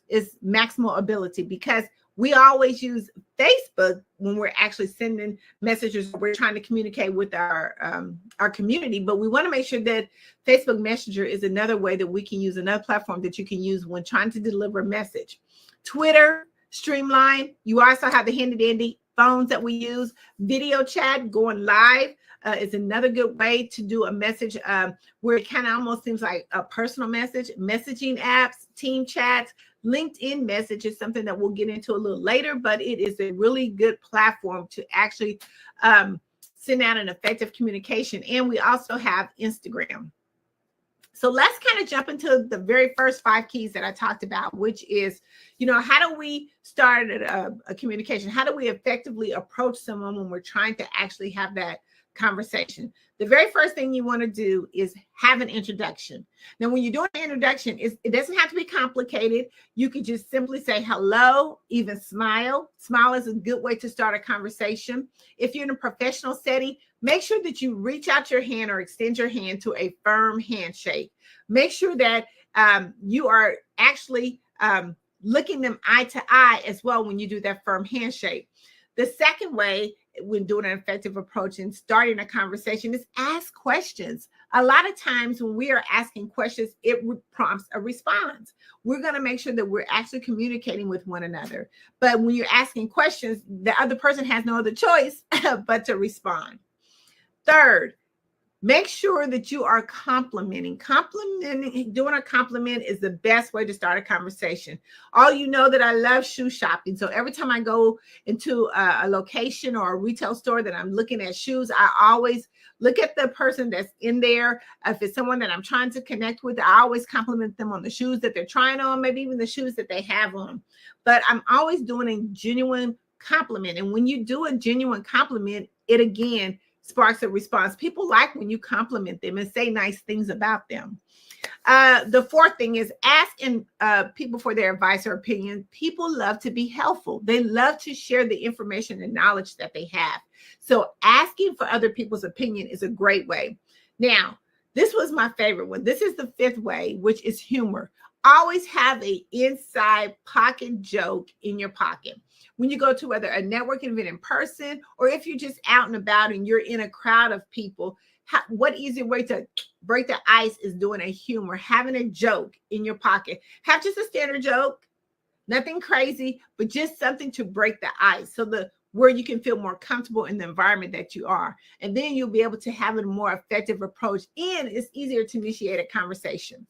its maximal ability, because we always use Facebook when we're actually sending messages. We're trying to communicate with our community, but we want to make sure that Facebook Messenger is another way that we can use, another platform that you can use when trying to deliver a message. Twitter, Streamline. You also have the handy dandy phones that we use. Video chat, going live is another good way to do a message where it kind of almost seems like a personal message. Messaging apps, team chats, LinkedIn message is something that we'll get into a little later, but it is a really good platform to actually send out an effective communication. And we also have Instagram. So let's kind of jump into the very first 5 keys that I talked about, which is, how do we start a communication? How do we effectively approach someone when we're trying to actually have that conversation? The very first thing you want to do is have an introduction. Now, when you're doing an introduction, it doesn't have to be complicated. You could just simply say hello, even smile. Smile is a good way to start a conversation. If you're in a professional setting, make sure that you reach out your hand or extend your hand to a firm handshake. Make sure that you are actually looking them eye to eye as well when you do that firm handshake. The second way when doing an effective approach and starting a conversation is ask questions. A lot of times when we are asking questions, it prompts a response. We're going to make sure that we're actually communicating with one another. But when you're asking questions, the other person has no other choice but to respond. Third, make sure that you are complimenting. Doing a compliment is the best way to start a conversation. All you know that I love shoe shopping. So every time I go into a location or a retail store that I'm looking at shoes, I always look at the person that's in there. If it's someone that I'm trying to connect with, I always compliment them on the shoes that they're trying on, maybe even the shoes that they have on. But I'm always doing a genuine compliment. And when you do a genuine compliment, it again sparks a response. People like when you compliment them and say nice things about them. The fourth thing is asking people for their advice or opinion. People love to be helpful. They love to share the information and knowledge that they have. So asking for other people's opinion is a great way. Now, this was my favorite one. This is the 5th way, which is humor. Always have an inside pocket joke in your pocket. When you go to whether a networking event in person, or if you're just out and about and you're in a crowd of people, what easier way to break the ice is doing a humor, having a joke in your pocket. Have just a standard joke, nothing crazy, but just something to break the ice where you can feel more comfortable in the environment that you are. And then you'll be able to have a more effective approach, and it's easier to initiate a conversation.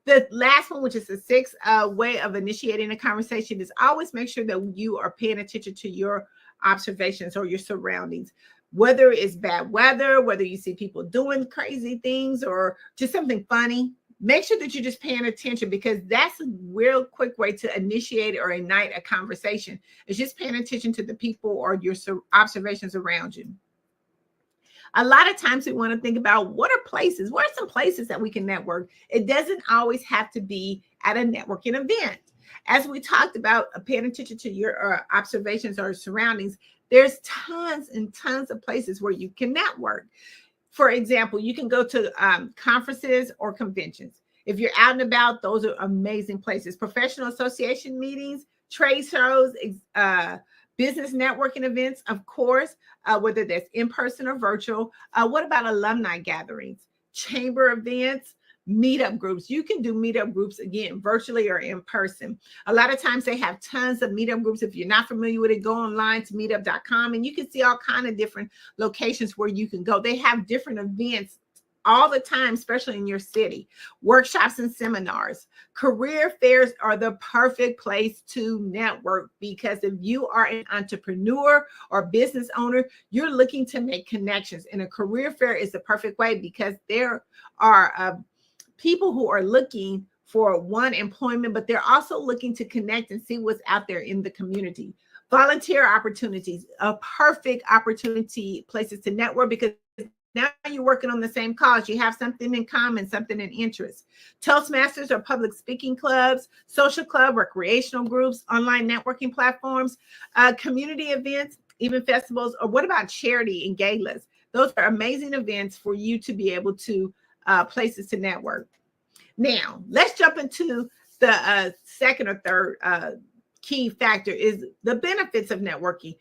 The last one, which is the 6th way of initiating a conversation, is always make sure that you are paying attention to your observations or your surroundings. Whether it's bad weather, whether you see people doing crazy things or just something funny, make sure that you're just paying attention, because that's a real quick way to initiate or ignite a conversation. It's just paying attention to the people or your observations around you. A lot of times we want to think about what are some places that we can network. It doesn't always have to be at a networking event. As we talked about paying attention to your observations or surroundings, there's tons and tons of places where you can network. For example, you can go to conferences or conventions. If you're out and about, those are amazing places. Professional association meetings, trade shows, business networking events, of course, whether that's in person or virtual. What about alumni gatherings, chamber events, meetup groups? You can do meetup groups, again, virtually or in person. A lot of times they have tons of meetup groups. If you're not familiar with it, go online to meetup.com and you can see all kinds of different locations where you can go. They have different events all the time, especially in your city. Workshops and seminars. Career fairs are the perfect place to network, because if you are an entrepreneur or business owner, you're looking to make connections. And a career fair is the perfect way, because there are people who are looking for employment, but they're also looking to connect and see what's out there in the community. Volunteer opportunities, a perfect opportunity, places to network, because now you're working on the same cause. You have something in common, something in interest. Toastmasters or public speaking clubs, social club, recreational groups, online networking platforms, community events, even festivals, or what about charity and galas? Those are amazing events for you to be able to places to network. Now, let's jump into the second or third key factor is the benefits of networking.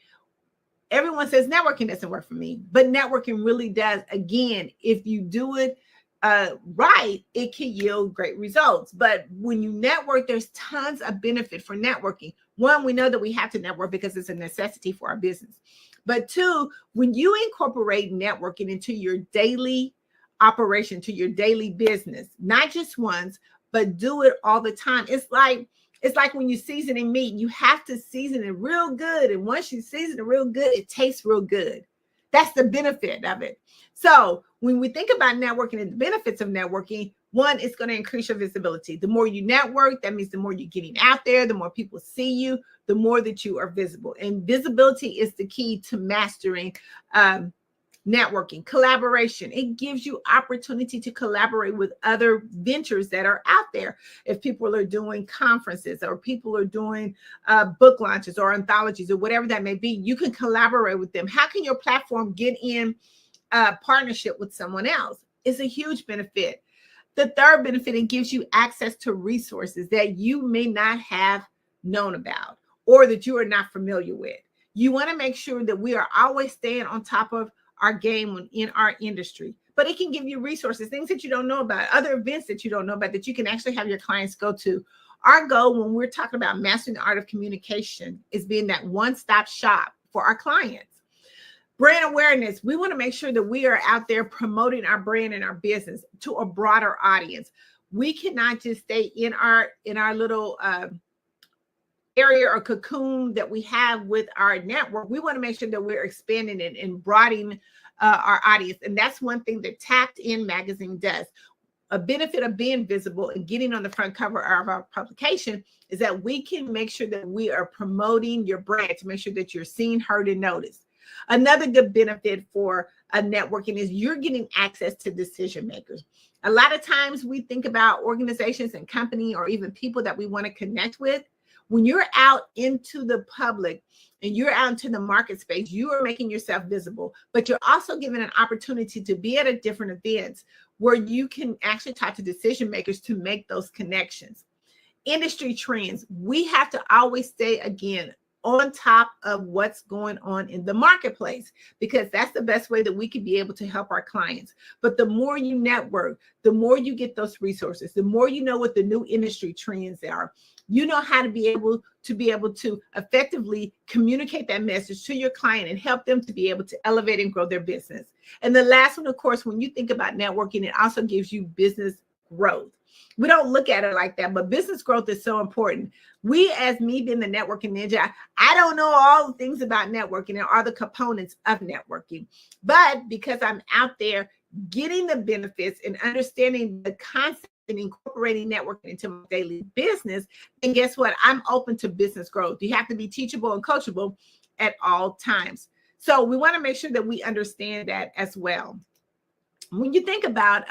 Everyone says networking doesn't work for me, but networking really does. Again, if you do it right, it can yield great results. But when you network, there's tons of benefit for networking. One, we know that we have to network because it's a necessity for our business. But two, when you incorporate networking into your daily operation, to your daily business, not just once, but do it all the time. It's like when you're seasoning meat, you have to season it real good. And once you season it real good, it tastes real good. That's the benefit of it. So when we think about networking and the benefits of networking, One, it's going to increase your visibility. The more you network, that means the more you're getting out there, the more people see you, the more that you are visible. And visibility is the key to mastering networking. Collaboration. It gives you opportunity to collaborate with other ventures that are out there. If people are doing conferences or people are doing book launches or anthologies or whatever that may be, you can collaborate with them. How can your platform get in partnership with someone else? It's a huge benefit. The third benefit, it gives you access to resources that you may not have known about or that you are not familiar with. You want to make sure that we are always staying on top of our game in our industry, but it can give you resources, things that you don't know about, other events that you don't know about that you can actually have your clients go to. Our goal when we're talking about mastering the art of communication is being that one-stop shop for our clients. Brand awareness. We want to make sure that we are out there promoting our brand and our business to a broader audience. We cannot just stay in our little area or cocoon that we have with our network. We want to make sure that we're expanding it and broadening our audience. And that's one thing that Tapped In magazine does. A benefit of being visible and getting on the front cover of our publication is that we can make sure that we are promoting your brand to make sure that you're seen, heard, and noticed. Another good benefit for networking is you're getting access to decision makers. A lot of times we think about organizations and company or even people that we want to connect with. When you're out into the public and you're out into the market space, you are making yourself visible, but you're also given an opportunity to be at a different events where you can actually talk to decision makers to make those connections. Industry trends. We have to always stay, again, on top of what's going on in the marketplace, because that's the best way that we can be able to help our clients. But the more you network, the more you get those resources, the more you know what the new industry trends are. You know how to be able to effectively communicate that message to your client and help them to be able to elevate and grow their business. And the last one, of course, when you think about networking, it also gives you business growth. We don't look at it like that, but business growth is so important. We, as me being the networking ninja, I don't know all the things about networking and all the components of networking, but because I'm out there getting the benefits and understanding the concept and incorporating networking into my daily business, and guess what? I'm open to business growth. You have to be teachable and coachable at all times. So we want to make sure that we understand that as well. When you think about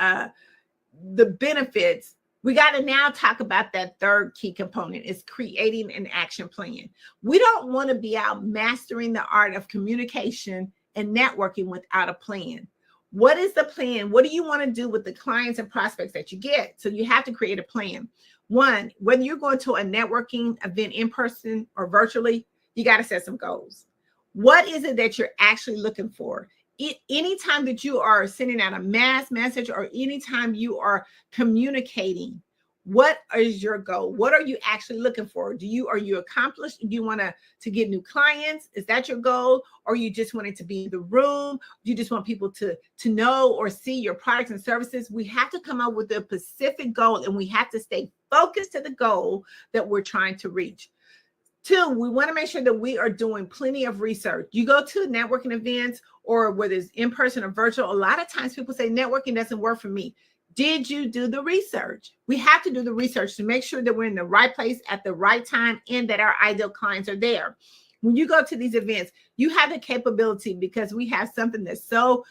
the benefits, we got to now talk about that third key component is creating an action plan. We don't want to be out mastering the art of communication and networking without a plan. What is the plan? What do you want to do with the clients and prospects that you get? So you have to create a plan. One, whether you're going to a networking event in person or virtually, you got to set some goals. What is it that you're actually looking for? Anytime that you are sending out a mass message or anytime you are communicating, what is your goal? What are you actually looking for? Are you accomplished? Do you want to get new clients? Is that your goal? Or you just wanting to be in the room? Do you just want people to know or see your products and services? We have to come up with a specific goal and we have to stay focused to the goal that we're trying to reach. Two, we want to make sure that we are doing plenty of research. You go to networking events or whether it's in person or virtual, a lot of times people say networking doesn't work for me. Did you do the research? We have to do the research to make sure that we're in the right place at the right time and that our ideal clients are there. When you go to these events, you have the capability because we have something that's so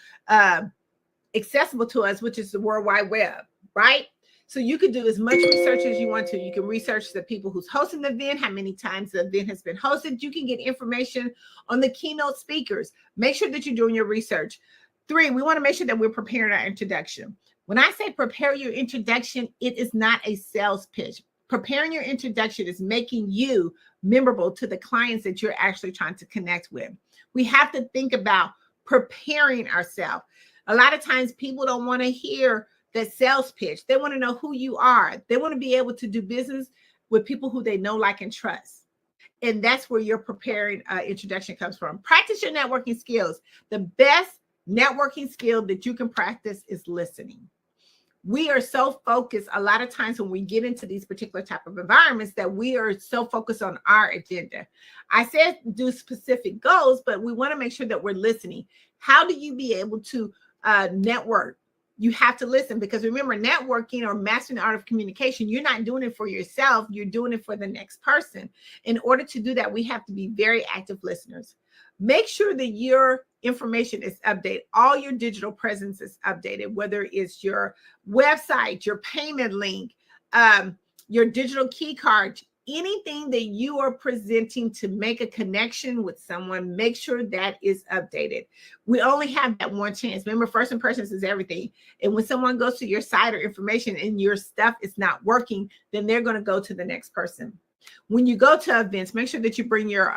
accessible to us, which is the World Wide Web, right? So you can do as much research as you want to. You can research the people who's hosting the event, how many times the event has been hosted. You can get information on the keynote speakers. Make sure that you're doing your research. Three, we want to make sure that we're preparing our introduction. When I say prepare your introduction, it is not a sales pitch. Preparing your introduction is making you memorable to the clients that you're actually trying to connect with. We have to think about preparing ourselves. A lot of times people don't want to hear that sales pitch. They want to know who you are. They want to be able to do business with people who they know, like, and trust. And that's where your preparing introduction comes from. Practice your networking skills. The best networking skill that you can practice is listening. We are so focused a lot of times when we get into these particular type of environments that we are so focused on our agenda. I said do specific goals, but we want to make sure that we're listening. How do you be able to network You have to listen, because remember, networking or mastering the art of communication, you're not doing it for yourself, you're doing it for the next person. In order to do that, we have to be very active listeners. Make sure that your information is updated. All your digital presence is updated, whether it's your website, your payment link, your digital key card, anything that you are presenting to make a connection with someone, make sure that is updated. We only have that one chance. Remember, first impressions is everything. And when someone goes to your site or information and your stuff is not working, then they're going to go to the next person. When you go to events, make sure that you bring your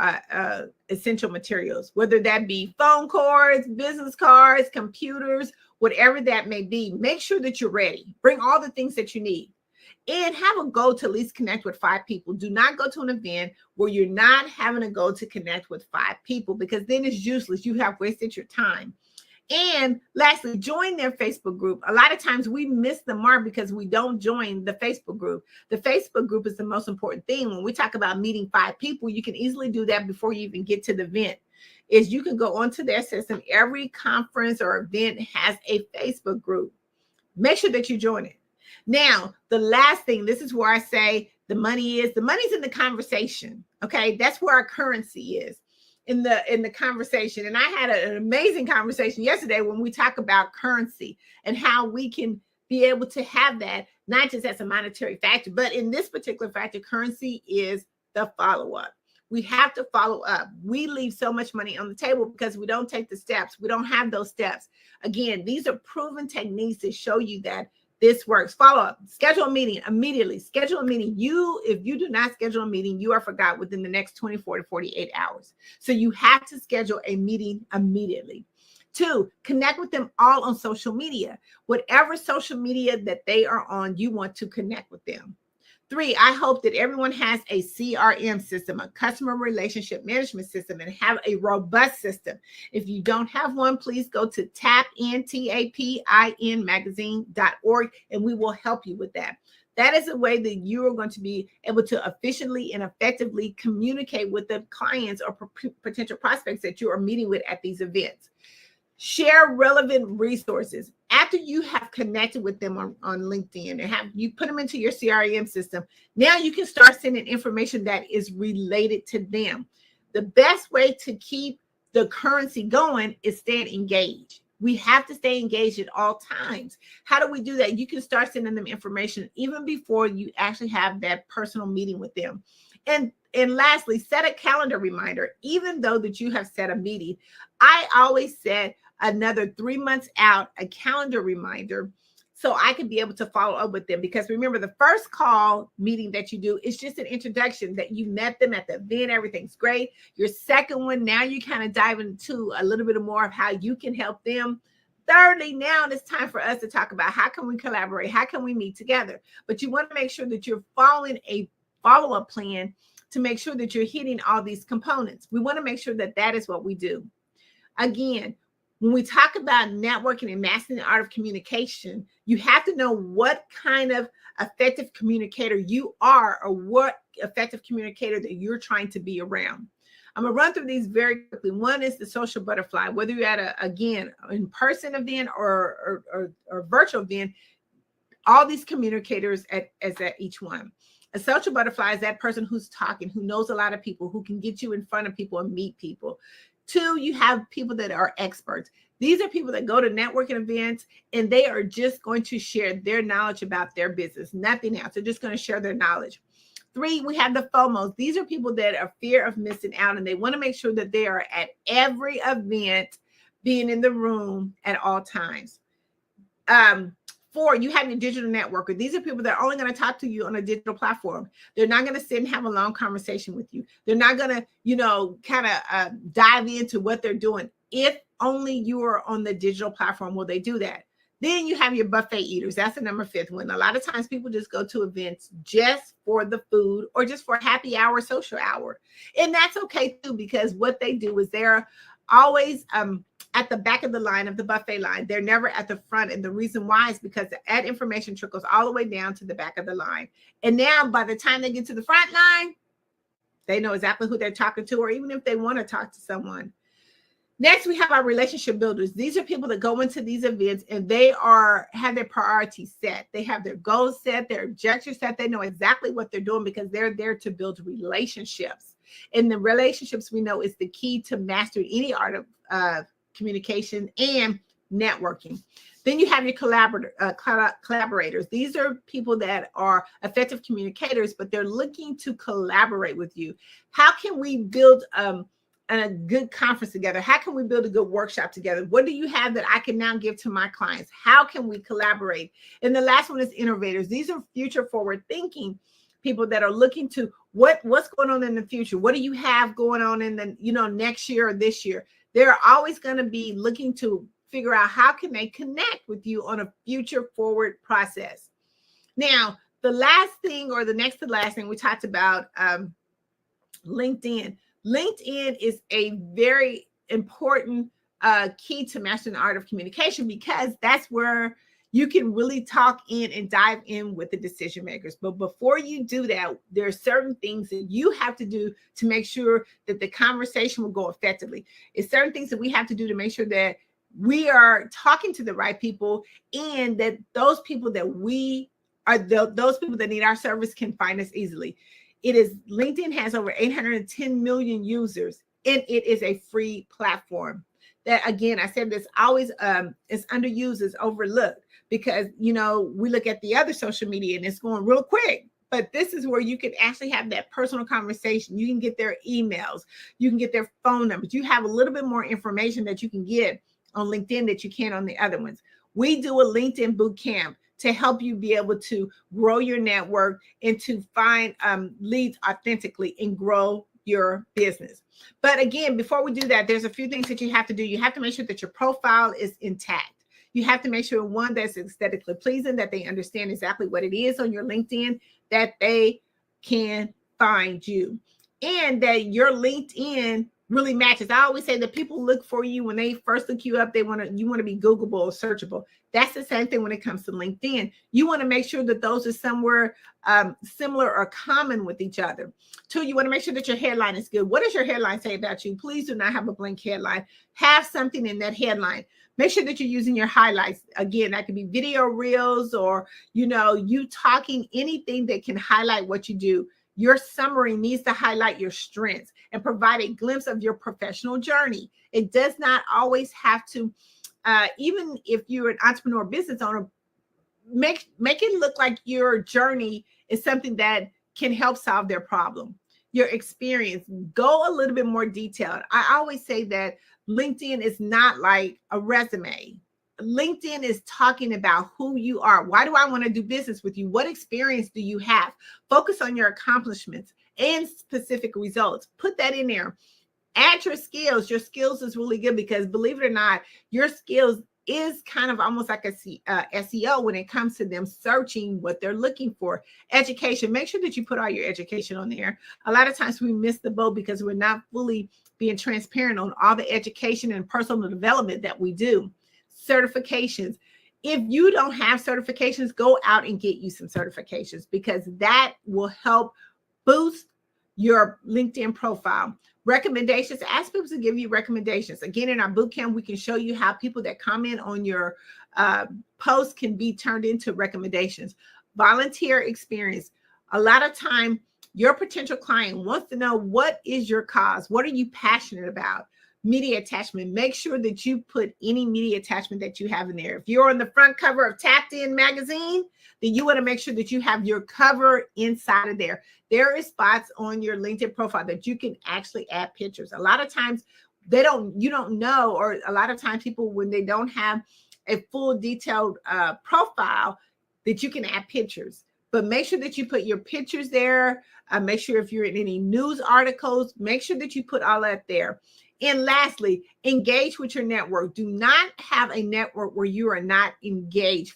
essential materials, whether that be phone cords, business cards, computers, whatever that may be. Make sure that you're ready. Bring all the things that you need. And have a goal to at least connect with 5 people. Do not go to an event where you're not having a goal to connect with 5 people, because then it's useless. You have wasted your time. And lastly, join their Facebook group. A lot of times we miss the mark because we don't join the Facebook group. The Facebook group is the most important thing. When we talk about meeting 5 people, you can easily do that before you even get to the event. Is you can go onto their system. Every conference or event has a Facebook group. Make sure that you join it. Now, the last thing, this is where I say the money is. The money's in the conversation. Okay, that's where our currency is. In the conversation. And I had an amazing conversation yesterday when we talk about currency and how we can be able to have that, not just as a monetary factor, but in this particular factor, currency is the follow-up. We have to follow up. We leave so much money on the table because we don't take the steps. We don't have those steps. Again, these are proven techniques that show you that this works. Follow up. Schedule a meeting immediately. Schedule a meeting. If you do not schedule a meeting, you are forgot within the next 24 to 48 hours. So you have to schedule a meeting immediately. 2, connect with them all on social media. Whatever social media that they are on, you want to connect with them. 3, I hope that everyone has a CRM system, a customer relationship management system, and have a robust system. If you don't have one, please go to tapinmagazine.org and we will help you with that. That is a way that you are going to be able to efficiently and effectively communicate with the clients or potential prospects that you are meeting with at these events. Share relevant resources. After you have connected with them on LinkedIn and have you put them into your CRM system, now you can start sending information that is related to them. The best way to keep the currency going is staying engaged. We have to stay engaged at all times. How do we do that? You can start sending them information even before you actually have that personal meeting with them. And lastly, set a calendar reminder. Even though that you have set a meeting, I always set another 3 months out a calendar reminder so I can be able to follow up with them. Because remember, the first call meeting that you do is just an introduction that you met them at the event. Everything's great. Your second one, now you kind of dive into a little bit more of how you can help them. Thirdly, now it's time for us to talk about how can we collaborate? How can we meet together? But you want to make sure that you're following a follow-up plan to make sure that you're hitting all these components. We want to make sure that that is what we do. Again, when we talk about networking and mastering the art of communication, you have to know what kind of effective communicator you are or what effective communicator that you're trying to be around. I'm going to run through these very quickly. One is the social butterfly. Whether you're at an in-person event or virtual event, all these communicators at each one. A social butterfly is that person who's talking, who knows a lot of people, who can get you in front of people and meet people. 2, you have people that are experts. These are people that go to networking events and they are just going to share their knowledge about their business, nothing else. They're just going to share their knowledge. 3, we have the FOMOs. These are people that are fear of missing out and they want to make sure that they are at every event, being in the room at all times. 4, you have your digital networker. These are people that are only going to talk to you on a digital platform. They're not going to sit and have a long conversation with you. They're not going to, kind of dive into what they're doing. If only you are on the digital platform, will they do that? Then you have your buffet eaters. That's the number 5th one. A lot of times people just go to events just for the food or just for a happy hour, social hour. And that's okay too, because what they do is they're always at the back of the line of the buffet line. They're never at the front. And the reason why is because that information trickles all the way down to the back of the line. And now by the time they get to the front line, they know exactly who they're talking to, or even if they want to talk to someone. Next, we have our relationship builders. These are people that go into these events and have their priorities set. They have their goals set, their objectives set. They know exactly what they're doing because they're there to build relationships. And the relationships, we know, is the key to mastering any art of communication and networking. Then you have your collaborators. These are people that are effective communicators, but they're looking to collaborate with you. How can we build a good conference together? How can we build a good workshop together? What do you have that I can now give to my clients? How can we collaborate? And the last one is innovators. These are future forward thinking people that are looking to what's going on in the future. What do you have going on in the next year or this year? They're always going to be looking to figure out how can they connect with you on a future forward process. Now, the last thing, or the next to last thing, we talked about LinkedIn. LinkedIn is a very important key to mastering the art of communication, because that's where you can really talk in and dive in with the decision makers. But before you do that, there are certain things that you have to do to make sure that the conversation will go effectively. It's certain things that we have to do to make sure that we are talking to the right people, and that those people that those people that need our service can find us easily. LinkedIn has over 810 million users, and it is a free platform. That, again, I said this always is underused, is overlooked, because we look at the other social media and it's going real quick. But this is where you can actually have that personal conversation. You can get their emails, you can get their phone numbers. You have a little bit more information that you can get on LinkedIn that you can on the other ones. We do a LinkedIn boot camp to help you be able to grow your network and to find leads authentically and grow your business. But again, before we do that, there's a few things that you have to do. You have to make sure that your profile is intact. You have to make sure, one, that's aesthetically pleasing, that they understand exactly what it is on your LinkedIn, that they can find you, and that your LinkedIn really matches. I always say that people look for you when they first look you up. You want to be Googleable or searchable. That's the same thing when it comes to LinkedIn. You want to make sure that those are somewhere similar or common with each other. Two, you want to make sure that your headline is good. What does your headline say about you? Please do not have a blank headline. Have something in that headline. Make sure that you're using your highlights. Again, that could be video reels, or you talking, anything that can highlight what you do. Your summary needs to highlight your strengths and provide a glimpse of your professional journey. It does not always have to, even if you're an entrepreneur business owner, make it look like your journey is something that can help solve their problem. Your experience, go a little bit more detailed. I always say that LinkedIn is not like a resume. LinkedIn is talking about who you are. Why do I want to do business with you? What experience do you have? Focus on your accomplishments and specific results. Put that in there. Add your skills. Your skills is really good, because believe it or not, your skills is kind of almost like a SEO when it comes to them searching what they're looking for. Education. Make sure that you put all your education on there. A lot of times we miss the boat because we're not fully being transparent on all the education and personal development that we do. Certifications. If you don't have certifications, go out and get you some certifications, because that will help boost your LinkedIn profile. Recommendations. Ask people to give you recommendations. Again, in our bootcamp, we can show you how people that comment on your posts can be turned into recommendations. Volunteer experience. A lot of time, your potential client wants to know, what is your cause? What are you passionate about? Media attachment. Make sure that you put any media attachment that you have in there. If you're on the front cover of Tapped In magazine, then you want to make sure that you have your cover inside of there. There is spots on your LinkedIn profile that you can actually add pictures. A lot of times you don't know, or a lot of times people, when they don't have a full detailed profile, that you can add pictures. But make sure that you put your pictures there. Make sure if you're in any news articles, make sure that you put all that there. And lastly, engage with your network. Do not have a network where you are not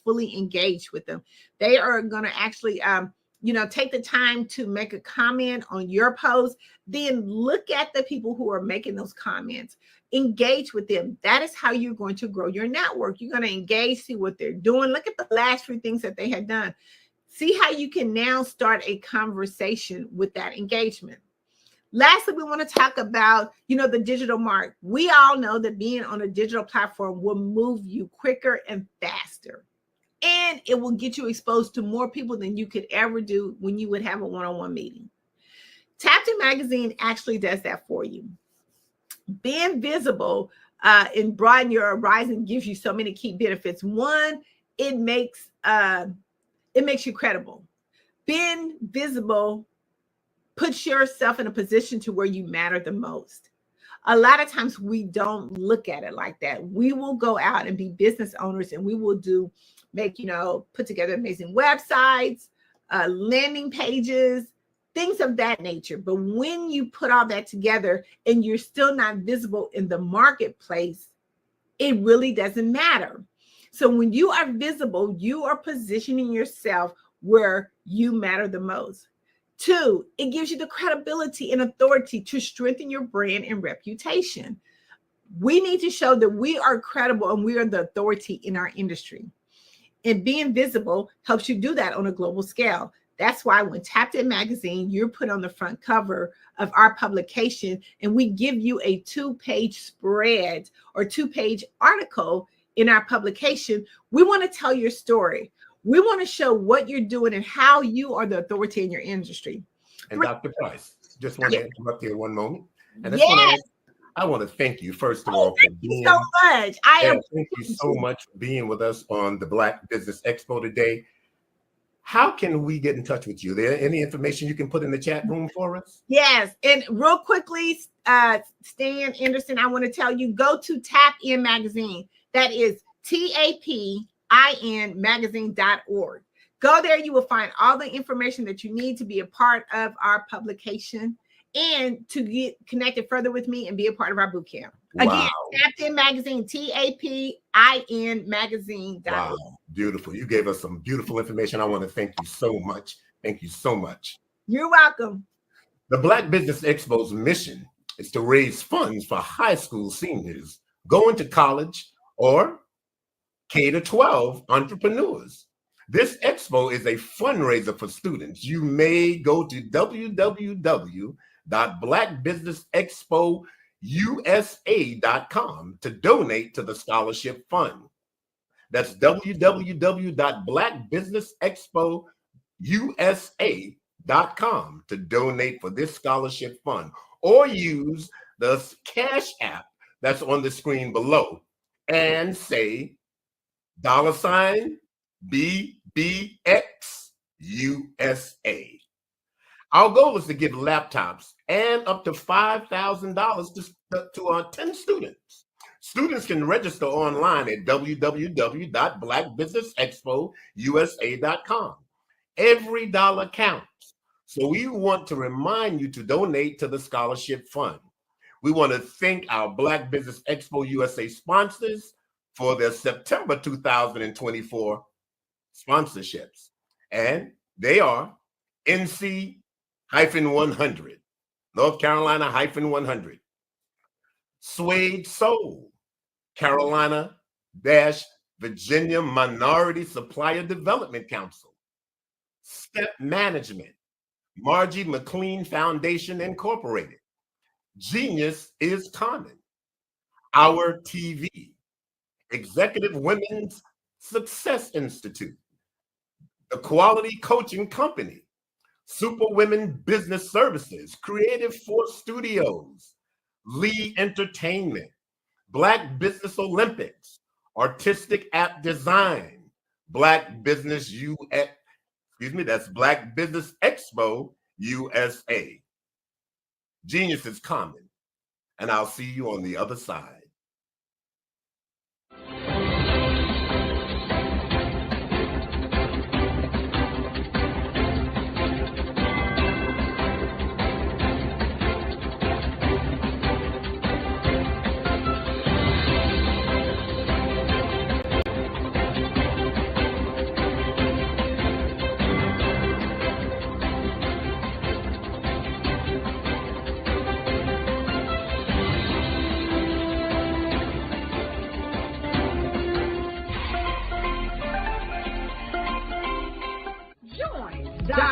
fully engaged with them. They are going to actually, take the time to make a comment on your post. Then look at the people who are making those comments. Engage with them. That is how you're going to grow your network. You're going to engage, see what they're doing. Look at the last few things that they had done. See how you can now start a conversation with that engagement. Lastly, we want to talk about, the digital mark. We all know that being on a digital platform will move you quicker and faster. And it will get you exposed to more people than you could ever do when you would have a one-on-one meeting. Tapped In Magazine actually does that for you. Being visible and broaden your horizon gives you so many key benefits. One, it makes you credible. Being visible puts yourself in a position to where you matter the most. A lot of times we don't look at it like that. We will go out and be business owners, and we will put together amazing websites, landing pages, things of that nature. But when you put all that together and you're still not visible in the marketplace, it really doesn't matter. So when you are visible, you are positioning yourself where you matter the most. 2, it gives you the credibility and authority to strengthen your brand and reputation. We need to show that we are credible and we are the authority in our industry. And being visible helps you do that on a global scale. That's why when Tapped In Magazine, you're put on the front cover of our publication, and we give you a 2-page spread or 2-page article in our publication. We want to tell your story. We want to show what you're doing and how you are the authority in your industry. And Dr. Price, just want to interrupt here one moment. And I want to thank you, first of all, for being so much. Thank you so much for being with us on the Black Business Expo today. How can we get in touch with you? There any information you can put in the chat room for us? Yes. And real quickly, Stan Anderson, I want to tell you, go to Tap In Magazine. That is TAPIN magazine.org. Go there. You will find all the information that you need to be a part of our publication and to get connected further with me and be a part of our boot camp. Wow. Again, Tapped In Magazine, TAPIN magazine.org. Wow, beautiful. You gave us some beautiful information. I want to thank you so much. Thank you so much. You're welcome. The Black Business Expo's mission is to raise funds for high school seniors going to college or K-12 entrepreneurs. This expo is a fundraiser for students. You may go to www.blackbusinessexpousa.com to donate to the scholarship fund. That's www.blackbusinessexpousa.com to donate for this scholarship fund, or use the Cash App that's on the screen below and say $BBXUSA. Our goal is to give laptops and up to $5,000 to 10 students. Students can register online at www.blackbusinessexpousa.com. Every dollar counts. So we want to remind you to donate to the scholarship fund. We want to thank our Black Business Expo USA sponsors for their September 2024 sponsorships. And they are NC-100, North Carolina-100, Suede Soul, Carolina-Virginia Minority Supplier Development Council, Step Management, Margie McLean Foundation Incorporated, Genius is Common, Our TV, Executive Women's Success Institute, the Quality Coaching Company, Super Women Business Services, Creative Force Studios, Lee Entertainment, Black Business Olympics, Artistic App Design, Black Business that's Black Business Expo USA. Genius is Common, and I'll see you on the other side.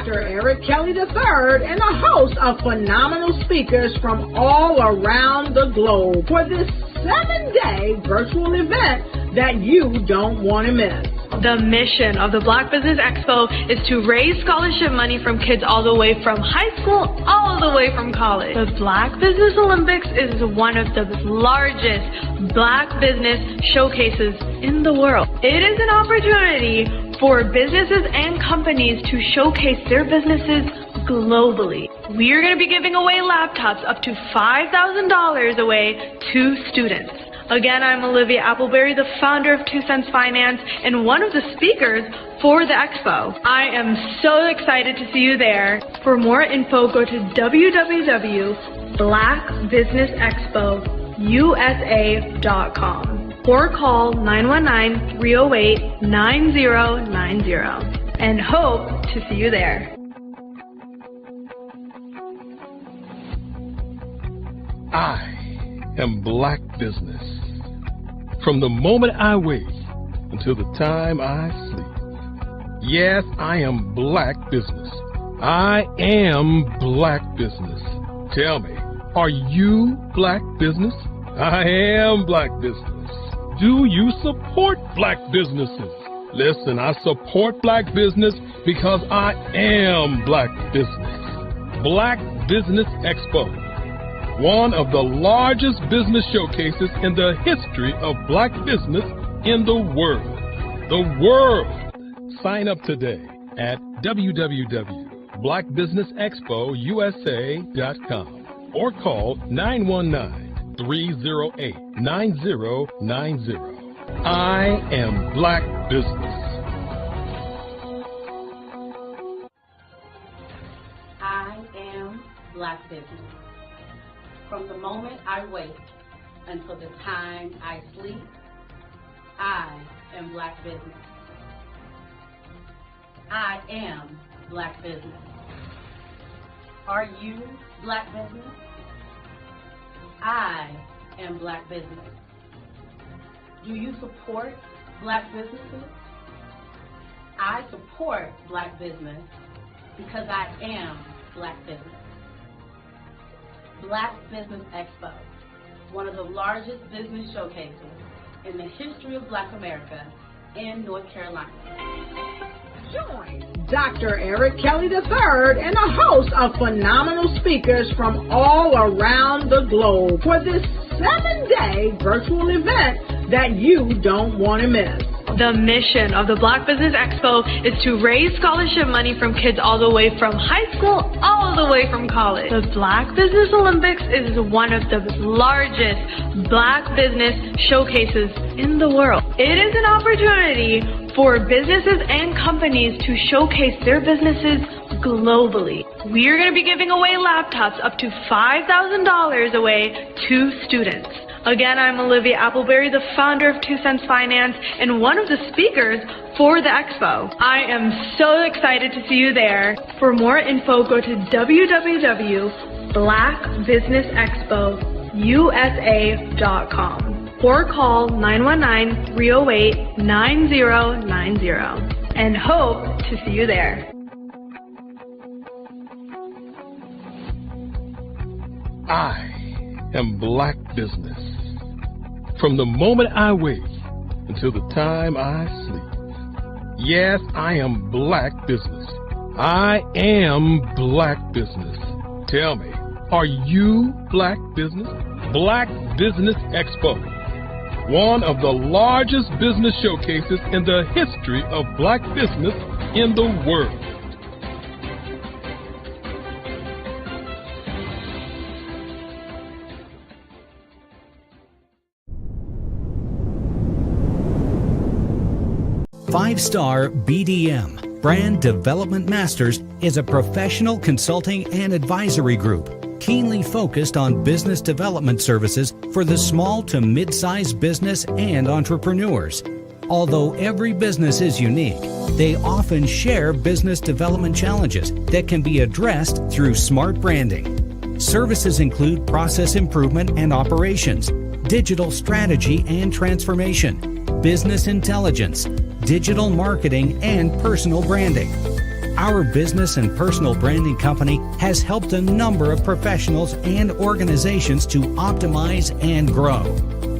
Dr. Eric Kelly III and a host of phenomenal speakers from all around the globe for this 7-day virtual event that you don't want to miss. The mission of the Black Business Expo is to raise scholarship money from kids all the way from high school all the way from college. The Black Business Olympics is one of the largest Black business showcases in the world. It is an opportunity for businesses and companies to showcase their businesses globally. We are going to be giving away laptops up to $5,000 away to students. Again, I'm Olivia Appleberry, the founder of 2 Cents Finance and one of the speakers for the expo. I am so excited to see you there. For more info, go to www.blackbusinessexpousa.com or call 919-308-9090 and hope to see you there. I am Black Business. From the moment I wake until the time I sleep. Yes, I am Black Business. I am Black Business. Tell me, are you Black Business? I am Black Business. Do you support Black businesses? Listen, I support Black business because I am Black Business. Black Business Expo, one of the largest business showcases in the history of Black business in the world. The world! Sign up today at www.blackbusinessexpousa.com or call 919-308-9090. I am Black Business. I am Black Business. From the moment I wake until the time I sleep, I am Black Business. I am Black Business. Are you Black Business? I am Black Business. Do you support Black businesses? I support Black business because I am Black Business. Black Business Expo, one of the largest business showcases in the history of Black America in North Carolina. Join Dr. Eric Kelly III and a host of phenomenal speakers from all around the globe for this 7-day virtual event that you don't want to miss. The mission of the Black Business Expo is to raise scholarship money from kids all the way from high school all the way from college. The Black Business Olympics is one of the largest Black business showcases in the world. It is an opportunity for businesses and companies to showcase their businesses globally. We are going to be giving away laptops up to $5,000 away to students. Again, I'm Olivia Appleberry, the founder of 2 Cents Finance and one of the speakers for the expo. I am so excited to see you there. For more info, go to www.blackbusinessexpousa.com or call 919-308-9090 and hope to see you there. I am Black Business. From the moment I wake until the time I sleep. Yes, I am Black Business. I am Black Business. Tell me, are you Black Business? Black Business Expo, one of the largest business showcases in the history of Black business in the world. Five-Star BDM, Brand Development Masters, is a professional consulting and advisory group keenly focused on business development services for the small to mid-sized business and entrepreneurs. Although every business is unique, they often share business development challenges that can be addressed through smart branding. Services include process improvement and operations, digital strategy and transformation, business intelligence, digital marketing, and personal branding. Our business and personal branding company has helped a number of professionals and organizations to optimize and grow.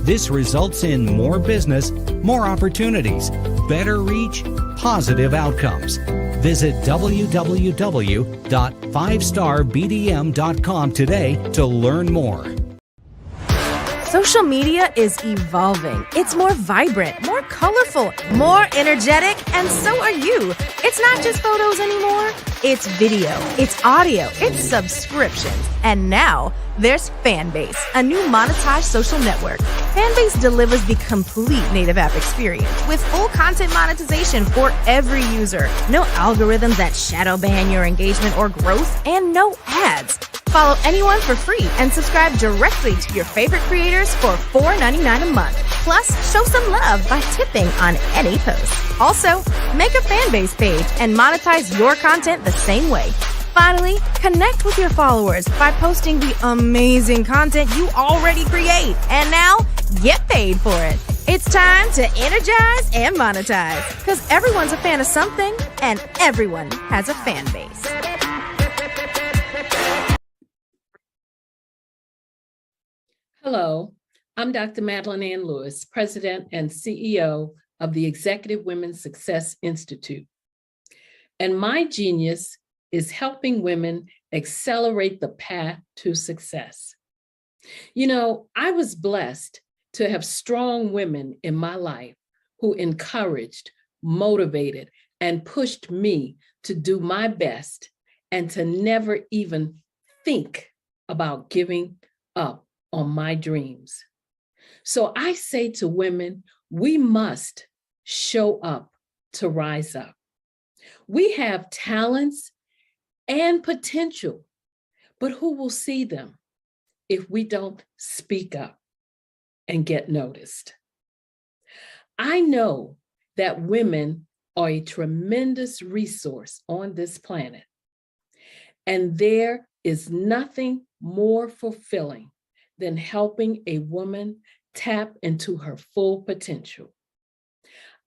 This results in more business, more opportunities, better reach, positive outcomes. Visit www.5starbdm.com today to learn more. Social media is evolving. It's more vibrant, more colorful, more energetic, and so are you. It's not just photos anymore. It's video, it's audio, it's subscriptions. And now there's Fanbase, a new monetized social network. Fanbase delivers the complete native app experience with full content monetization for every user. No algorithms that shadow ban your engagement or growth, and no ads. Follow anyone for free and subscribe directly to your favorite creators for $4.99 a month. Plus, show some love by tipping on any post. Also, make a Fanbase page and monetize your content the same way. Finally, connect with your followers by posting the amazing content you already create. And now, get paid for it. It's time to energize and monetize, because everyone's a fan of something and everyone has a fan base. Hello, I'm Dr. Madeline Ann Lewis, President and CEO of the Executive Women's Success Institute. And my genius is helping women accelerate the path to success. You know, I was blessed to have strong women in my life who encouraged, motivated, and pushed me to do my best and to never even think about giving up on my dreams. So I say to women, we must show up to rise up. We have talents and potential, but who will see them if we don't speak up and get noticed? I know that women are a tremendous resource on this planet, and there is nothing more fulfilling than helping a woman tap into her full potential.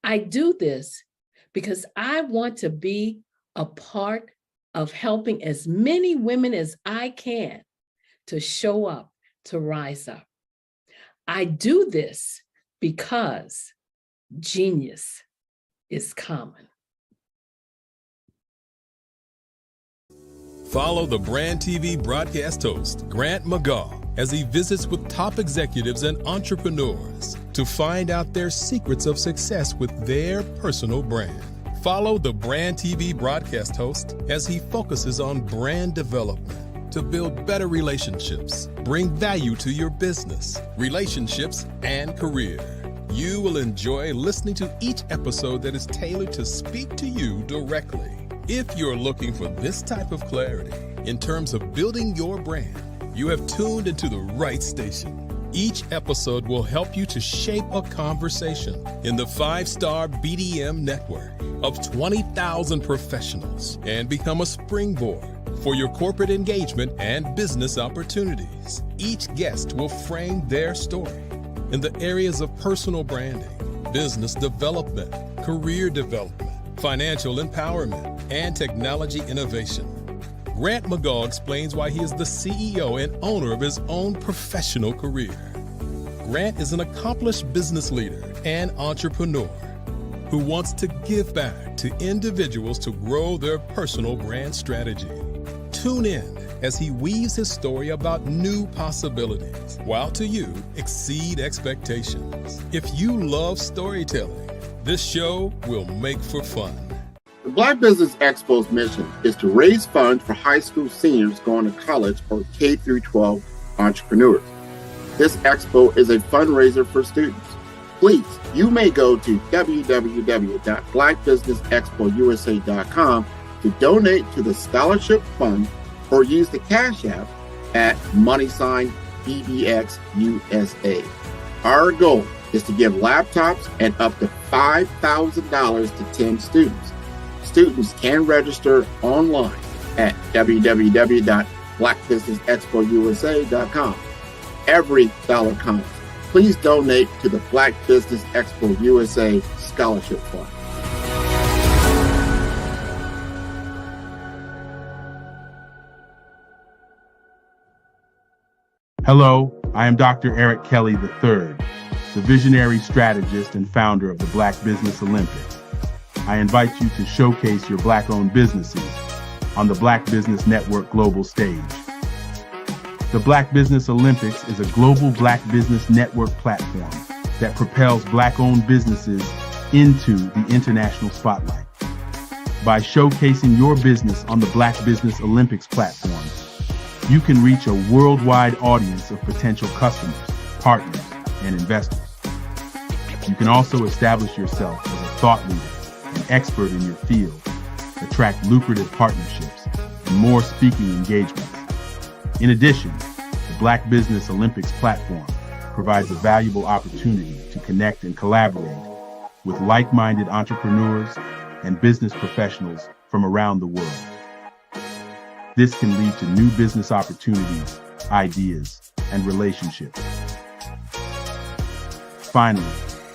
I do this because I want to be a part of helping as many women as I can to show up, to rise up. I do this because genius is common. Follow the Brand TV broadcast host, Grant McGaw, as he visits with top executives and entrepreneurs to find out their secrets of success with their personal brand. Follow the Brand TV broadcast host as he focuses on brand development to build better relationships, bring value to your business, relationships, and career. You will enjoy listening to each episode that is tailored to speak to you directly. If you're looking for this type of clarity in terms of building your brand, you have tuned into the right station. Each episode will help you to shape a conversation in the 5-Star BDM network of 20,000 professionals and become a springboard for your corporate engagement and business opportunities. Each guest will frame their story in the areas of personal branding, business development, career development, financial empowerment, and technology innovation. Grant McGaw explains why he is the CEO and owner of his own professional career. Grant is an accomplished business leader and entrepreneur who wants to give back to individuals to grow their personal brand strategy. Tune in as he weaves his story about new possibilities, while to you exceed expectations. If you love storytelling, this show will make for fun. The Black Business Expo's mission is to raise funds for high school seniors going to college or K through 12 entrepreneurs. This expo is a fundraiser for students. Please, you may go to www.blackbusinessexpousa.com to donate to the scholarship fund or use the Cash App at $BBXUSA. Our goal is to give laptops and up to $5,000 to 10 students. Students can register online at www.blackbusinessexpousa.com. Every dollar counts. Please donate to the Black Business Expo USA Scholarship Fund. Hello, I am Dr. Eric Kelly III, the visionary strategist and founder of the Black Business Olympics. I invite you to showcase your Black-owned businesses on the Black Business Network global stage. The Black Business Olympics is a global Black Business Network platform that propels Black-owned businesses into the international spotlight. By showcasing your business on the Black Business Olympics platform, you can reach a worldwide audience of potential customers, partners, and investors. You can also establish yourself as a thought leader, an expert in your field, attract lucrative partnerships, and more speaking engagements. In addition, the Black Business Olympics platform provides a valuable opportunity to connect and collaborate with like-minded entrepreneurs and business professionals from around the world. This can lead to new business opportunities, ideas, and relationships. Finally,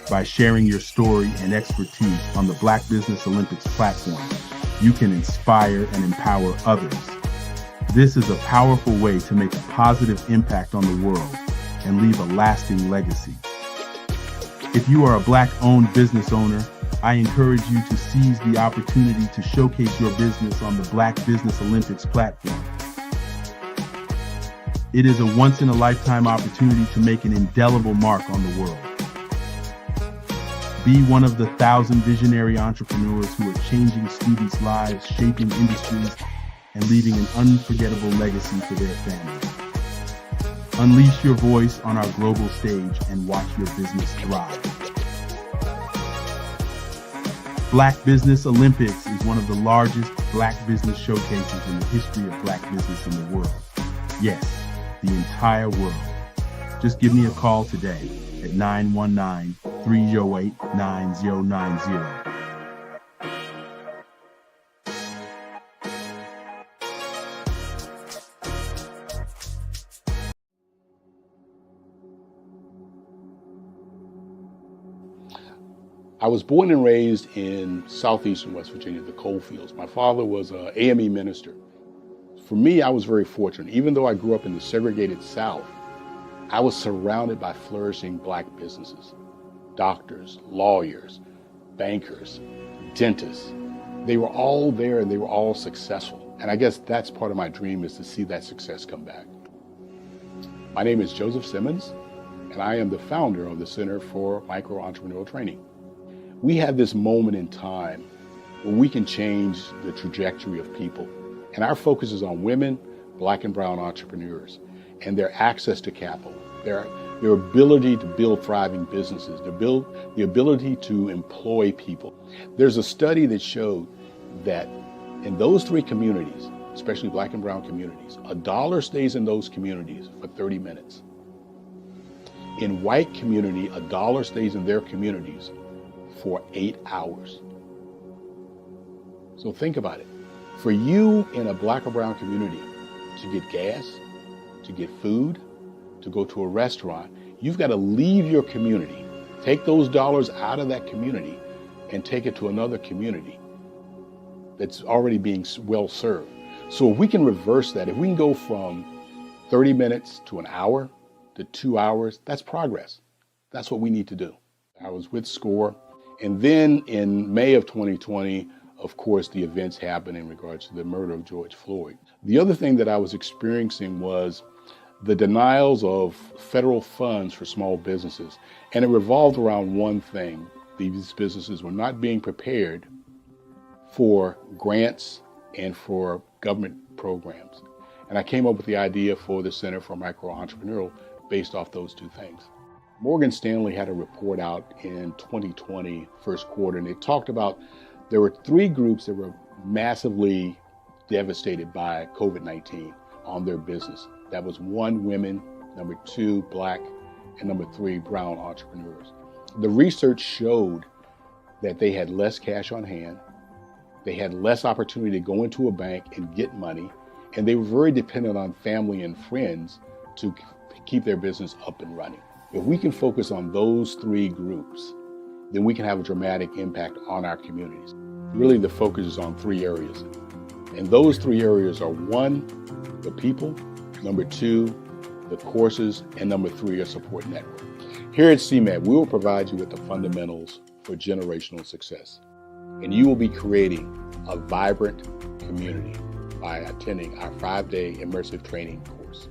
by sharing your story and expertise on the Black Business Olympics platform, you can inspire and empower others. This is a powerful way to make a positive impact on the world and leave a lasting legacy. If you are a Black-owned business owner, I encourage you to seize the opportunity to showcase your business on the Black Business Olympics platform. It is a once-in-a-lifetime opportunity to make an indelible mark on the world. Be one of the 1,000 visionary entrepreneurs who are changing students' lives, shaping industries, and leaving an unforgettable legacy for their families. Unleash your voice on our global stage and watch your business thrive. Black Business Olympics is one of the largest Black business showcases in the history of Black business in the world. Yes, the entire world. Just give me a call today at 919-308-9090. I was born and raised in southeastern West Virginia, the coal fields. My father was an AME minister. For me, I was very fortunate. Even though I grew up in the segregated South, I was surrounded by flourishing Black businesses. Doctors, lawyers, bankers, dentists. They were all there and they were all successful. And I guess that's part of my dream, is to see that success come back. My name is Joseph Simmons, and I am the founder of the Center for Micro-Entrepreneurial Training. We have this moment in time where we can change the trajectory of people. And our focus is on women, Black and brown entrepreneurs, and their access to capital, their ability to build thriving businesses, the ability to employ people. There's a study that showed that in those three communities, especially Black and brown communities, $1 stays in those communities for 30 minutes. In white community, $1 stays in their communities for 8 hours. So think about it. For you in a Black or brown community to get gas, to get food, to go to a restaurant, you've got to leave your community, take those dollars out of that community and take it to another community that's already being well served. So if we can reverse that, if we can go from 30 minutes to an hour to 2 hours, that's progress. That's what we need to do. I was with SCORE. And then in May of 2020, of course, the events happened in regards to the murder of George Floyd. The other thing that I was experiencing was the denials of federal funds for small businesses. And it revolved around one thing. These businesses were not being prepared for grants and for government programs. And I came up with the idea for the Center for Micro-Entrepreneurial based off those two things. Morgan Stanley had a report out in 2020, first quarter, and it talked about there were 3 groups that were massively devastated by COVID-19 on their business. That was 1, women, number 2, Black, and number 3, brown entrepreneurs. The research showed that they had less cash on hand, they had less opportunity to go into a bank and get money, and they were very dependent on family and friends to keep their business up and running. If we can focus on those 3 groups, then we can have a dramatic impact on our communities. Really, the focus is on 3 areas. And those 3 areas are 1, the people, number 2, the courses, and number 3, your support network. Here at CMAT, we will provide you with the fundamentals for generational success. And you will be creating a vibrant community by attending our 5-day immersive training course.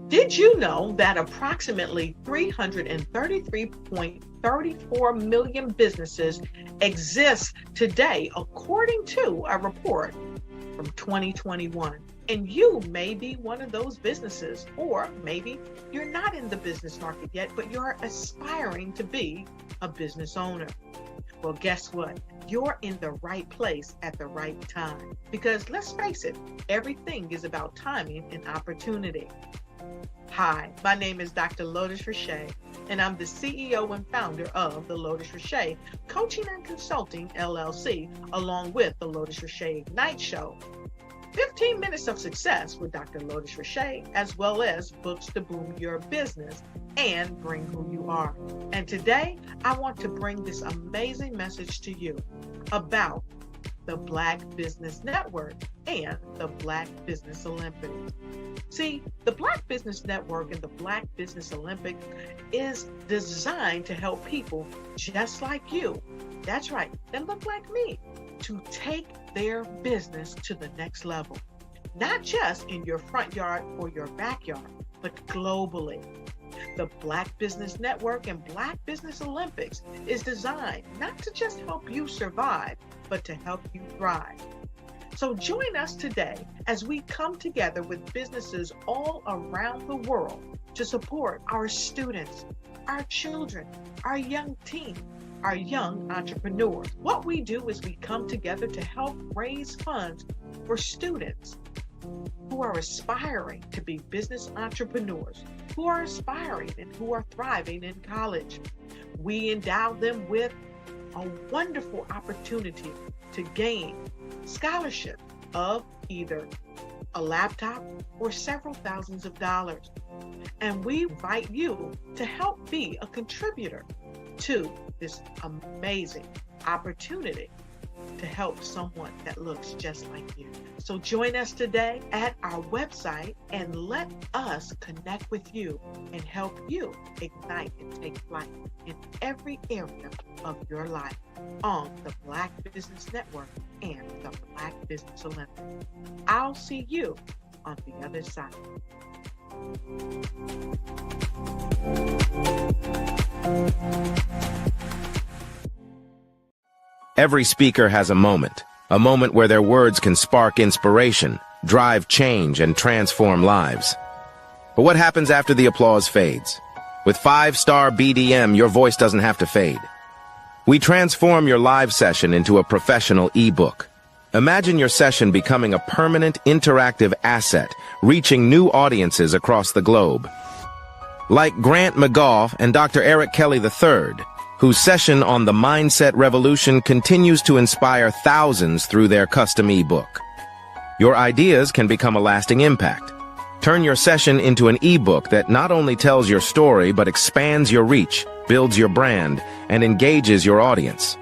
Did you know that approximately 333.34 million businesses exist today, according to a report from 2021? And you may be one of those businesses, or maybe you're not in the business market yet, but you're aspiring to be a business owner. Well, guess what? You're in the right place at the right time. Because let's face it, everything is about timing and opportunity. Hi, my name is Dr. Lotus Richey, and I'm the CEO and founder of the Lotus Richey Coaching and Consulting LLC, along with the Lotus Richey Ignite Show. 15 minutes of success with Dr. Lotus Richey, as well as books to boom your business and bring who you are. And today, I want to bring this amazing message to you about the Black Business Network and the Black Business Olympics. See, the Black Business Network and the Black Business Olympics is designed to help people just like you, that's right, that look like me, to take their business to the next level. Not just in your front yard or your backyard, but globally. The Black Business Network and Black Business Olympics is designed not to just help you survive, but to help you thrive. So join us today as we come together with businesses all around the world to support our students, our children, our young teens, our young entrepreneurs. What we do is we come together to help raise funds for students who are aspiring to be business entrepreneurs, who are aspiring and who are thriving in college. We endow them with a wonderful opportunity to gain scholarship of either a laptop or several thousands of dollars. And we invite you to help be a contributor to this amazing opportunity to help someone that looks just like you. So join us today at our website and let us connect with you and help you ignite and take flight in every area of your life on the Black Business Network and the Black Business Olympics. I'll see you on the other side. Every speaker has a moment where their words can spark inspiration, drive change, and transform lives. But what happens after the applause fades? With 5-star BDM, your voice doesn't have to fade. We transform your live session into a professional ebook. Imagine your session becoming a permanent interactive asset, reaching new audiences across the globe. Like Grant McGaugh and Dr. Eric Kelly III, whose session on the Mindset Revolution continues to inspire thousands through their custom ebook. Your ideas can become a lasting impact. Turn your session into an ebook that not only tells your story, but expands your reach, builds your brand, and engages your audience.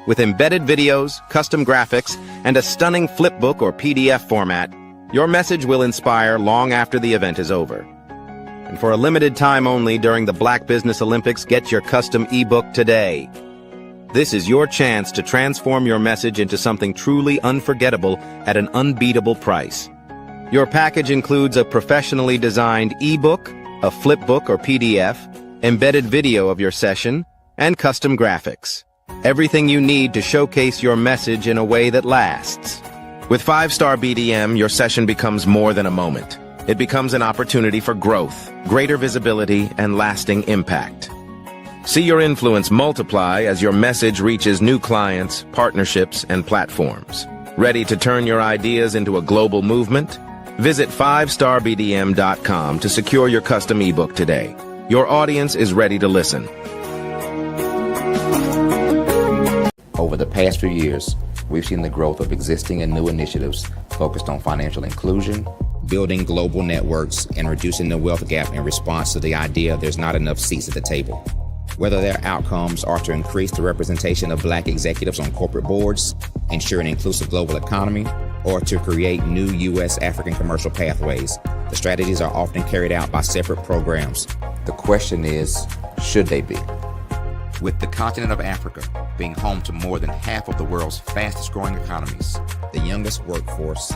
With embedded videos, custom graphics, and a stunning flipbook or PDF format, your message will inspire long after the event is over. And for a limited time only during the Black Business Olympics, get your custom ebook today. This is your chance to transform your message into something truly unforgettable at an unbeatable price. Your package includes a professionally designed ebook, a flipbook or PDF, embedded video of your session, and custom graphics. Everything you need to showcase your message in a way that lasts. With 5-star BDM, your session becomes more than a moment. It becomes an opportunity for growth, greater visibility, and lasting impact. See your influence multiply as your message reaches new clients, partnerships, and platforms. Ready to turn your ideas into a global movement? Visit 5starbdm.com to secure your custom ebook today. Your audience is ready to listen. Over the past few years, we've seen the growth of existing and new initiatives focused on financial inclusion, building global networks, and reducing the wealth gap in response to the idea there's not enough seats at the table. whether their outcomes are to increase the representation of Black executives on corporate boards, ensure an inclusive global economy, or to create new U.S. African commercial pathways. The strategies are often carried out by separate programs. The question is, should they be? With the continent of Africa being home to more than half of the world's fastest growing economies, the youngest workforce,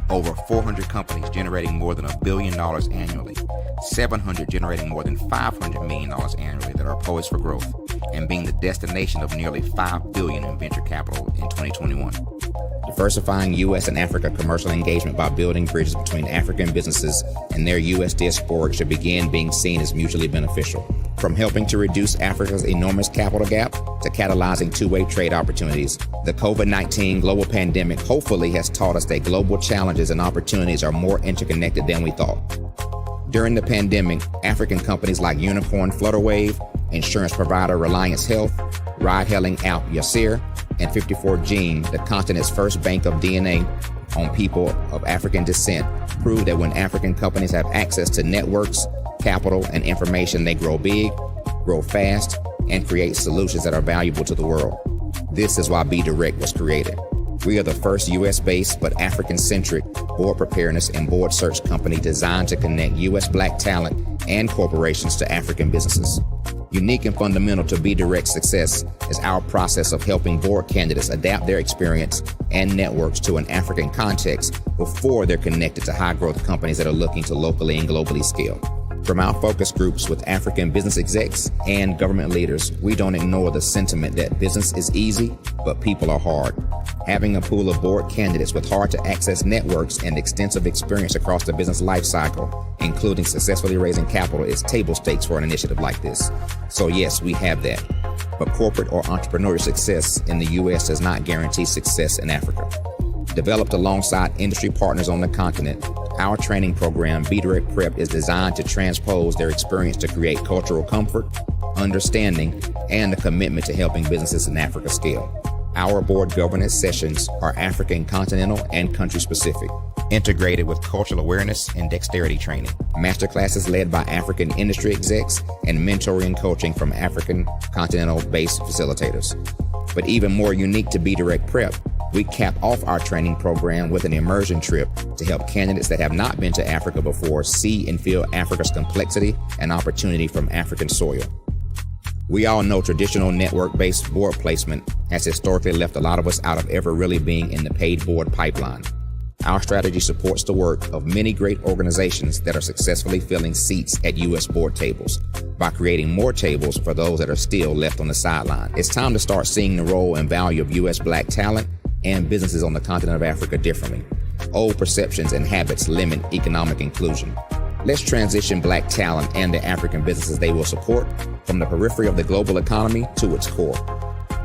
over 400 companies generating more than $1 billion annually, 700 generating more than $500 million annually that are poised for growth, and being the destination of nearly $5 billion in venture capital in 2021. Diversifying U.S. and Africa commercial engagement by building bridges between African businesses and their U.S. diaspora should begin being seen as mutually beneficial. From helping to reduce Africa's enormous capital gap to catalyzing two-way trade opportunities, the COVID-19 global pandemic hopefully has taught us that global challenges and opportunities are more interconnected than we thought. During the pandemic, African companies like Unicorn Flutterwave, insurance provider Reliance Health, ride-hailing app Yasir, and 54Gene, the continent's first bank of DNA on people of African descent, proved that when African companies have access to networks, capital, and information, they grow big, grow fast, and create solutions that are valuable to the world. This is why Be Direct was created. We are the first U.S.-based but African-centric board preparedness and board search company designed to connect U.S. Black talent and corporations to African businesses. Unique and fundamental to Be Direct's success is our process of helping board candidates adapt their experience and networks to an African context before they're connected to high-growth companies that are looking to locally and globally scale. From our focus groups with African business execs and government leaders, we don't ignore the sentiment that business is easy, but people are hard. Having a pool of board candidates with hard-to-access networks and extensive experience across the business life cycle, including successfully raising capital, is table stakes for an initiative like this. So yes, we have that. But corporate or entrepreneurial success in the U.S. does not guarantee success in Africa. Developed alongside industry partners on the continent, our training program, Be Direct Prep, is designed to transpose their experience to create cultural comfort, understanding, and a commitment to helping businesses in Africa scale. Our board governance sessions are African continental and country specific, integrated with cultural awareness and dexterity training, masterclasses led by African industry execs, and mentoring and coaching from African continental-based facilitators. But even more unique to Be Direct Prep, we cap off our training program with an immersion trip to help candidates that have not been to Africa before see and feel Africa's complexity and opportunity from African soil. We all know traditional network-based board placement has historically left a lot of us out of ever really being in the paid board pipeline. Our strategy supports the work of many great organizations that are successfully filling seats at U.S. board tables by creating more tables for those that are still left on the sideline. It's time to start seeing the role and value of U.S. Black talent and businesses on the continent of Africa differently. Old perceptions and habits limit economic inclusion. Let's transition Black talent and the African businesses they will support from the periphery of the global economy to its core.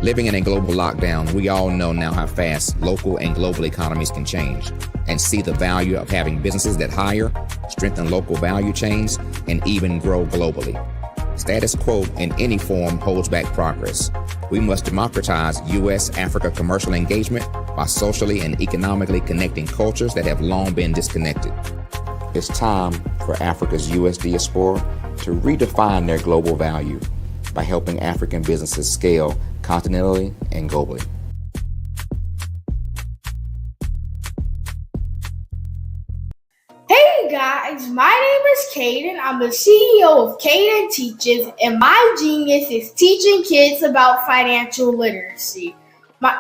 Living in a global lockdown, we all know now how fast local and global economies can change, and see the value of having businesses that hire, strengthen local value chains, and even grow globally. Status quo in any form holds back progress. We must democratize U.S.-Africa commercial engagement by socially and economically connecting cultures that have long been disconnected. It's time for Africa's U.S. diaspora to redefine their global value by helping African businesses scale continentally and globally. Hey guys, my name is Caden. I'm the CEO of Caden Teaches, and my genius is teaching kids about financial literacy.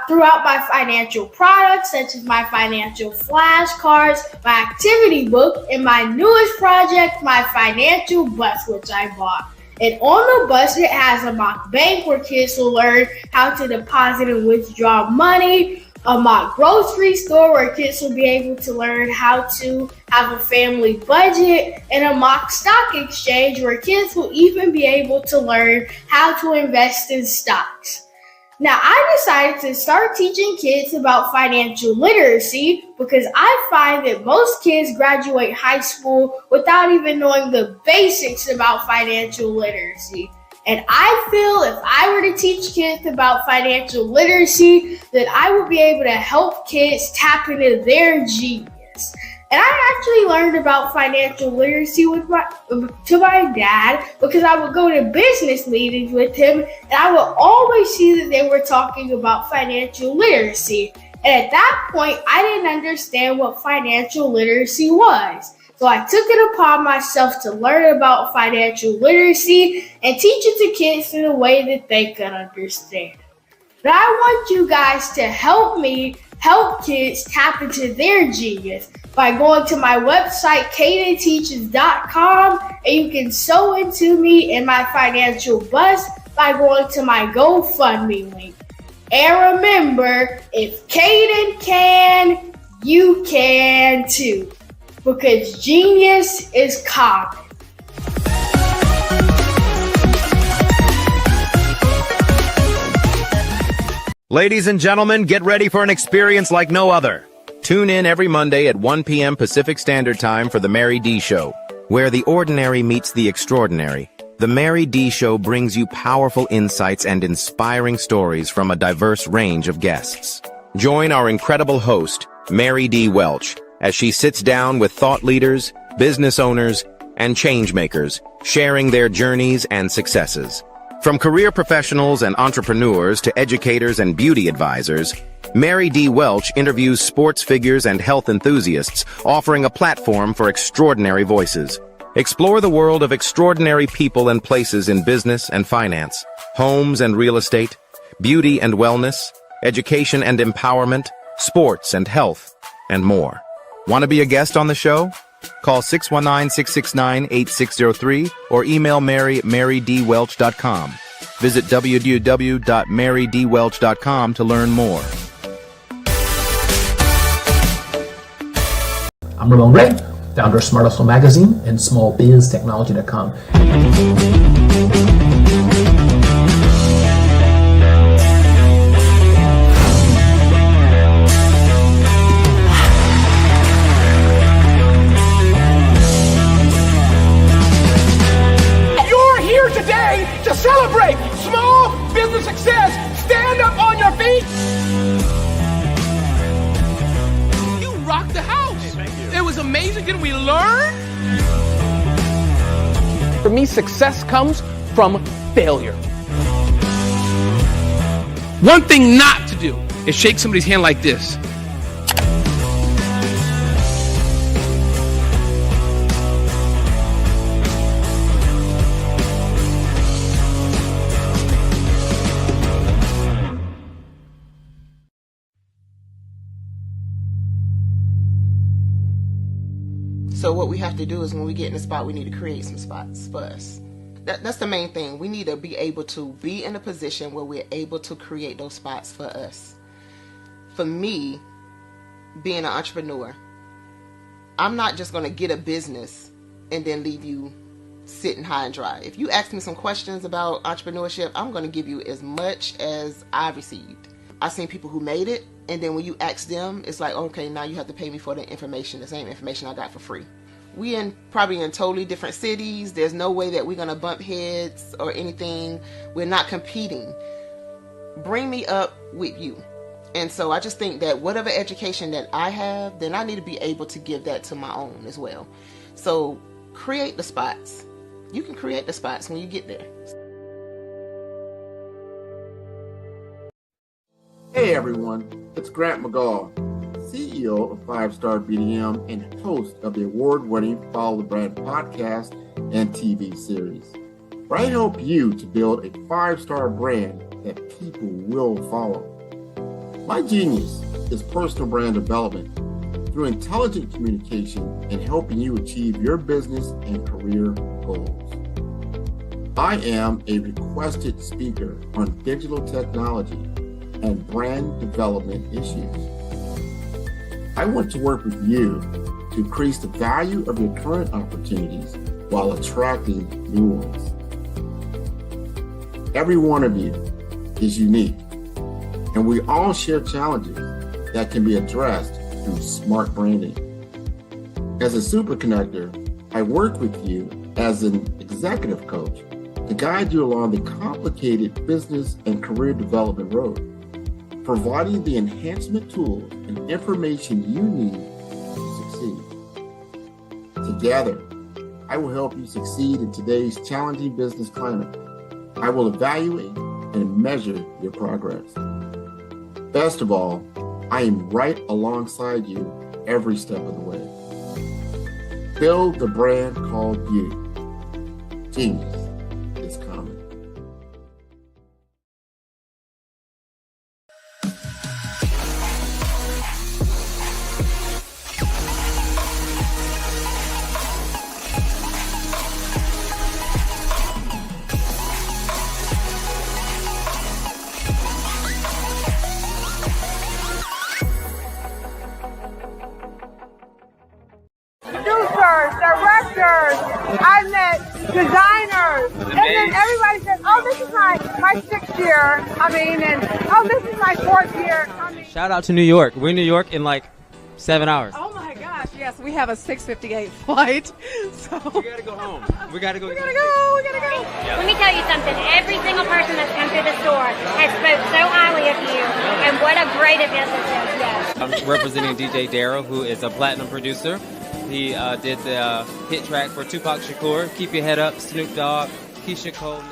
Throughout my financial products, such as my financial flashcards, my activity book, and my newest project, my financial bus, which I bought. And on the bus, it has a mock bank where kids will learn how to deposit and withdraw money, a mock grocery store where kids will be able to learn how to have a family budget, and a mock stock exchange where kids will even be able to learn how to invest in stocks. Now, I decided to start teaching kids about financial literacy because I find that most kids graduate high school without even knowing the basics about financial literacy. And I feel if I were to teach kids about financial literacy, that I would be able to help kids tap into their genius. And I actually learned about financial literacy to my dad because I would go to business meetings with him and I would always see that they were talking about financial literacy. And at that point, I didn't understand what financial literacy was. So I took it upon myself to learn about financial literacy and teach it to kids in a way that they could understand. But I want you guys to help me help kids tap into their genius by going to my website, cadenteaches.com, and you can sew into me in my financial bust by going to my GoFundMe link. And remember, if Caden can, you can too, because genius is common. Ladies and gentlemen, get ready for an experience like no other. Tune in every Monday at 1 p.m. Pacific Standard Time for The Mary D. Show, where the ordinary meets the extraordinary. The Mary D. Show brings you powerful insights and inspiring stories from a diverse range of guests. Join our incredible host, Mary D. Welch, as she sits down with thought leaders, business owners, and changemakers, sharing their journeys and successes. From career professionals and entrepreneurs to educators and beauty advisors, Mary D. Welch interviews sports figures and health enthusiasts, offering a platform for extraordinary voices. Explore the world of extraordinary people and places in business and finance, homes and real estate, beauty and wellness, education and empowerment, sports and health, and more. Want to be a guest on the show? Call 619-669-8603 or email Mary at marydwelch.com. Visit www.marydwelch.com to learn more. I'm Ramon Ray, founder of Smart Hustle Magazine and smallbiztechnology.com. To celebrate small business success. Stand up on your feet. You rocked the house. Hey, thank you. It was amazing. Didn't we learn? For me, success comes from failure. One thing not to do is shake somebody's hand like this. So what we have to do is when we get in a spot, we need to create some spots for us. That's the main thing. We need to be able to be in a position where we're able to create those spots for us. For me, being an entrepreneur, I'm not just going to get a business and then leave you sitting high and dry. If you ask me some questions about entrepreneurship, I'm going to give you as much as I've received. I've seen people who made it, and then when you ask them, it's like, okay, now you have to pay me for the information, the same information I got for free. We probably in totally different cities. There's no way that we're going to bump heads or anything. We're not competing. Bring me up with you. And so I just think that whatever education that I have, then I need to be able to give that to my own as well. So create the spots. You can create the spots when you get there. Hey everyone, it's Grant McGaw, CEO of 5 Star BDM and host of the award-winning Follow the Brand podcast and TV series, where I help you to build a 5-star brand that people will follow. My genius is personal brand development through intelligent communication and helping you achieve your business and career goals. I am a requested speaker on digital technology and brand development issues. I want to work with you to increase the value of your current opportunities while attracting new ones. Every one of you is unique, and we all share challenges that can be addressed through smart branding. As a super connector, I work with you as an executive coach to guide you along the complicated business and career development road, providing the enhancement tools and information you need to succeed. Together, I will help you succeed in today's challenging business climate. I will evaluate and measure your progress. Best of all, I am right alongside you every step of the way. Build the brand called you. Genius is coming. Producers, directors, I met designers, and then everybody says, oh, this is my 6th year coming, and oh, this is my 4th year coming. Shout out to New York. We're in New York in like 7 hours. Oh my gosh, yes, we have a 6:58 flight, so. We gotta go home. We gotta go. We gotta go. Yep. Let me tell you something. Every single person that's come through the store has spoke so highly of you, and what a great event this is. Yes. I'm representing DJ Darryl, who is a platinum producer. He did the hit track for Tupac Shakur, Keep Your Head Up, Snoop Dogg, Keisha Cole.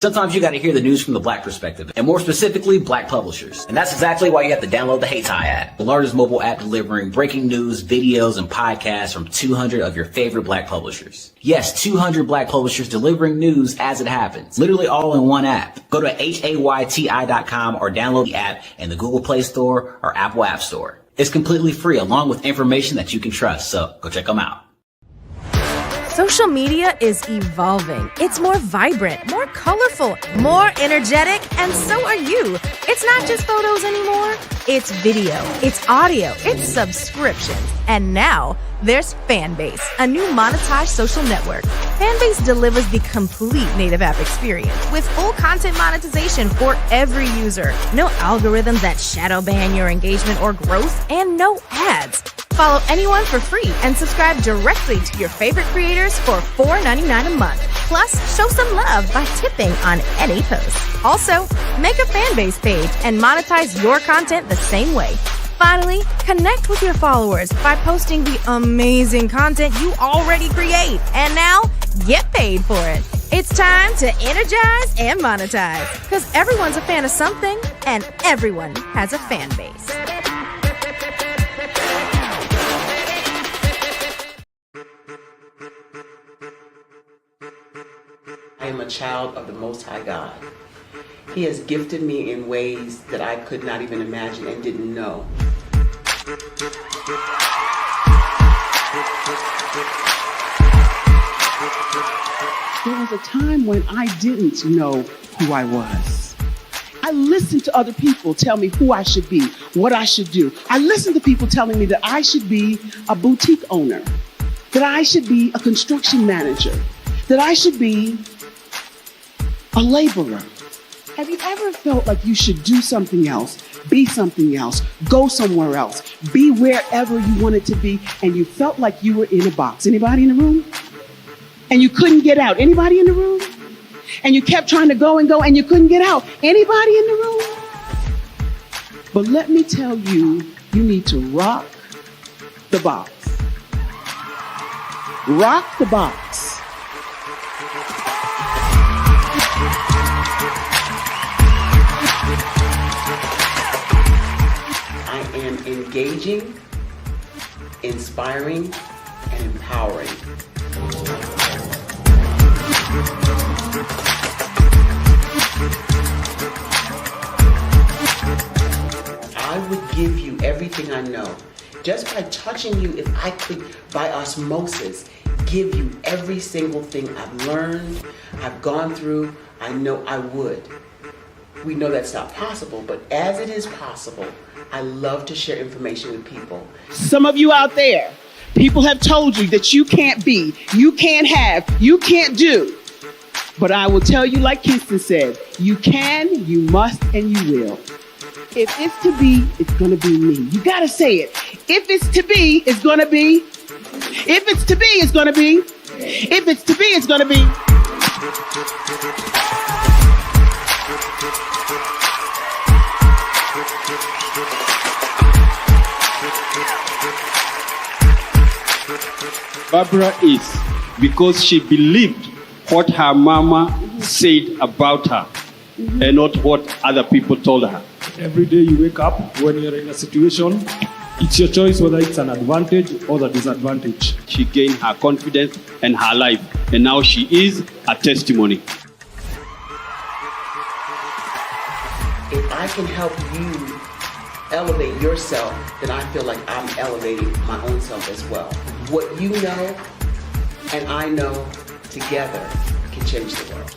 Sometimes you got to hear the news from the Black perspective, and more specifically, Black publishers. And that's exactly why you have to download the Hey Tie app, the largest mobile app delivering breaking news, videos, and podcasts from 200 of your favorite Black publishers. Yes, 200 Black publishers delivering news as it happens, literally all in one app. Go to HAYTI.com or download the app in the Google Play Store or Apple App Store. It's completely free, along with information that you can trust, so go check them out. Social media is evolving. It's more vibrant, more colorful, more energetic, and so are you. It's not just photos anymore. It's video, it's audio, it's subscriptions. And now there's Fanbase, a new monetized social network. Fanbase delivers the complete native app experience with full content monetization for every user. No algorithms that shadow ban your engagement or growth, and no ads. Follow anyone for free and subscribe directly to your favorite creators for $4.99 a month. Plus, show some love by tipping on any post. Also, make a Fanbase page and monetize your content the same way. Finally, connect with your followers by posting the amazing content you already create. And now, get paid for it. It's time to energize and monetize, because everyone's a fan of something and everyone has a fan base. I am a child of the Most High God. He has gifted me in ways that I could not even imagine and didn't know. There was a time when I didn't know who I was. I listened to other people tell me who I should be, what I should do. I listened to people telling me that I should be a boutique owner, that I should be a construction manager, that I should be a laborer. Have you ever felt like you should do something else, be something else, go somewhere else, be wherever you wanted to be, and you felt like you were in a box? Anybody in the room? And you couldn't get out? Anybody in the room? And you kept trying to go and you couldn't get out? Anybody in the room? But let me tell you, you need to rock the box. Rock the box. I am engaging, inspiring, and empowering. I would give you everything I know. Just by touching you, if I could, by osmosis, give you every single thing I've learned, I've gone through, I know I would. We know that's not possible, but as it is possible, I love to share information with people. Some of you out there, people have told you that you can't be, you can't have, you can't do. But I will tell you, like Kingston said, you can, you must, and you will. If it's to be, it's going to be me. You got to say it. If it's to be, it's going to be. If it's to be, it's going to be. If it's to be, it's going to be. Barbara is because she believed what her mama said about her and not what other people told her. Every day you wake up, when you're in a situation, it's your choice whether it's an advantage or the disadvantage. She gained her confidence and her life, and now she is a testimony. If I can help you elevate yourself, then I feel like I'm elevating my own self as well. What you know and I know together can change the world.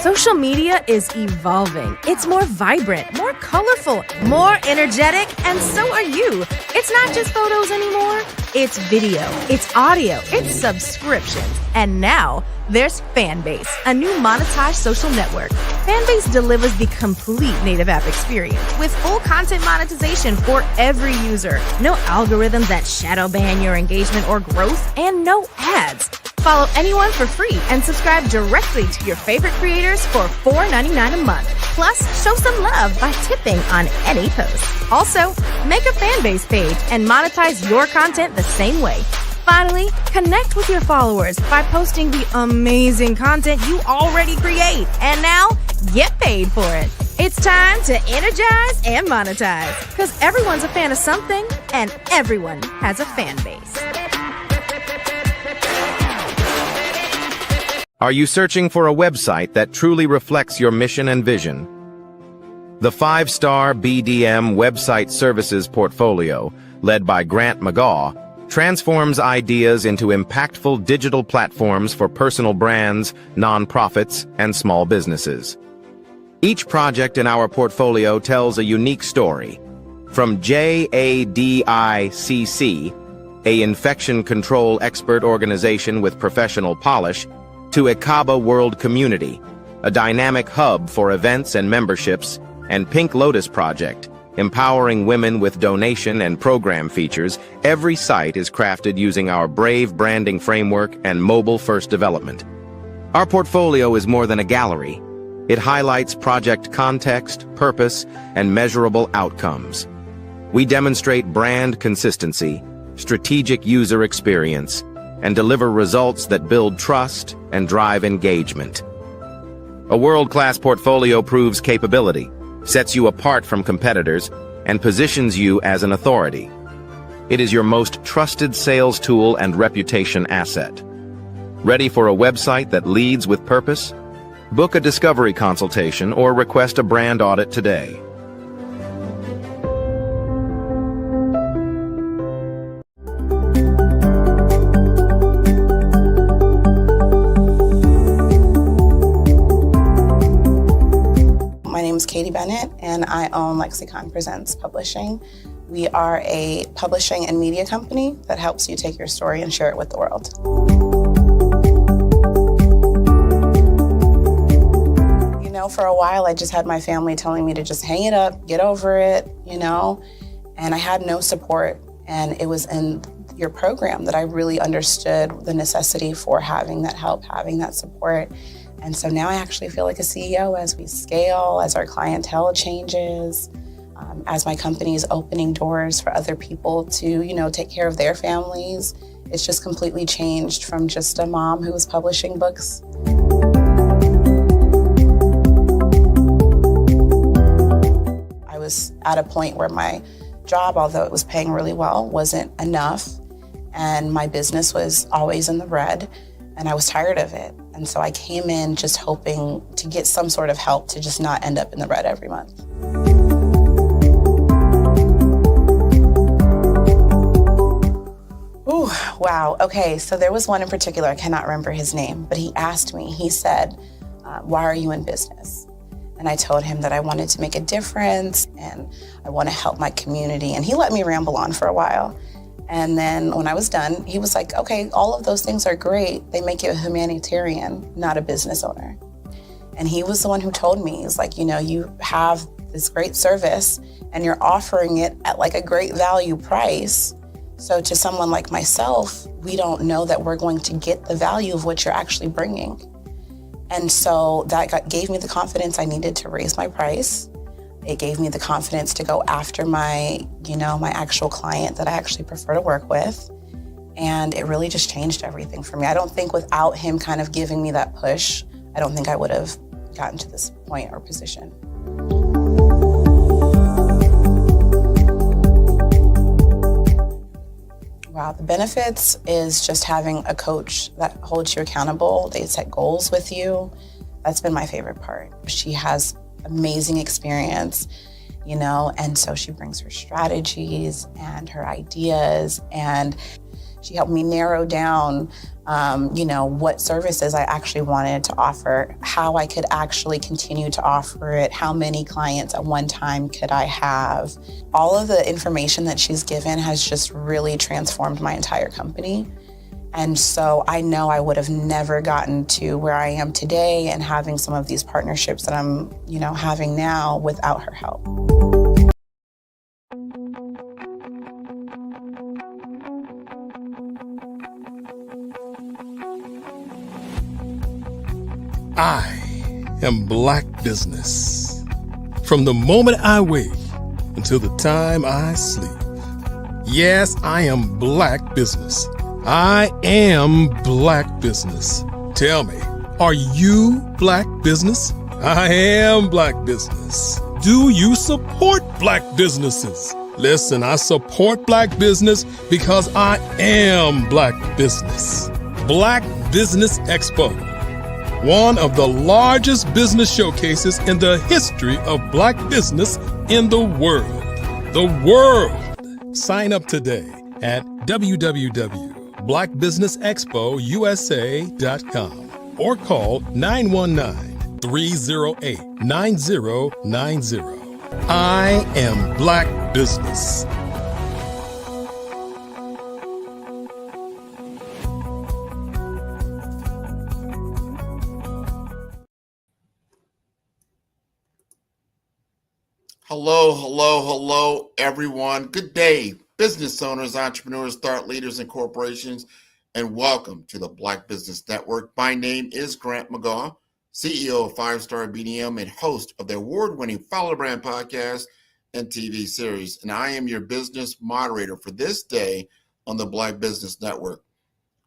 Social media is evolving. It's more vibrant, more colorful, more energetic, and so are you. It's not just photos anymore. It's video, it's audio, it's subscriptions. And now there's Fanbase, a new monetized social network. Fanbase delivers the complete native app experience with full content monetization for every user. No algorithms that shadow ban your engagement or growth, and no ads. Follow anyone for free and subscribe directly to your favorite creators for $4.99 a month. Plus, show some love by tipping on any post. Also, make a Fanbase page and monetize your content the same way. Finally, connect with your followers by posting the amazing content you already create. And now, get paid for it. It's time to energize and monetize. Because everyone's a fan of something, and everyone has a fan base. Are you searching for a website that truly reflects your mission and vision? The 5-star BDM Website Services portfolio, led by Grant McGaw, transforms ideas into impactful digital platforms for personal brands, nonprofits, and small businesses. Each project in our portfolio tells a unique story. From JADICC, an infection control expert organization with professional polish, to Ekaba World Community, a dynamic hub for events and memberships, and Pink Lotus Project, empowering women with donation and program features, every site is crafted using our Brave branding framework and mobile-first development. Our portfolio is more than a gallery. It highlights project context, purpose, and measurable outcomes. We demonstrate brand consistency, strategic user experience, and deliver results that build trust and drive engagement. A world-class portfolio proves capability, sets you apart from competitors, and positions you as an authority. It is your most trusted sales tool and reputation asset. Ready for a website that leads with purpose? Book a discovery consultation or request a brand audit today. Katie Bennett, and I own Lexicon Presents Publishing. We are a publishing and media company that helps you take your story and share it with the world. You know, for a while I just had my family telling me to just hang it up, get over it, you know, and I had no support. And it was in your program that I really understood the necessity for having that help, having that support. And so now I actually feel like a CEO as we scale, as our clientele changes, as my company is opening doors for other people to, you know, take care of their families. It's just completely changed from just a mom who was publishing books. I was at a point where my job, although it was paying really well, wasn't enough. And my business was always in the red, and I was tired of it. And so I came in just hoping to get some sort of help to just not end up in the red every month. Ooh, wow. Okay, so there was one in particular, I cannot remember his name, but he asked me, he said, why are you in business? And I told him that I wanted to make a difference and I want to help my community. And he let me ramble on for a while. And then when I was done, he was like, okay, all of those things are great. They make you a humanitarian, not a business owner. And he was the one who told me, he's like, you have this great service and you're offering it at like a great value price. So to someone like myself, we don't know that we're going to get the value of what you're actually bringing. And so that gave me the confidence I needed to raise my price. It gave me the confidence to go after my actual client that I actually prefer to work with. And it really just changed everything for me. I don't think without him kind of giving me that push, I don't think I would have gotten to this point or position. Wow, the benefits is just having a coach that holds you accountable. They set goals with you. That's been my favorite part. She has amazing experience, and so she brings her strategies and her ideas, and she helped me narrow down, what services I actually wanted to offer, how I could actually continue to offer it, how many clients at one time could I have. All of the information that she's given has just really transformed my entire company. And so I know I would have never gotten to where I am today and having some of these partnerships that I'm, having now without her help. I am Black Business. From the moment I wake until the time I sleep. Yes, I am Black Business. I am Black Business. Tell me, are you Black Business? I am Black Business. Do you support Black businesses? Listen, I support Black business because I am Black Business. Black Business Expo, one of the largest business showcases in the history of Black business in the world. The world! Sign up today at www.blackbusinessexpousa.com or call 919-308-9090. I am Black Business. Hello, everyone. Good day, business owners, entrepreneurs, thought leaders, and corporations, and welcome to the Black Business Network. My name is Grant McGaw, CEO of 5-Star BDM and host of the award-winning Follow the Brand podcast and TV series, and I am your business moderator for this day on the Black Business Network.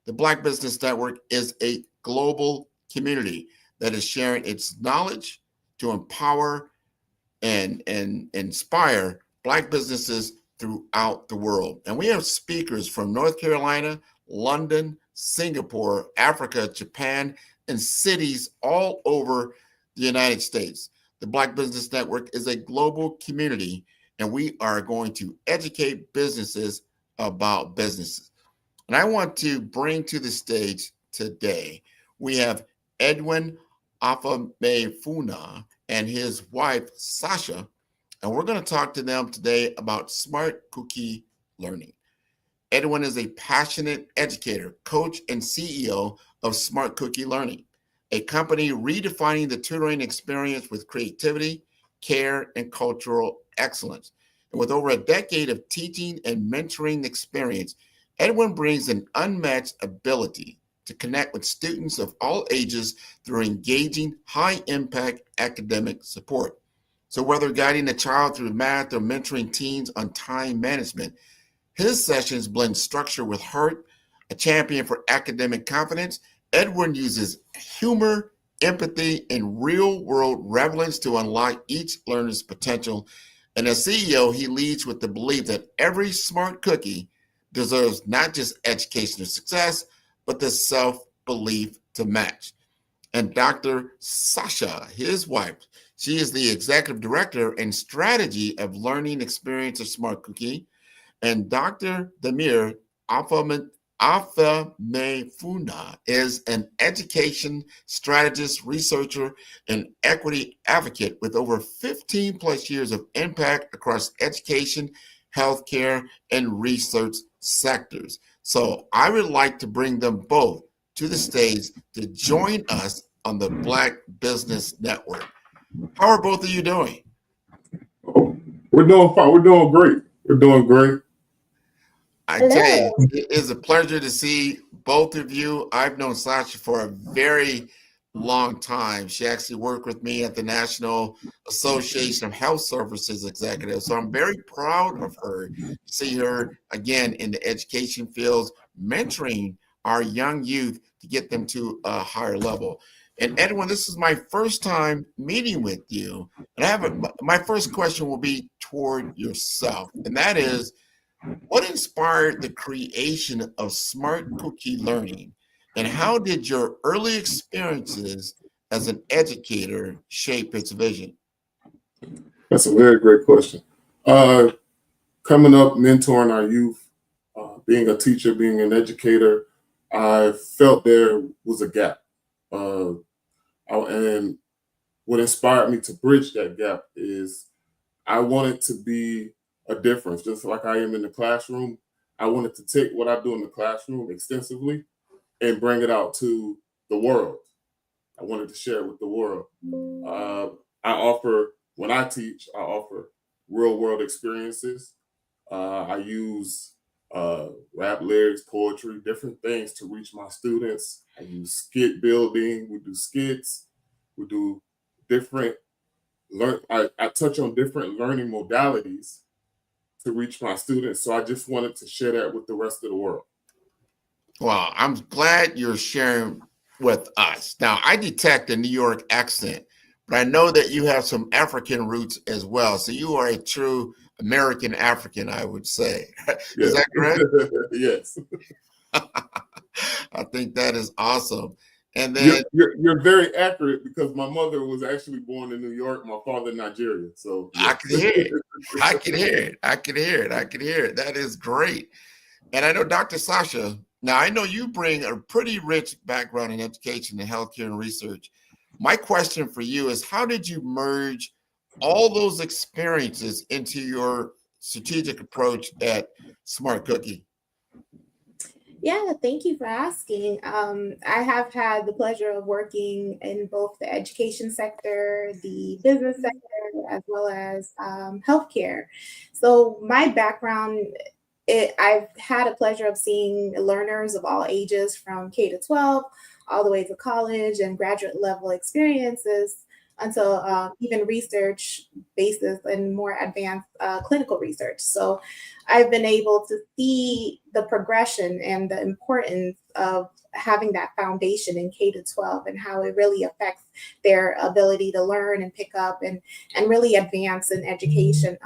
The Black Business Network is a global community that is sharing its knowledge to empower and inspire Black businesses throughout the world. And we have speakers from North Carolina, London, Singapore, Africa, Japan, and cities all over the United States. The Black Business Network is a global community, and we are going to educate businesses about businesses. And I want to bring to the stage today, we have Edwin Afamefuna and his wife, Sasha, and we're going to talk to them today about Smart Cookie Learning. Edwin is a passionate educator, coach, and CEO of Smart Cookie Learning, a company redefining the tutoring experience with creativity, care, and cultural excellence. And with over a decade of teaching and mentoring experience, Edwin brings an unmatched ability to connect with students of all ages through engaging, high-impact academic support. So whether guiding a child through math or mentoring teens on time management, his sessions blend structure with heart. A champion for academic confidence, Edwin uses humor, empathy, and real-world relevance to unlock each learner's potential. And as CEO, he leads with the belief that every smart cookie deserves not just educational success, but the self-belief to match. And Dr. Sasha, his wife, she is the executive director and strategy of learning experience of Smart Cookie. And Dr. Damir Afemefuna is an education strategist, researcher, and equity advocate with over 15 plus years of impact across education, healthcare, and research sectors. So I would like to bring them both to the stage to join us on the Black Business Network. How are both of you doing? We're doing fine. We're doing great. We're doing great. I tell you, it is a pleasure to see both of you. I've known Sasha for a very long time. She actually worked with me at the National Association of Health Services Executives. So I'm very proud of her to see her again in the education fields, mentoring our young youth to get them to a higher level. And Edwin, this is my first time meeting with you. And my first question will be toward yourself, and that is, what inspired the creation of Smart Cookie Learning, and how did your early experiences as an educator shape its vision? That's a very great question. Coming up, mentoring our youth, being a teacher, being an educator, I felt there was a gap. And what inspired me to bridge that gap is I wanted to be a difference, just like I am in the classroom. I wanted to take what I do in the classroom extensively and bring it out to the world. I wanted to share it with the world. When I teach, I offer real world experiences. I use rap lyrics, poetry, different things to reach my students. I use skit building. We do skits. We do different I touch on different learning modalities to reach my students. So I just wanted to share that with the rest of the world. Well, I'm glad you're sharing with us. Now, I detect a New York accent, but I know that you have some African roots as well. So you are a true American African, I would say. Is that correct? Yes. I think that is awesome. And then you're very accurate, because my mother was actually born in New York, my father in Nigeria. So yeah. I can hear it. I can hear it. I can hear it. I can hear it. That is great. And I know Dr. Sasha, now I know you bring a pretty rich background in education and healthcare and research. My question for you is, how did you merge all those experiences into your strategic approach at Smart Cookie? Yeah, thank you for asking. I have had the pleasure of working in both the education sector, the business sector, as well as healthcare. So my background, I've had a pleasure of seeing learners of all ages from K to 12 all the way to college and graduate level experiences until even research basis and more advanced clinical research. So I've been able to see the progression and the importance of having that foundation in K to 12 and how it really affects their ability to learn and pick up and really advance in education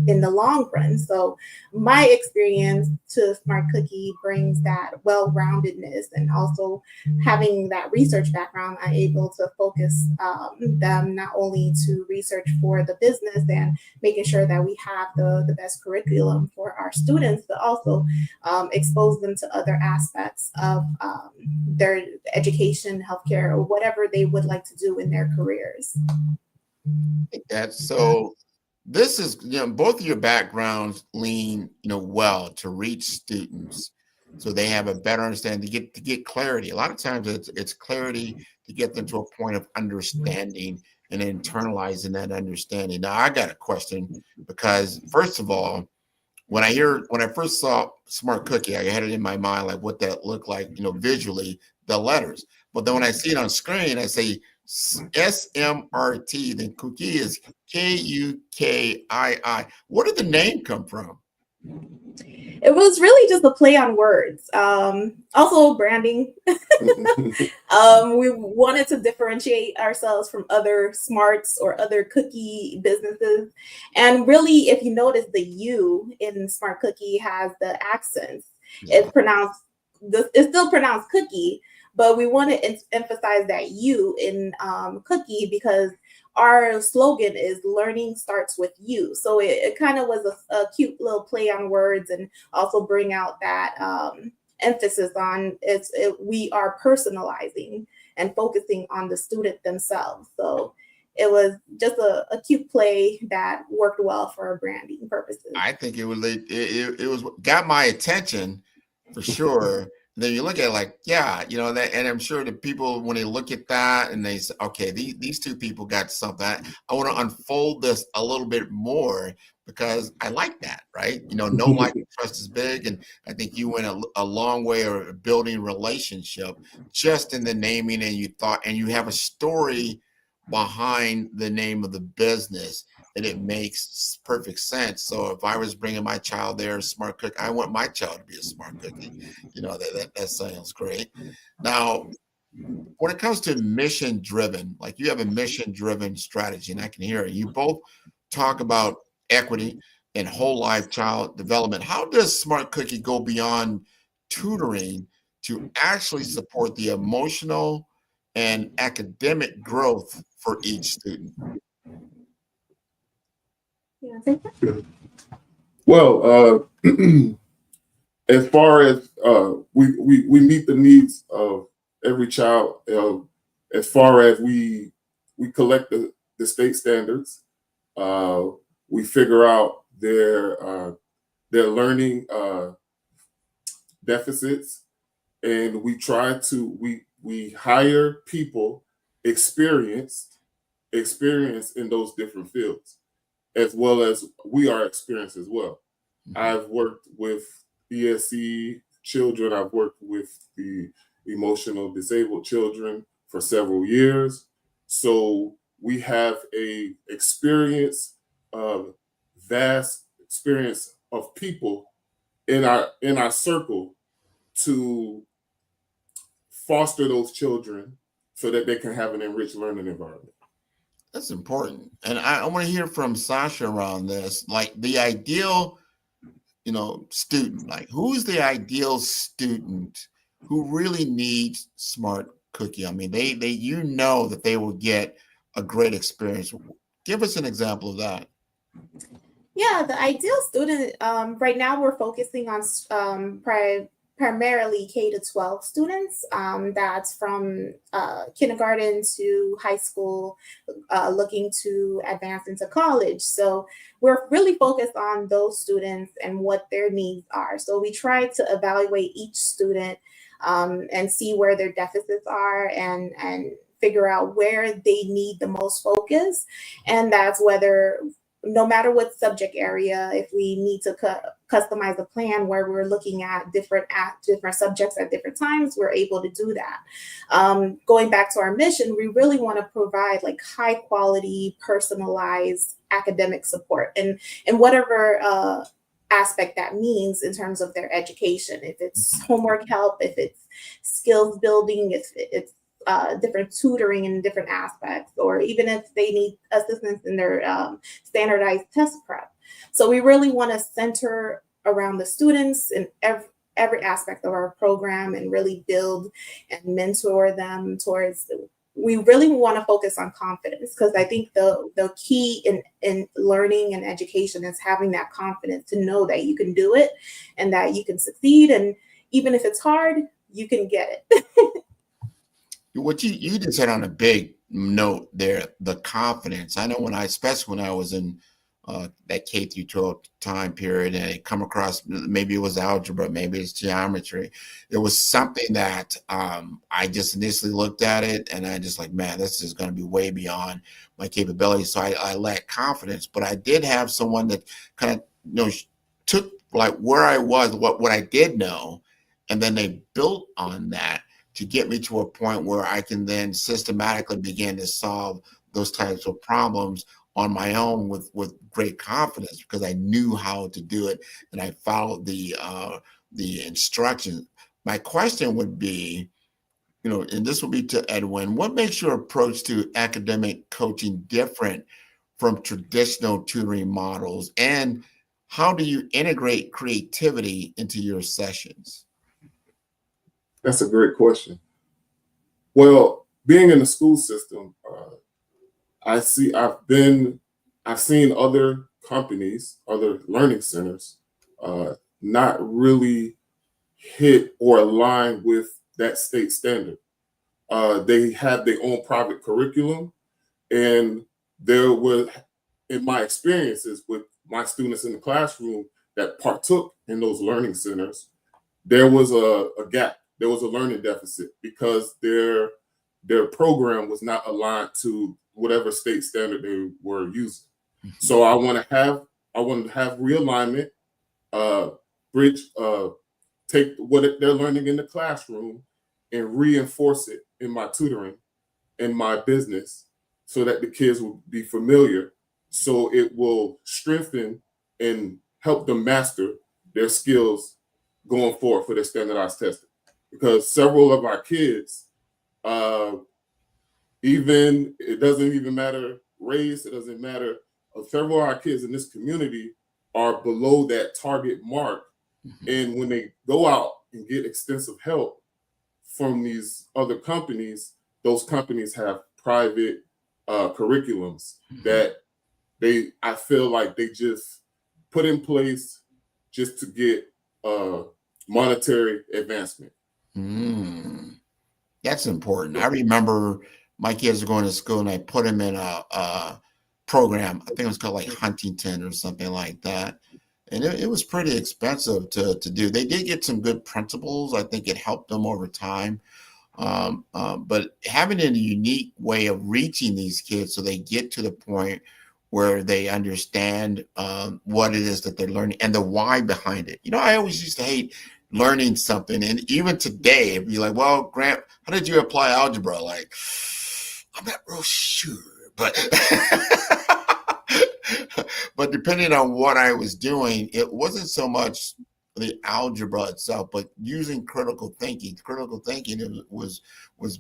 in the long run. So my experience to Smart Cookie brings that well-roundedness, and also having that research background, I'm able to focus them not only to research for the business and making sure that we have the best curriculum for our students, but also expose them to other aspects of their education, healthcare, or whatever they would like to do in their careers. That's so. This is, both of your backgrounds lean, well to reach students, so they have a better understanding, to get clarity. A lot of times it's clarity to get them to a point of understanding and internalizing that understanding. Now, I got a question, because first of all, when I first saw Smart Cookie, I had it in my mind like what that looked like, visually, the letters. But then when I see it on screen, I say SMRT, then Cookie is KUKII. Where did the name come from? It was really just a play on words. Also branding. We wanted to differentiate ourselves from other smarts or other cookie businesses. And really, if you notice, the U in Smart Cookie has the accents. It's still pronounced cookie, but we want to emphasize that U in cookie, because our slogan is learning starts with you. So it kind of was a cute little play on words, and also bring out that emphasis on we are personalizing and focusing on the student themselves. So it was just a cute play that worked well for our branding purposes. I think it was got my attention for sure. Then you look at it like, yeah, you know, that, and I'm sure the people, when they look at that and they say, okay, these two people got something. I want to unfold this a little bit more because I like that, right? You know, no like and trust is big. And I think you went a long way of building relationship just in the naming, and you have a story behind the name of the business, and it makes perfect sense. So if I was bringing my child there, smart cook, I want my child to be a smart cookie. You know, that sounds great. Now, when it comes to mission driven, like you have a mission driven strategy, and I can hear it. You both talk about equity and whole life child development. How does Smart Cookie go beyond tutoring to actually support the emotional and academic growth for each student? Well, as far as we meet the needs of every child, as far as we collect the state standards, we figure out their learning deficits, and we try to we hire people experienced in those different fields, as well as we are experienced as well. I've worked with ESC children. I've worked with the emotional disabled children for several years. So we have a vast experience of people in our circle to foster those children so that they can have an enriched learning environment. That's important. And I want to hear from Sasha around this, like the ideal, you know, student, like who's the ideal student who really needs Smart Cookie? I mean, you know that they will get a great experience. Give us an example of that. Yeah, the ideal student, right now we're focusing on primarily K to 12 students. That's from kindergarten to high school, looking to advance into college. So we're really focused on those students and what their needs are. So we try to evaluate each student and see where their deficits are and figure out where they need the most focus. And that's whether, no matter what subject area, if we need to customize a plan where we're looking at different subjects at different times, we're able to do that. Going back to our mission, we really want to provide like high quality, personalized academic support and whatever aspect that means in terms of their education. If it's homework help, if it's skills building, if it's different tutoring in different aspects, or even if they need assistance in their standardized test prep. So we really want to center around the students in every aspect of our program and really build and mentor them towards. We really want to focus on confidence, because I think the key in learning and education is having that confidence to know that you can do it and that you can succeed. And even if it's hard, you can get it. What you just hit on a big note there, the confidence. I know especially when I was in that K through 12 time period, and I come across, maybe it was algebra, maybe it's geometry. It was something that I just initially looked at it and I just like, man, this is going to be way beyond my capabilities. So I lacked confidence, but I did have someone that kind of, took like where I was, what I did know, and then they built on that to get me to a point where I can then systematically begin to solve those types of problems on my own with great confidence, because I knew how to do it and I followed the instructions. My question would be, and this will be to Edwin, what makes your approach to academic coaching different from traditional tutoring models, and how do you integrate creativity into your sessions? That's a great question. Well, being in the school system, I've seen other companies, other learning centers, not really hit or align with that state standard. They have their own private curriculum, and there were, in my experiences with my students in the classroom that partook in those learning centers, there was a gap. There was a learning deficit because their program was not aligned to whatever state standard they were using. So I want to have realignment, bridge, take what they're learning in the classroom and reinforce it in my tutoring, in my business, so that the kids will be familiar, so it will strengthen and help them master their skills going forward for their standardized testing. Because several of our kids, even it doesn't even matter race, it doesn't matter. Several of our kids in this community are below that target mark, and when they go out and get extensive help from these other companies, those companies have private curriculums that I feel like they just put in place just to get monetary advancement. That's important. I remember my kids were going to school and I put them in a program. I think it was called like Huntington or something like that. And it was pretty expensive to do. They did get some good principles. I think it helped them over time. But having a unique way of reaching these kids so they get to the point where they understand what it is that they're learning and the why behind it. You know, I always used to hate learning something. And even today, it'd be like, well, Grant, how did you apply algebra? Like, I'm not real sure, but but depending on what I was doing, it wasn't so much the algebra itself, but using critical thinking. Critical thinking was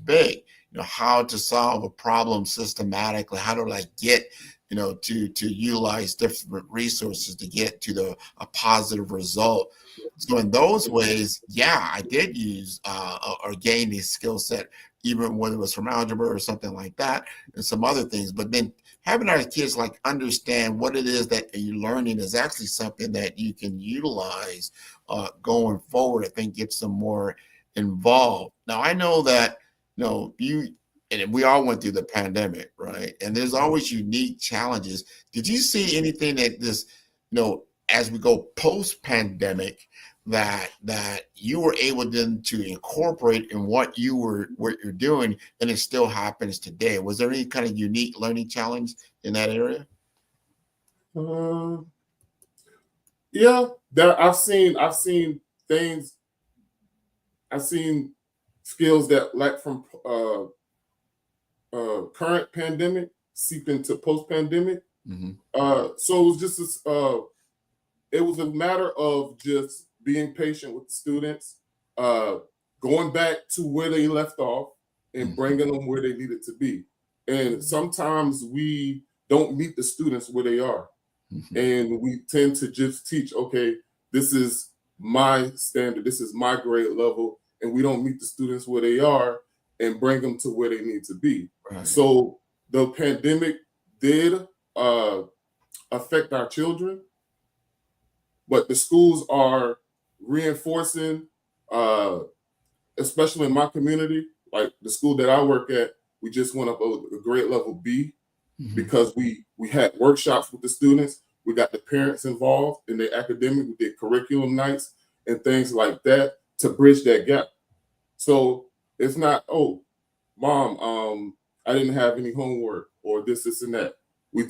big. You know, how to solve a problem systematically, how to like get, you know, to utilize different resources to get to a positive result. So in those ways, yeah, I did use or gain these skill set, even whether it was from algebra or something like that, and some other things. But then having our kids like understand what it is that you're learning is actually something that you can utilize going forward, I think gets them more involved. Now, I know that, you know, and we all went through the pandemic, right? And there's always unique challenges. Did you see anything that this, you know, as we go post-pandemic, that you were able then to incorporate in what you're doing, and it still happens today? Was there any kind of unique learning challenge in that area? Yeah, I've seen things. I've seen skills that lack from current pandemic seep into post-pandemic. So it was just it was a matter of just being patient with the students, going back to where they left off and bringing them where they needed to be. And sometimes we don't meet the students where they are. And we tend to just teach, okay, this is my standard, this is my grade level, and we don't meet the students where they are and bring them to where they need to be. Right. So the pandemic did affect our children, but the schools are reinforcing, especially in my community, like the school that I work at, we just went up a grade level B because we had workshops with the students. We got the parents involved in their academic, we did curriculum nights and things like that to bridge that gap. So it's not, oh, Mom, I didn't have any homework or this and that. We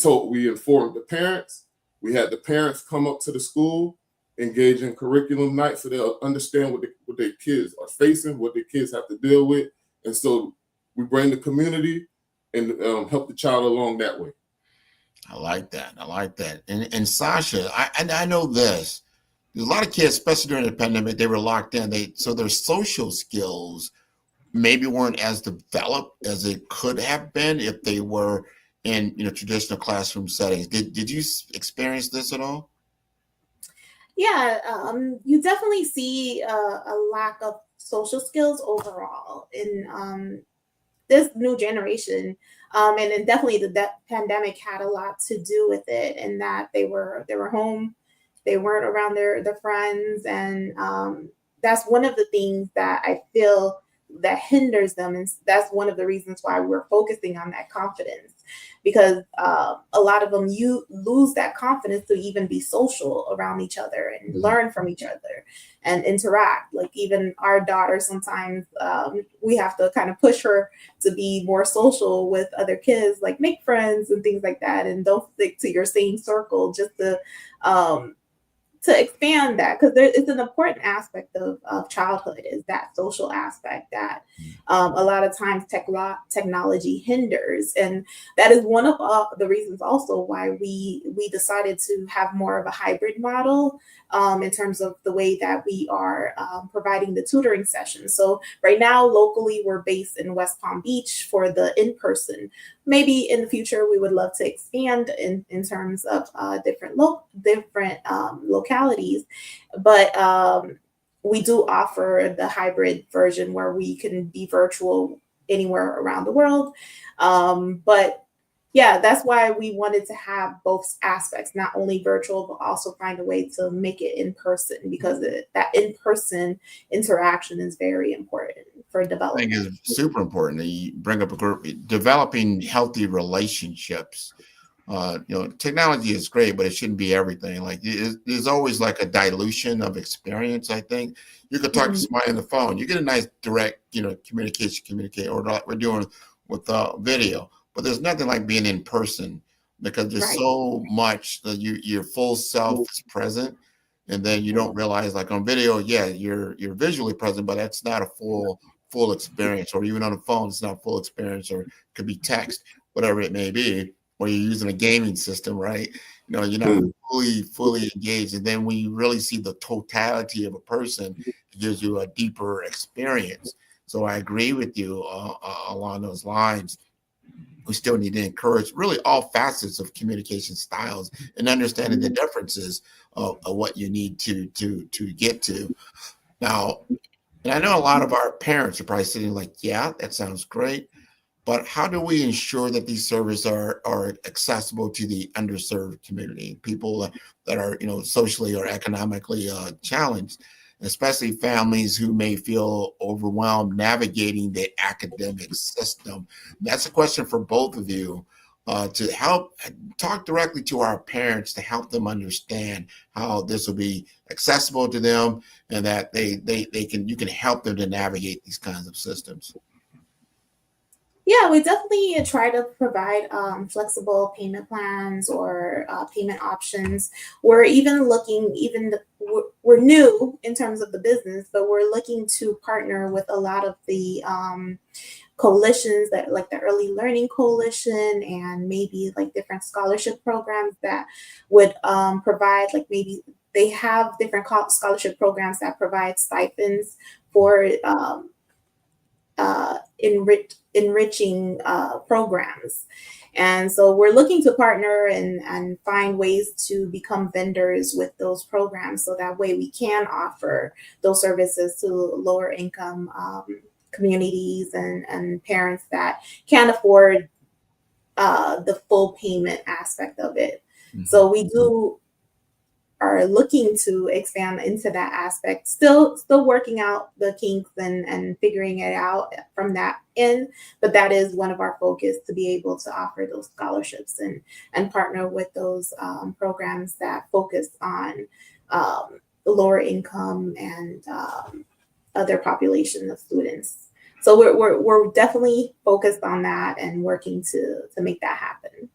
informed the parents. We had the parents come up to the school, engage in curriculum night so they'll understand what their kids are facing, what their kids have to deal with. And so we bring the community and help the child along that way. I like that. And Sasha, I know this. There's a lot of kids, especially during the pandemic, they were locked in. So their social skills maybe weren't as developed as it could have been if they were in, you know, traditional classroom settings. Did you experience this at all? Yeah, you definitely see a lack of social skills overall in this new generation. And then definitely the pandemic had a lot to do with it, in that they were home, they weren't around their friends, and that's one of the things that I feel that hinders them, and that's one of the reasons why we're focusing on that confidence, because a lot of them, you lose that confidence to even be social around each other and learn from each other and interact. Like even our daughter, sometimes we have to kind of push her to be more social with other kids, like make friends and things like that, and don't stick to your same circle, just to expand that, because it's an important aspect of childhood, is that social aspect that a lot of times technology hinders. And that is one of the reasons also why we decided to have more of a hybrid model in terms of the way that we are providing the tutoring sessions. So right now, locally, we're based in West Palm Beach for the in-person. Maybe in the future, we would love to expand in terms of different localities, but we do offer the hybrid version where we can be virtual anywhere around the world. But yeah, that's why we wanted to have both aspects, not only virtual, but also find a way to make it in person, because that in-person interaction is very important for I development. think is super important. You bring up a group, developing healthy relationships. Technology is great, but it shouldn't be everything. Like there's always like a dilution of experience. I think you could talk to somebody on the phone, you get a nice direct, communicate, or like we're doing with video. But there's nothing like being in person, because there's so much that your full self is present, and then you don't realize, like on video, yeah, you're visually present, but that's not a full experience. Or even on the phone, it's not full experience, or it could be text, whatever it may be. Or you're using a gaming system, right? You're not fully engaged. And then when you really see the totality of a person, it gives you a deeper experience. So I agree with you along those lines. We still need to encourage really all facets of communication styles and understanding the differences of what you need to get to. Now, and I know a lot of our parents are probably sitting like, yeah, that sounds great. But how do we ensure that these services are accessible to the underserved community, people that are socially or economically challenged, especially families who may feel overwhelmed navigating the academic system? That's a question for both of you, to help talk directly to our parents, to help them understand how this will be accessible to them, and that you can help them to navigate these kinds of systems. Yeah, we definitely try to provide flexible payment plans or payment options. We're even looking, we're new in terms of the business, but we're looking to partner with a lot of the coalitions, that like the Early Learning Coalition, and maybe like different scholarship programs that would provide, like maybe they have different scholarship programs that provide stipends for enriching programs. And so we're looking to partner and find ways to become vendors with those programs, so that way we can offer those services to lower income communities and parents that can't afford the full payment aspect of it. So we are looking to expand into that aspect, still working out the kinks and figuring it out from that end, but that is one of our focus, to be able to offer those scholarships and partner with those programs that focus on lower income and other population of students. So we're definitely focused on that and working to make that happen.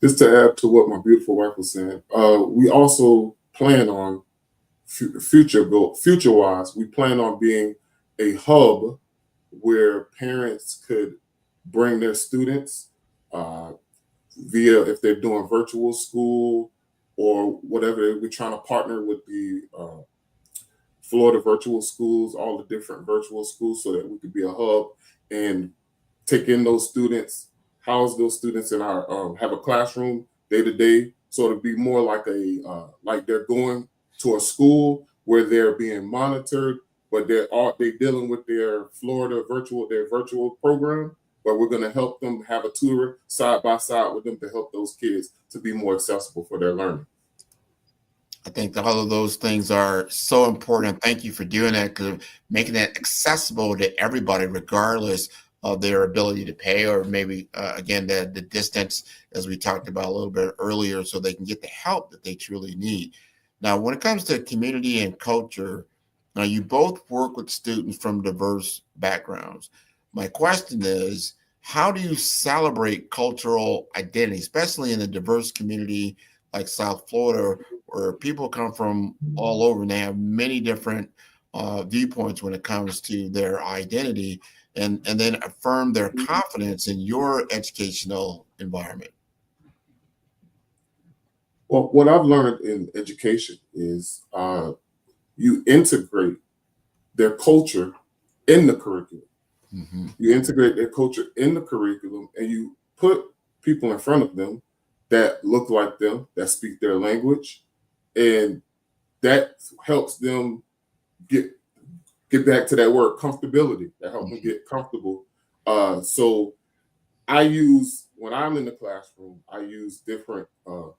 Just to add to what my beautiful wife was saying, we also plan on future-wise, we plan on being a hub where parents could bring their students via, if they're doing virtual school or whatever. We're trying to partner with the Florida virtual schools, all the different virtual schools, so that we could be a hub and take in those students, house those students in our have a classroom day to day, so it'll be more like like they're going to a school where they're being monitored, but they're dealing with their virtual program, but we're going to help them have a tutor side by side with them to help those kids to be more accessible for their learning. I think that all of those things are so important. Thank you for doing that, because making it accessible to everybody, regardless of their ability to pay, or maybe, again, the distance, as we talked about a little bit earlier, so they can get the help that they truly need. Now, when it comes to community and culture, now you both work with students from diverse backgrounds. My question is, how do you celebrate cultural identity, especially in a diverse community like South Florida, where people come from all over and they have many different viewpoints when it comes to their identity, and then affirm their confidence in your educational environment? Well, what I've learned in education is you integrate their culture in the curriculum. You integrate their culture in the curriculum, and you put people in front of them that look like them, that speak their language, and that helps them get back to that word comfortability. That helps them get comfortable. So I use, when I'm in the classroom, I use different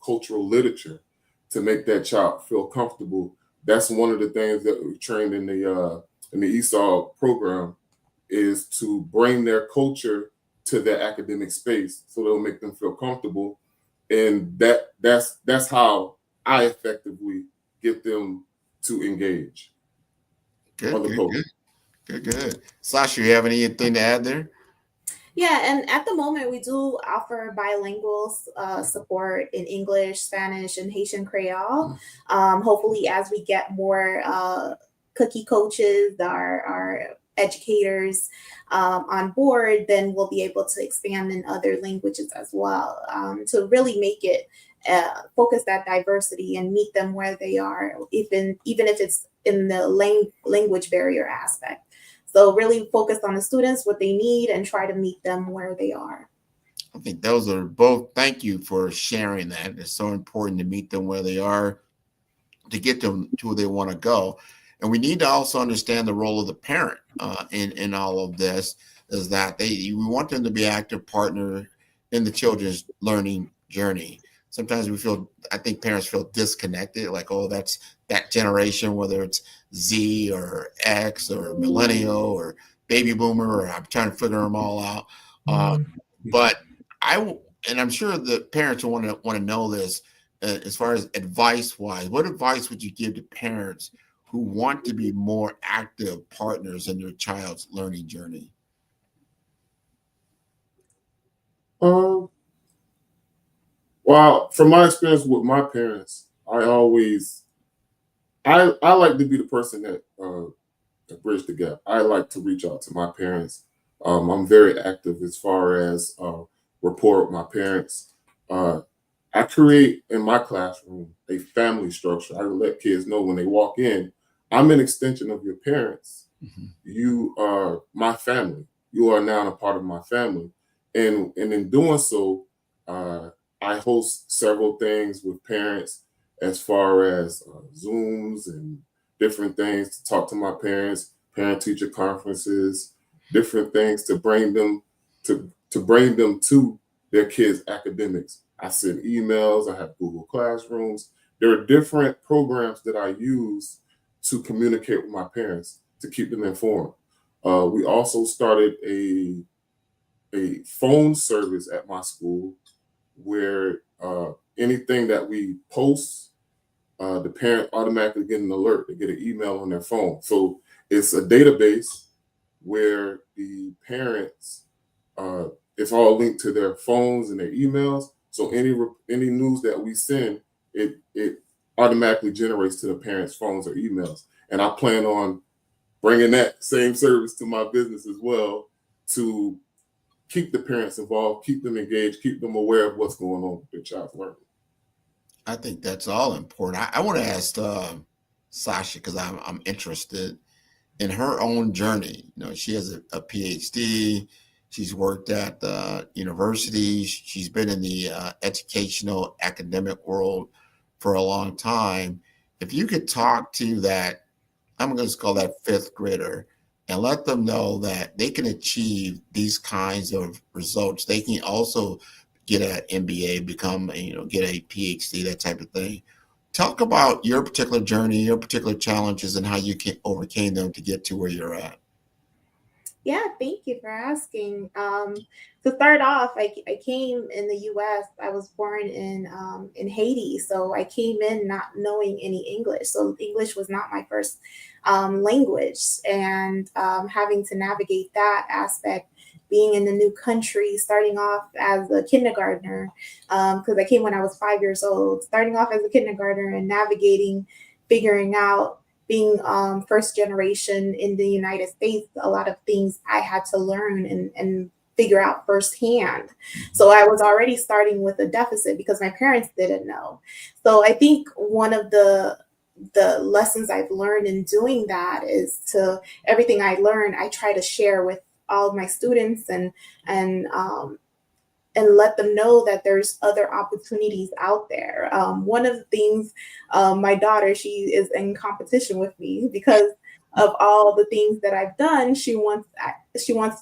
cultural literature to make that child feel comfortable. That's one of the things that we trained in the ESOL program, is to bring their culture to their academic space, so they'll make them feel comfortable. And that's how I effectively get them to engage. Good. Sasha, you have anything to add there? Yeah, and at the moment we do offer bilingual support in English, Spanish, and Haitian Creole. Hopefully, as we get more cookie coaches, our educators on board, then we'll be able to expand in other languages as well, to really make it focus that diversity and meet them where they are, even if it's in the language barrier aspect. So really focus on the students, what they need, and try to meet them where they are. I think those are both, thank you for sharing that. It's so important to meet them where they are, to get them to where they want to go. And we need to also understand the role of the parent in all of this, is that we want them to be an active partner in the children's learning journey. Sometimes I think parents feel disconnected, like, oh, that's that generation, whether it's Z or X or millennial or baby boomer, or I'm trying to figure them all out. But I'm sure the parents will want to know this, as far as advice-wise. What advice would you give to parents who want to be more active partners in their child's learning journey? Well, from my experience with my parents, I like to be the person that bridge the gap. I like to reach out to my parents. I'm very active as far as rapport with my parents. I create in my classroom a family structure. I let kids know when they walk in, I'm an extension of your parents. You are my family. You are now a part of my family. And in doing so, I host several things with parents, as far as Zooms and different things to talk to my parents, parent-teacher conferences, different things to bring them to their kids' academics. I send emails. I have Google Classrooms. There are different programs that I use to communicate with my parents to keep them informed. We also started a phone service at my school, where anything that we post, the parent automatically get an alert. They get an email on their phone. So it's a database where the parents, it's all linked to their phones and their emails. So any news that we send, it automatically generates to the parents' phones or emails. And I plan on bringing that same service to my business as well, to keep the parents involved, keep them engaged, keep them aware of what's going on with their child's learning. I think that's all important. I want to ask Sasha, because I'm interested in her own journey. You know, she has a PhD. She's worked at universities. She's been in the educational academic world for a long time. If you could talk to that, I'm going to call that fifth grader, and let them know that they can achieve these kinds of results. They can also get an MBA, get a PhD, that type of thing. Talk about your particular journey, your particular challenges, and how you overcame them to get to where you're at. Yeah, thank you for asking. To start off, I came in the U.S. I was born in Haiti, so I came in not knowing any English. So English was not my first language, and having to navigate that aspect, being in a new country, starting off as a kindergartner, because I came when I was 5 years old, starting off as a kindergartner and navigating, figuring out being first generation in the United States, a lot of things I had to learn and figure out firsthand. So I was already starting with a deficit because my parents didn't know. So I think one of the lessons I've learned in doing that is to everything I learn, I try to share with all of my students and let them know that there's other opportunities out there. One of the things, my daughter, she is in competition with me because of all the things that I've done. She wants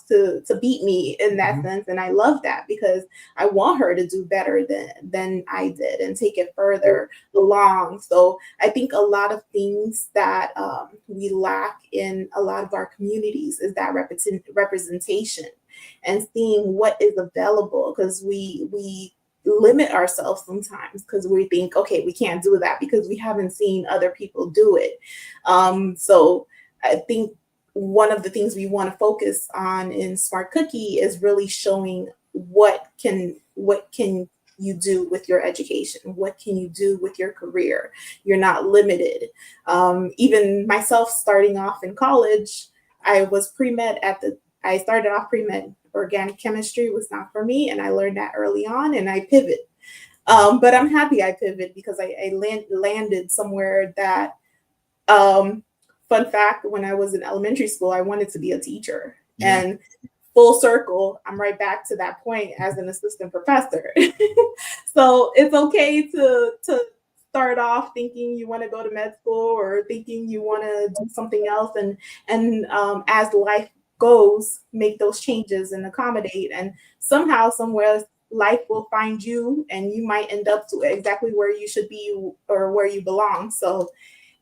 to beat me in that sense, and I love that because I want her to do better than I did and take it further along. So I think a lot of things that we lack in a lot of our communities is that representation and seeing what is available, because we limit ourselves sometimes because we think, okay, we can't do that because we haven't seen other people do it. So I think one of the things we want to focus on in Smart Cookie is really showing what can you do with your education? What can you do with your career? You're not limited. Even myself starting off in college, I started off pre-med. Organic chemistry was not for me, and I learned that early on, and I pivot. But I'm happy I pivoted because I landed somewhere that, fun fact, when I was in elementary school, I wanted to be a teacher. Yeah. And full circle, I'm right back to that point as an assistant professor. So it's okay to start off thinking you want to go to med school or thinking you want to do something else, and as life goes, make those changes and accommodate, and somehow somewhere life will find you and you might end up to exactly where you should be or where you belong. So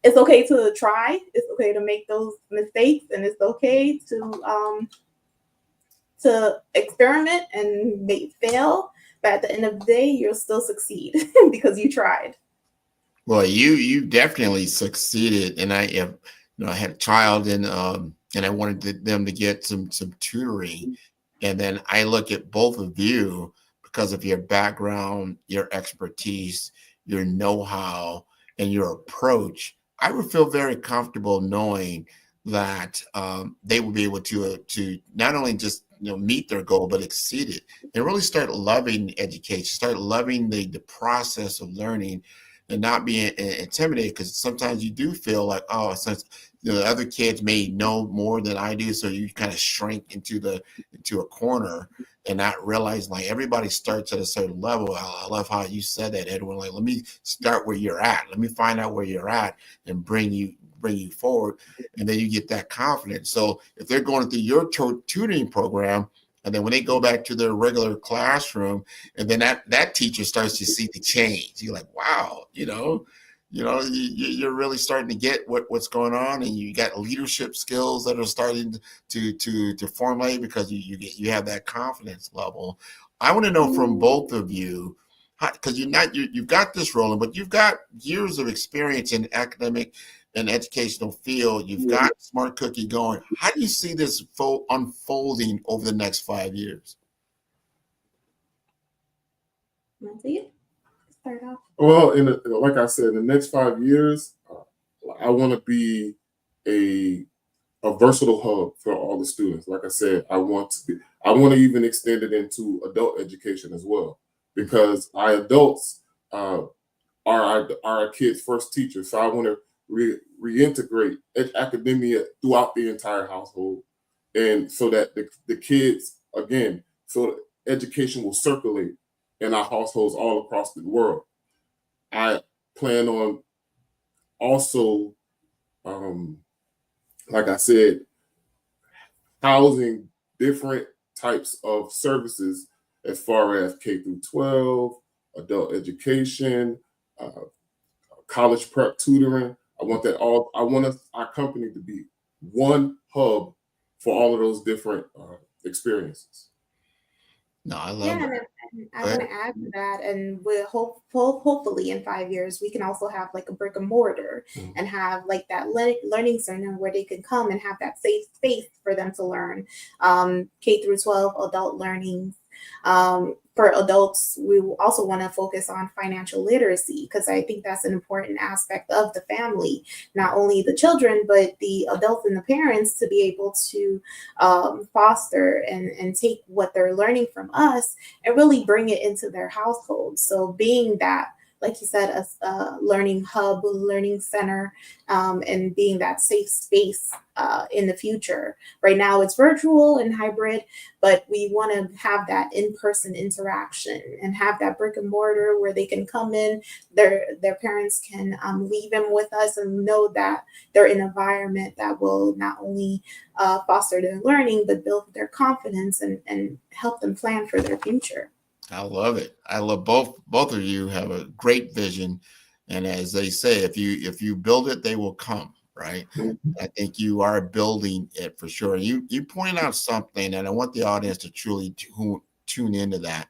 it's okay to try, it's okay to make those mistakes, and it's okay to experiment and fail, but at the end of the day you'll still succeed because you tried. Well, you definitely succeeded, and I have, I had a child, and I wanted them to get some tutoring, and then I look at both of you because of your background, your expertise, your know-how, and your approach. I would feel very comfortable knowing that they would be able to not only just meet their goal, but exceed it, and really start loving education, start loving the process of learning, and not being intimidated, because sometimes you do feel like, oh, since the other kids may know more than I do, so you kind of shrink into a corner and not realize like everybody starts at a certain level. I love how you said that, Edwin. Like, let me start where you're at. Let me find out where you're at and bring you forward, and then you get that confidence. So if they're going through your tutoring program, and then when they go back to their regular classroom, and then that teacher starts to see the change, you're like, wow, you're really starting to get what's going on, and you got leadership skills that are starting to formulate because you have that confidence level. I want to know from both of you, because you've got this rolling, but you've got years of experience in academic and educational field. You've got Smart Cookie going. How do you see this unfolding over the next 5 years? Start off. Well, like I said, in the next 5 years, I want to be a versatile hub for all the students. Like I said, I want to even extend it into adult education as well, because our adults are our kids' first teachers. So I want to reintegrate academia throughout the entire household, and so that the kids, again, so education will circulate in our households all across the world. I plan on also, like I said, housing different types of services as far as K through 12, adult education, college prep tutoring. I want our company to be one hub for all of those different experiences. No, I love Yeah, it. and I want to add to that, and we'll hopefully in 5 years we can also have like a brick and mortar and have like that learning center where they can come and have that safe space for them to learn, K through 12 adult learning. For adults, we also want to focus on financial literacy because I think that's an important aspect of the family, not only the children, but the adults and the parents to be able to foster and take what they're learning from us and really bring it into their household. So being that, like you said, a learning hub, learning center, and being that safe space in the future. Right now it's virtual and hybrid, but we want to have that in-person interaction and have that brick and mortar where they can come in, their parents can leave them with us and know that they're in an environment that will not only foster their learning, but build their confidence and help them plan for their future. I love it. I love both of you have a great vision. And as they say, if you build it, they will come, right? I think you are building it for sure. You pointed out something, and I want the audience to truly tune into that,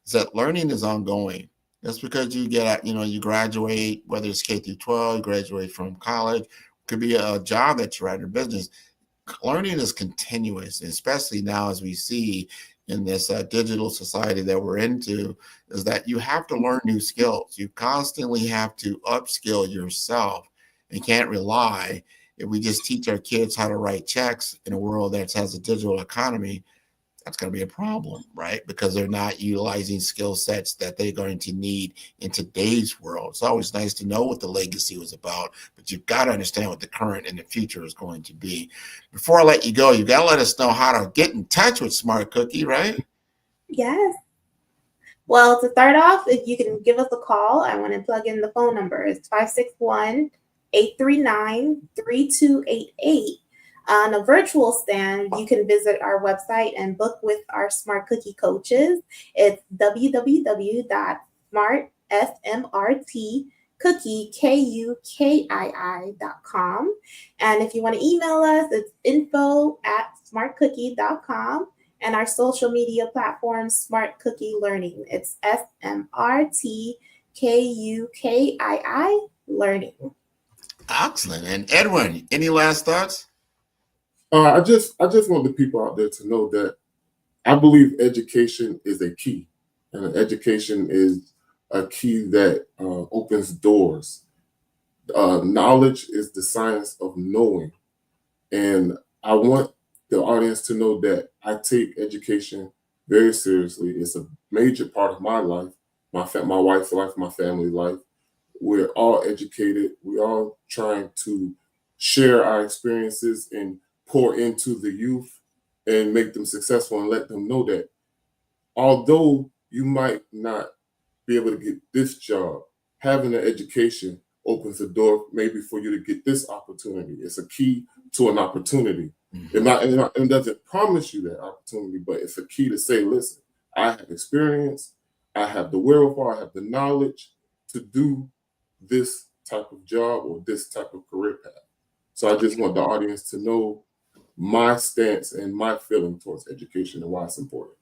is that learning is ongoing. Just because you you graduate, whether it's K through 12, you graduate from college, could be a job that you're at in business. Learning is continuous, especially now as we see in this digital society that we're into, is that you have to learn new skills. You constantly have to upskill yourself and can't rely. If we just teach our kids how to write checks in a world that has a digital economy, that's going to be a problem, right? Because they're not utilizing skill sets that they're going to need in today's world. It's always nice to know what the legacy was about, but you've got to understand what the current and the future is going to be. Before I let you go, you got to let us know how to get in touch with Smart Cookie, right? Yes. Well, to start off, if you can give us a call, I want to plug in the phone number. It's 561-839-3288. On a virtual stand, you can visit our website and book with our Smart Cookie coaches. It's www.smartcookie.com. And if you want to email us, it's info@smartcookie.com. And our social media platform, Smart Cookie Learning. It's SMRTKUKII Learning. Excellent. And Edwin, any last thoughts? I just want the people out there to know that I believe education is a key, and education is a key that opens doors. Knowledge is the science of knowing, and I want the audience to know that I take education very seriously. It's a major part of my life, my wife's life, my family's life. We're all educated. We're all trying to share our experiences and pour into the youth and make them successful and let them know that although you might not be able to get this job, having an education opens the door maybe for you to get this opportunity. It's a key to an opportunity. It doesn't promise you that opportunity, but it's a key to say, listen, I have experience, I have the wherewithal, I have the knowledge to do this type of job or this type of career path. So I just want the audience to know my stance and my feeling towards education and why it's important.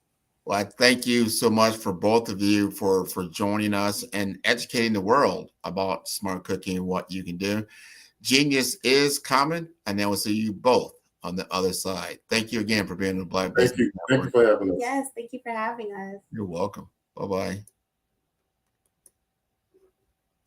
Well, I thank you so much for both of you for joining us and educating the world about smart cooking and what you can do. Genius is coming, and then we'll see you both on the other side. Thank you again for being on the Black Business Network. Thank you for having us. Yes, thank you for having us. You're welcome. Bye-bye.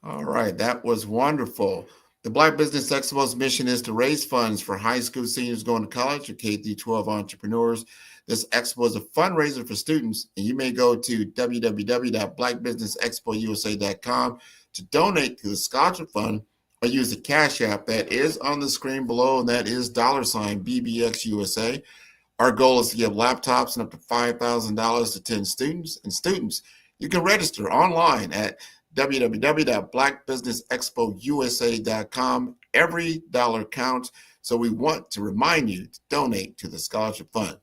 All right, that was wonderful. The Black Business Expo's mission is to raise funds for high school seniors going to college or K-12 entrepreneurs. This expo is a fundraiser for students, and you may go to www.blackbusinessexpousa.com to donate to the scholarship fund or use the Cash App that is on the screen below, and that is $BBXUSA. Our goal is to give laptops and up to $5,000 to 10 students. And students, you can register online at www.blackbusinessexpousa.com. Every dollar counts, so we want to remind you to donate to the scholarship fund.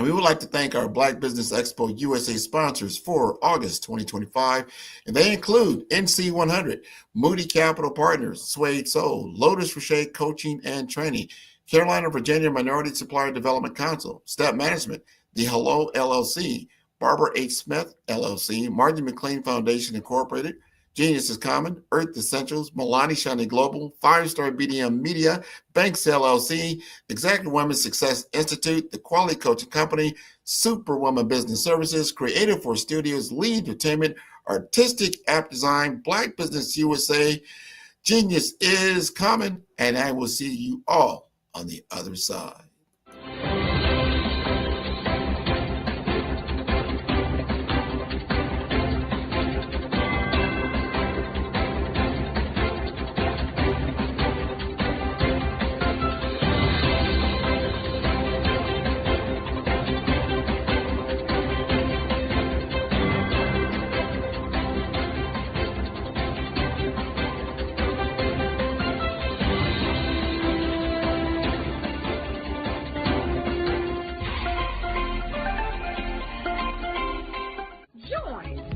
And we would like to thank our Black Business Expo USA sponsors for August 2025. And they include NC100, Moody Capital Partners, Suede Soul, Lotus Rocher Coaching and Training, Carolina, Virginia Minority Supplier Development Council, Step Management, The Hello LLC, Barbara H. Smith LLC, Martin McLean Foundation Incorporated, Genius is Common, Earth Essentials, Milani Shani Global, 5-Star BDM Media, Banks LLC, Exact Women Success Institute, The Quality Coaching Company, Superwoman Business Services, Creative Force Studios, Lead Entertainment, Artistic App Design, Black Business USA, Genius is Common, and I will see you all on the other side.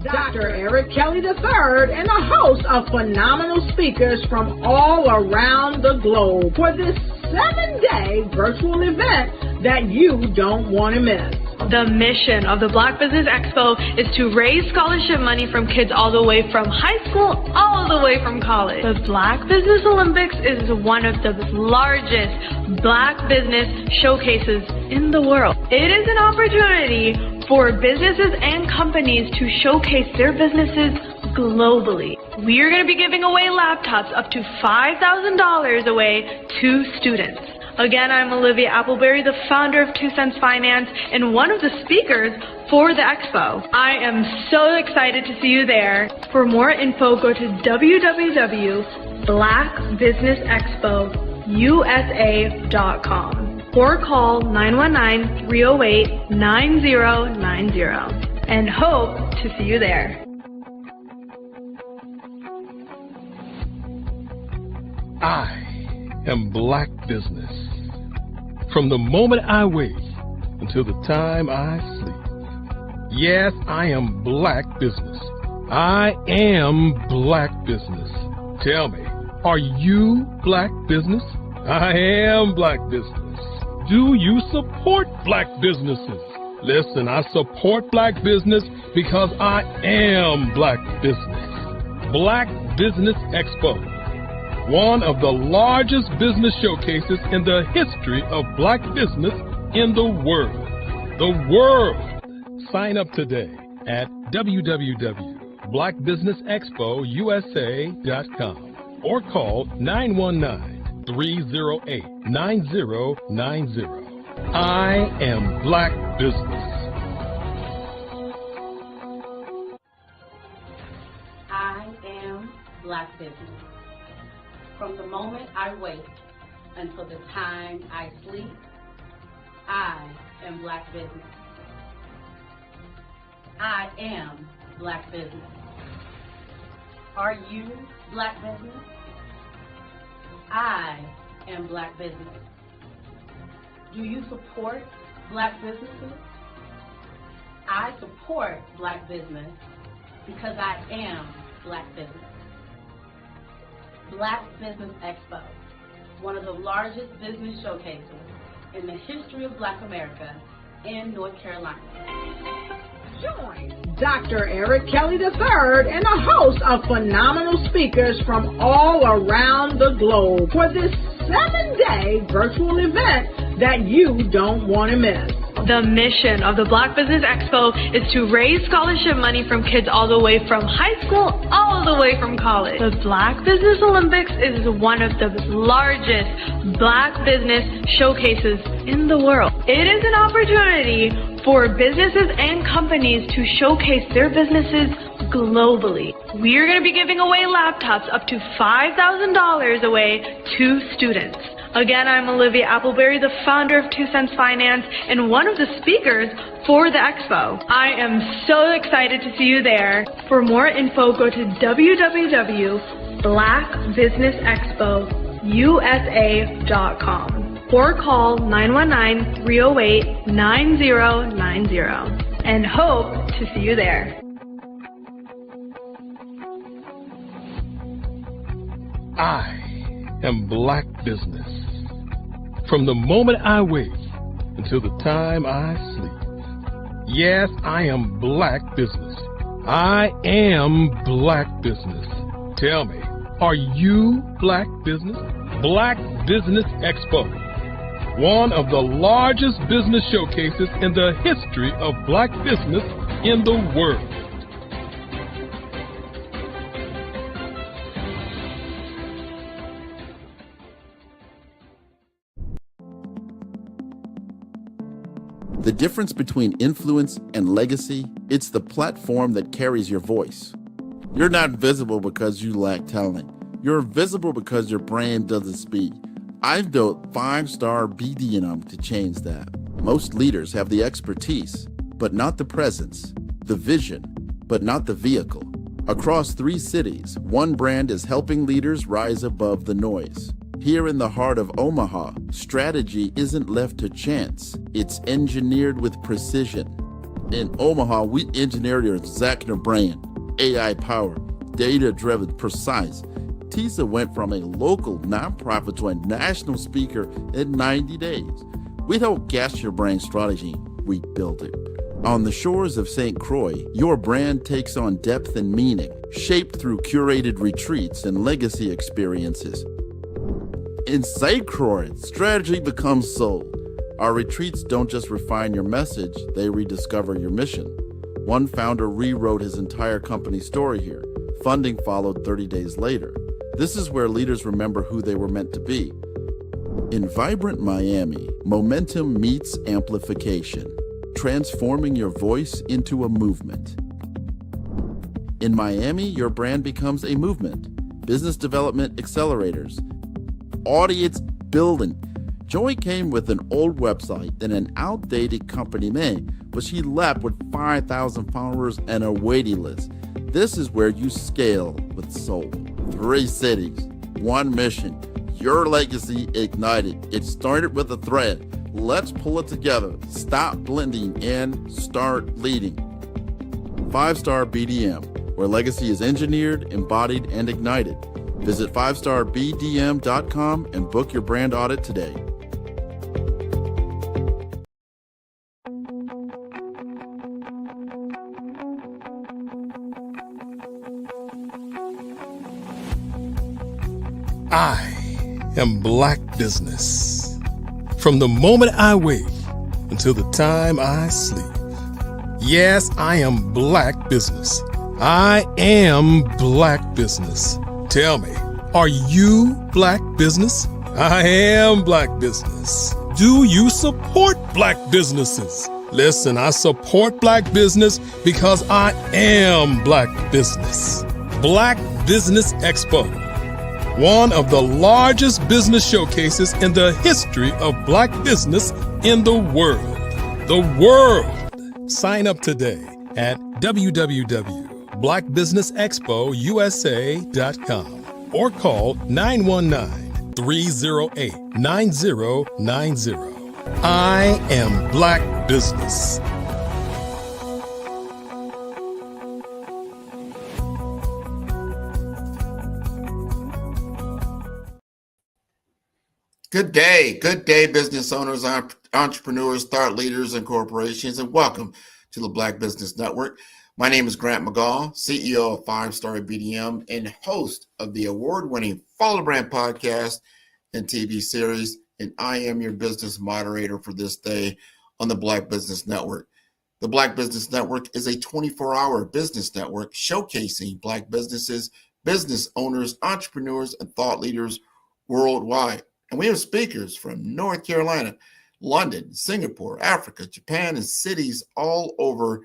Dr. Eric Kelly III and a host of phenomenal speakers from all around the globe for this 7-day virtual event that you don't want to miss. The mission of the Black Business Expo is to raise scholarship money from kids all the way from high school all the way from college. The Black Business Olympics is one of the largest Black business showcases in the world. It is an opportunity for businesses and companies to showcase their businesses globally. We are going to be giving away laptops up to $5,000 away to students. Again, I'm Olivia Appleberry, the founder of 2 Cents Finance and one of the speakers for the expo. I am so excited to see you there. For more info, go to www.blackbusinessexpousa.com or call 919-308-9090 and hope to see you there. I am Black Business. From the moment I wake until the time I sleep. Yes, I am Black Business. I am Black Business. Tell me, are you Black Business? I am Black Business. Do you support Black businesses? Listen, I support Black business because I am Black Business. Black Business Expo, one of the largest business showcases in the history of Black business in the world. The world! Sign up today at www.blackbusinessexpousa.com or call 919-308-9090. I am Black Business. I am Black Business. From the moment I wake until the time I sleep, I am Black Business. I am Black Business. Are you Black Business? I am Black Business. Do you support Black businesses? I support Black business because I am Black business. Black Business Expo, one of the largest business showcases in the history of Black America in North Carolina. Join Dr. Eric Kelly III and a host of phenomenal speakers from all around the globe for this 7-day virtual event that you don't want to miss. The mission of the Black Business Expo is to raise scholarship money from kids all the way from high school all the way from college. The Black Business Olympics is one of the largest Black business showcases in the world. It is an opportunity for businesses and companies to showcase their businesses globally. We are going to be giving away laptops up to $5,000 away to students. Again, I'm Olivia Appleberry, the founder of 2 Cents Finance and one of the speakers for the expo. I am so excited to see you there. For more info, go to www.blackbusinessexpousa.com or call 919-308-9090 and hope to see you there. I am Black Business. From the moment I wake until the time I sleep. Yes, I am Black Business. I am Black Business. Tell me, are you Black Business? Black Business Expo, one of the largest business showcases in the history of Black business in the world. The difference between influence and legacy, it's the platform that carries your voice. You're not visible because you lack talent. You're visible because your brand doesn't speak. I've built 5-star BDM to change that. Most leaders have the expertise, but not the presence, the vision, but not the vehicle. Across 3 cities, one brand is helping leaders rise above the noise. Here in the heart of Omaha, strategy isn't left to chance. It's engineered with precision. In Omaha, we engineered your Zachner brand, AI-powered, data-driven, precise. TISA went from a local nonprofit to a national speaker in 90 days. We don't guess your brand strategy, we build it. On the shores of St. Croix, your brand takes on depth and meaning, shaped through curated retreats and legacy experiences. In St. Croix, strategy becomes soul. Our retreats don't just refine your message, they rediscover your mission. One founder rewrote his entire company story here. Funding followed 30 days later. This is where leaders remember who they were meant to be. In vibrant Miami, momentum meets amplification, transforming your voice into a movement. In Miami, your brand becomes a movement. Business development accelerators, audience building. Joy came with an old website and an outdated company name, but she left with 5,000 followers and a waiting list. This is where you scale with soul. 3 cities, 1 mission, your legacy ignited. It started with a thread. Let's pull it together. Stop blending and start leading. 5-star BDM, where legacy is engineered, embodied, and ignited. Visit 5starbdm.com and book your brand audit today. I am Black Business. From the moment I wake until the time I sleep. Yes, I am Black Business. I am Black Business. Tell me, are you Black Business? I am Black Business. Do you support Black businesses? Listen, I support Black business because I am Black Business. Black Business Expo, one of the largest business showcases in the history of Black business in the world. The world. Sign up today at www.blackbusinessexpousa.com or call 919-308-9090. I am Black Business. Good day, business owners, entrepreneurs, thought leaders, and corporations, and welcome to the Black Business Network. My name is Grant McGaw, CEO of 5-Star BDM and host of the award-winning Follow the Brand podcast and TV series, and I am your business moderator for this day on the Black Business Network. The Black Business Network is a 24-hour business network showcasing Black businesses, business owners, entrepreneurs, and thought leaders worldwide. And we have speakers from North Carolina, London, Singapore, Africa, Japan, and cities all over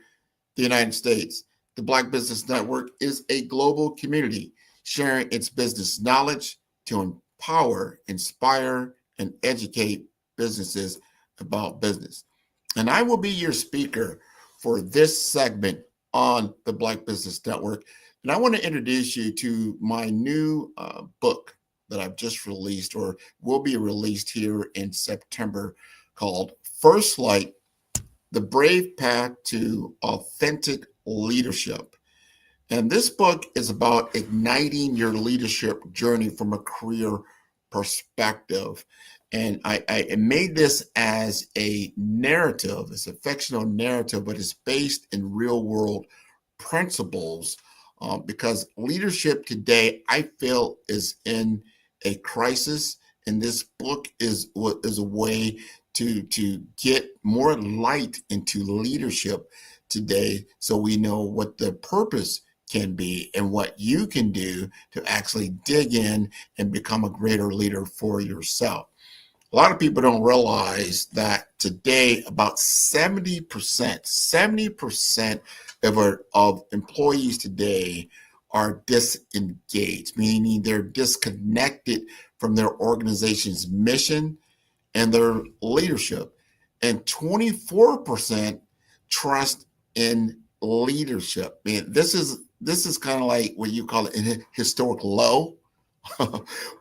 the United States. The Black Business Network is a global community sharing its business knowledge to empower, inspire, and educate businesses about business. And I will be your speaker for this segment on the Black Business Network. And I want to introduce you to my new book. that I've just released or will be released here in September called First Light, The Brave Path to Authentic Leadership. And this book is about igniting your leadership journey from a career perspective. And I made this as a narrative. It's a fictional narrative, but it's based in real world principles because leadership today, I feel, is in a crisis. And this book is a way to get more light into leadership today, so we know what the purpose can be and what you can do to actually dig in and become a greater leader for yourself. A lot of people don't realize that today about 70% of employees today are disengaged, meaning they're disconnected from their organization's mission and their leadership. And 24% trust in leadership. I mean, this is kind of like what you call it a historic low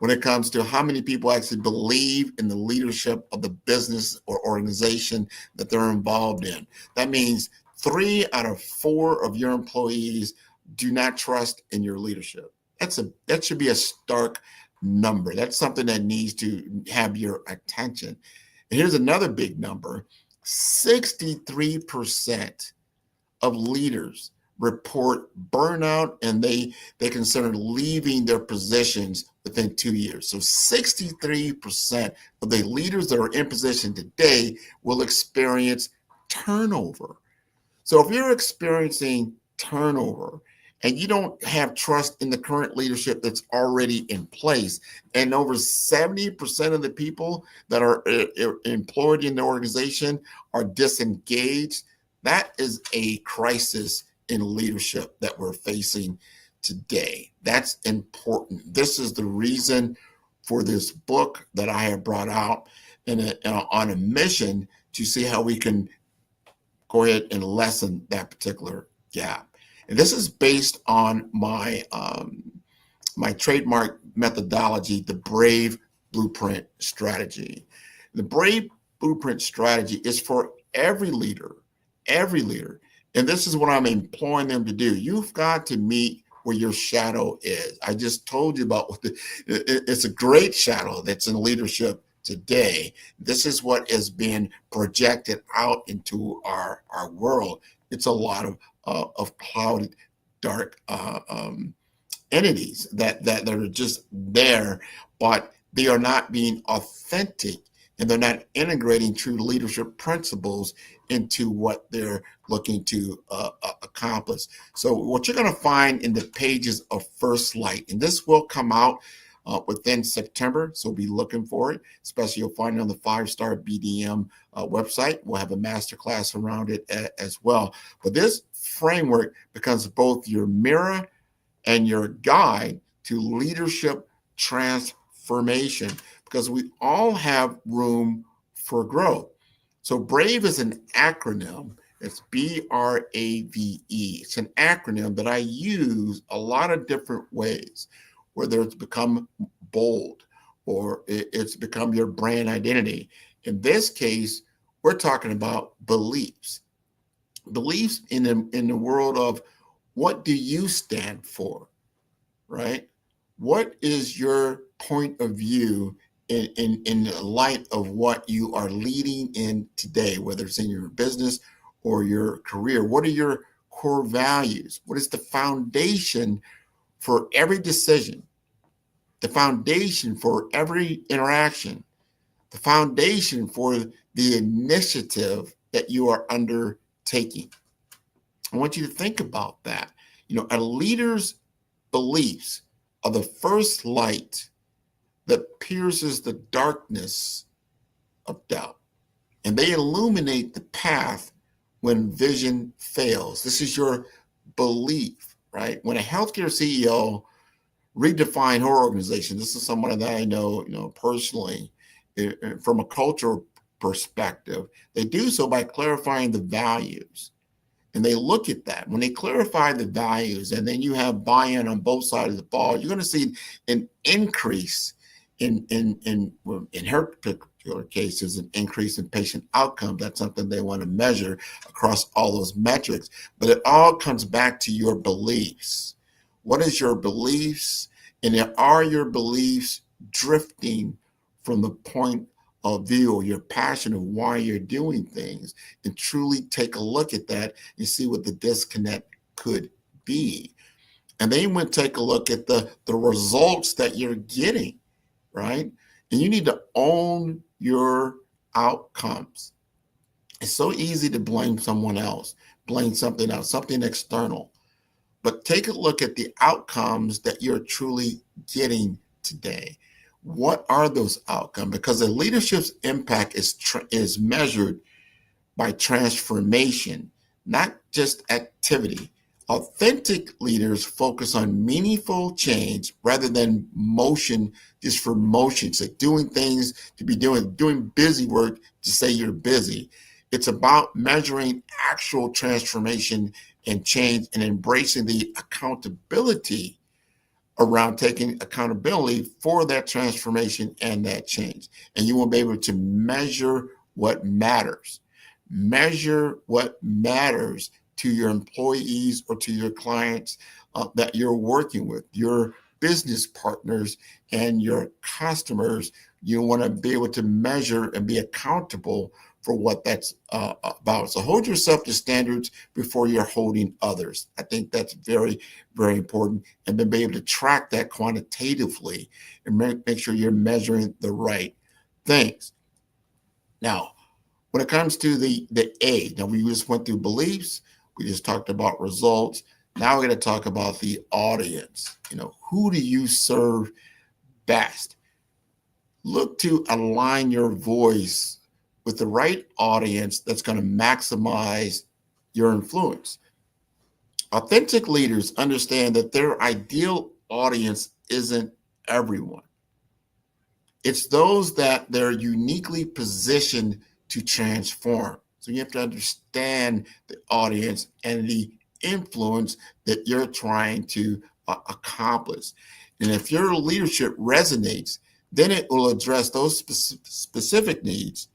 when it comes to how many people actually believe in the leadership of the business or organization that they're involved in. That means 3 out of 4 of your employees do not trust in your leadership. That should be a stark number. That's something that needs to have your attention. And here's another big number. 63% of leaders report burnout, and they consider leaving their positions within 2 years. So 63% of the leaders that are in position today will experience turnover. So if you're experiencing turnover and you don't have trust in the current leadership that's already in place, and over 70% of the people that are employed in the organization are disengaged, that is a crisis in leadership that we're facing today. That's important. This is the reason for this book that I have brought out on a mission to see how we can go ahead and lessen that particular gap. And this is based on my my trademark methodology, the Brave Blueprint Strategy. The Brave Blueprint Strategy is for every leader. And this is what I'm imploring them to do. You've got to meet where your shadow is. I just told you about it's a great shadow that's in leadership today. This is what is being projected out into our world. It's a lot of clouded, dark entities that are just there, but they are not being authentic, and they're not integrating true leadership principles into what they're looking to accomplish. So what you're going to find in the pages of First Light, and this will come out within September, so be looking for it. Especially you'll find it on the 5-Star BDM website. We'll have a masterclass around it as well. But this framework becomes both your mirror and your guide to leadership transformation, because we all have room for growth. So BRAVE is an acronym. It's BRAVE. It's an acronym that I use a lot of different ways, whether it's become bold or it's become your brand identity. In this case, we're talking about beliefs. Beliefs in the world of what do you stand for, right? What is your point of view in light of what you are leading in today, whether it's in your business or your career? What are your core values? What is the foundation for every decision? The foundation for every interaction? The foundation for the initiative that you are undertaking? I want you to think about that. You know, a leader's beliefs are the first light that pierces the darkness of doubt, and they illuminate the path when vision fails. This is your belief, right? When a healthcare CEO redefined her organization, this is someone that I know, personally, from a cultural perspective, they do so by clarifying the values. And they look at that. When they clarify the values, and then you have buy-in on both sides of the ball, you're going to see an increase in her particular case is an increase in patient outcome. That's something they want to measure across all those metrics. But it all comes back to your beliefs. What is your beliefs? And are your beliefs drifting from the point of view or your passion of why you're doing things? And truly take a look at that and see what the disconnect could be. And then when take a look at the results that you're getting, right? And you need to own your outcomes. It's so easy to blame someone else, blame something else, something external. But take a look at the outcomes that you're truly getting today. What are those outcomes? Because the leadership's impact is measured by transformation, not just activity. Authentic leaders focus on meaningful change rather than motion just for motion. So doing things to be doing busy work to say you're busy. It's about measuring actual transformation and change and embracing the accountability around taking accountability for that transformation and that change. And you will be able to measure what matters. Measure what matters to your employees or to your clients that you're working with, your business partners and your customers. You want to be able to measure and be accountable for what that's about. So hold yourself to standards before you're holding others. I think that's very, very important. And then be able to track that quantitatively and make sure you're measuring the right things. Now, when it comes to the A, now we just went through beliefs, we just talked about results. Now we're going to talk about the audience. Who do you serve best? Look to align your voice with the right audience that's going to maximize your influence. Authentic leaders understand that their ideal audience isn't everyone. It's those that they're uniquely positioned to transform. So you have to understand the audience and the influence that you're trying to accomplish. And if your leadership resonates, then it will address those specific needs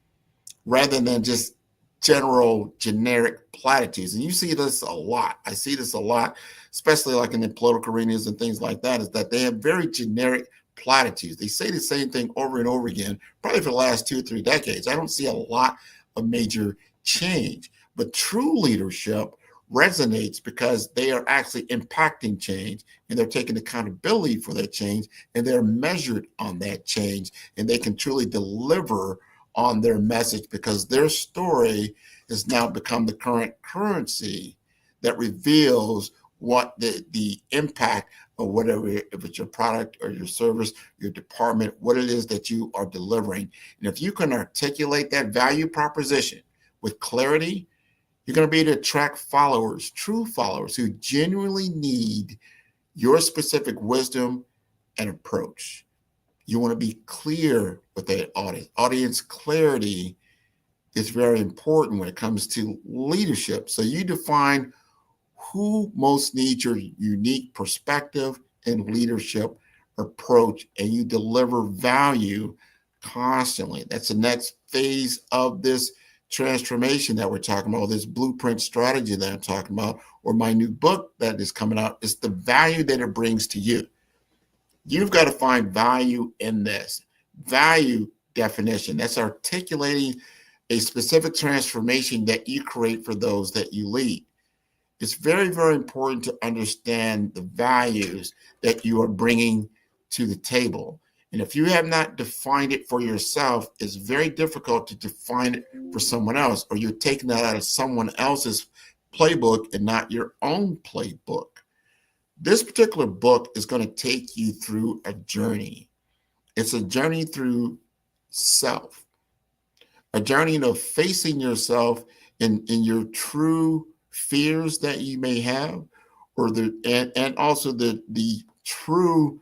rather than just generic platitudes. And you see this a lot. I see this a lot, especially like in the political arenas and things like that, is that they have very generic platitudes. They say the same thing over and over again, probably for the last 2 or 3 decades. I don't see a lot of major change, but true leadership resonates because they are actually impacting change and they're taking accountability for that change and they're measured on that change and they can truly deliver on their message because their story has now become the current currency that reveals what the impact of whatever, if it's your product or your service, your department, what it is that you are delivering. And if you can articulate that value proposition with clarity, you're going to be able to attract followers, true followers who genuinely need your specific wisdom and approach. You want to be clear with that audience. Audience clarity is very important when it comes to leadership. So you define who most needs your unique perspective and leadership approach, and you deliver value constantly. That's the next phase of this transformation that we're talking about, this blueprint strategy that I'm talking about, or my new book that is coming out. Is the value that it brings to you. You've got to find value in this. Value definition, that's articulating a specific transformation that you create for those that you lead. It's very, very important to understand the values that you are bringing to the table. And if you have not defined it for yourself, it's very difficult to define it for someone else, or you're taking that out of someone else's playbook and not your own playbook. This particular book is going to take you through a journey. It's a journey through self, a journey of facing yourself in your true fears that you may have, or and also the true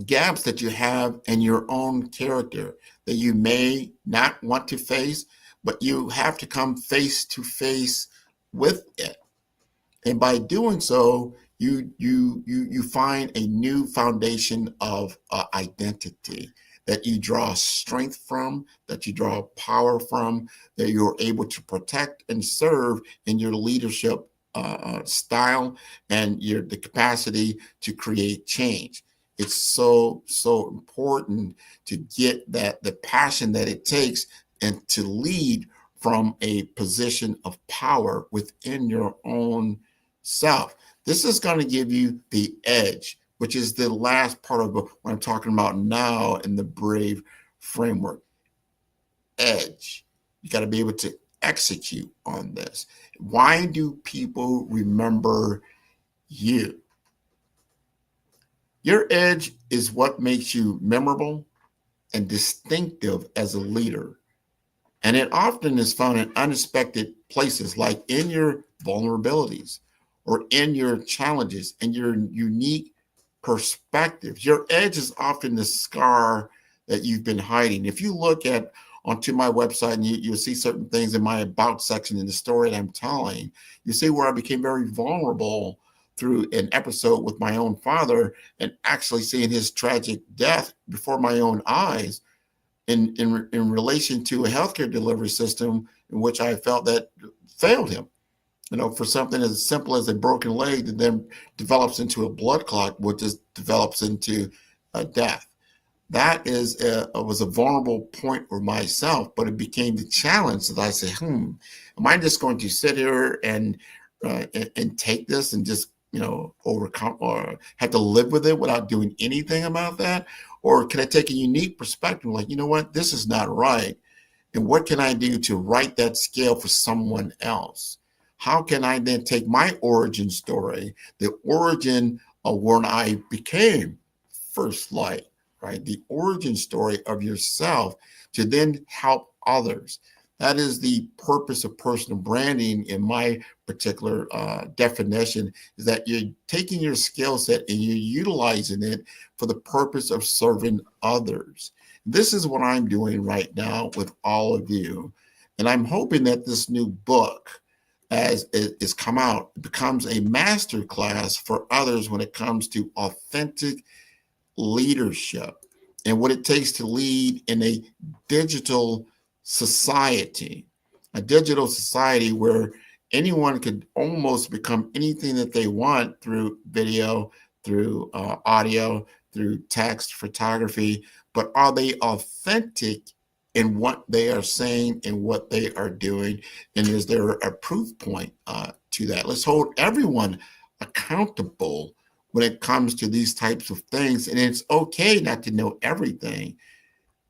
gaps that you have in your own character that you may not want to face, but you have to come face to face with it. And by doing so, you find a new foundation of identity that you draw strength from, that you draw power from, that you're able to protect and serve in your leadership style and the capacity to create change. It's so important to get the passion that it takes and to lead from a position of power within your own self. This is going to give you the edge, which is the last part of what I'm talking about now in the BRAVE framework. Edge. You got to be able to execute on this. Why do people remember you? Your edge is what makes you memorable and distinctive as a leader. And it often is found in unexpected places, like in your vulnerabilities or in your challenges and your unique perspectives. Your edge is often the scar that you've been hiding. If you look onto my website and you'll see certain things in my about section in the story that I'm telling, you see where I became very vulnerable through an episode with my own father and actually seeing his tragic death before my own eyes in relation to a healthcare delivery system in which I felt that failed him. For something as simple as a broken leg that then develops into a blood clot, which just develops into a death. That was a vulnerable point for myself, but it became the challenge that I said, am I just going to sit here and take this and just overcome or have to live with it without doing anything about that? Or can I take a unique perspective, like, you know what, this is not right. And what can I do to right that scale for someone else? How can I then take my origin story, the origin of when I became First Light, right? The origin story of yourself to then help others. That is the purpose of personal branding in my particular definition, is that you're taking your skill set and you're utilizing it for the purpose of serving others. This is what I'm doing right now with all of you. And I'm hoping that this new book, as it is come out, becomes a master class for others when it comes to authentic leadership and what it takes to lead in a digital society where anyone could almost become anything that they want through video, through audio, through text, photography. But are they authentic in what they are saying and what they are doing? And is there a proof point to that? Let's hold everyone accountable when it comes to these types of things. And it's okay not to know everything.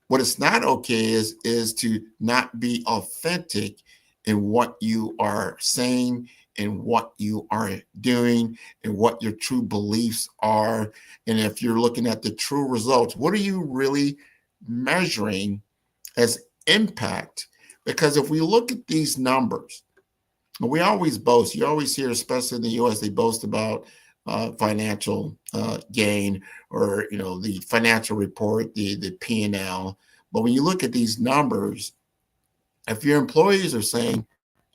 What it's not okay is to not be authentic in what you are saying and what you are doing and what your true beliefs are. And if you're looking at the true results, what are you really measuring as impact? Because if we look at these numbers, and we always boast, you always hear, especially in the US, they boast about financial gain, or the financial report, the P&L. But when you look at these numbers, if your employees are saying,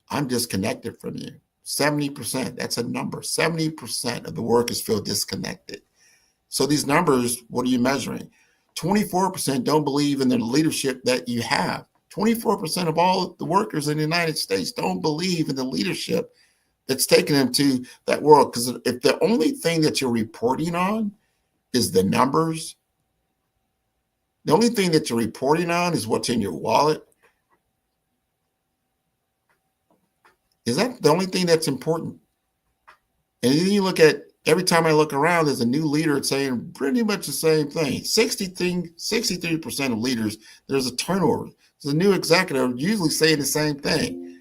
I'm disconnected from you, 70%, that's a number. 70% of the workers feel disconnected. So these numbers, what are you measuring? 24% don't believe in the leadership that you have. 24% of all the workers in the United States don't believe in the leadership that's taken them to that world. Because if the only thing that you're reporting on is the numbers, the only thing that you're reporting on is what's in your wallet, is that the only thing that's important? And then you look at, every time I look around, there's a new leader saying pretty much the same thing. 63% of leaders, there's a turnover. There's a new executive usually saying the same thing.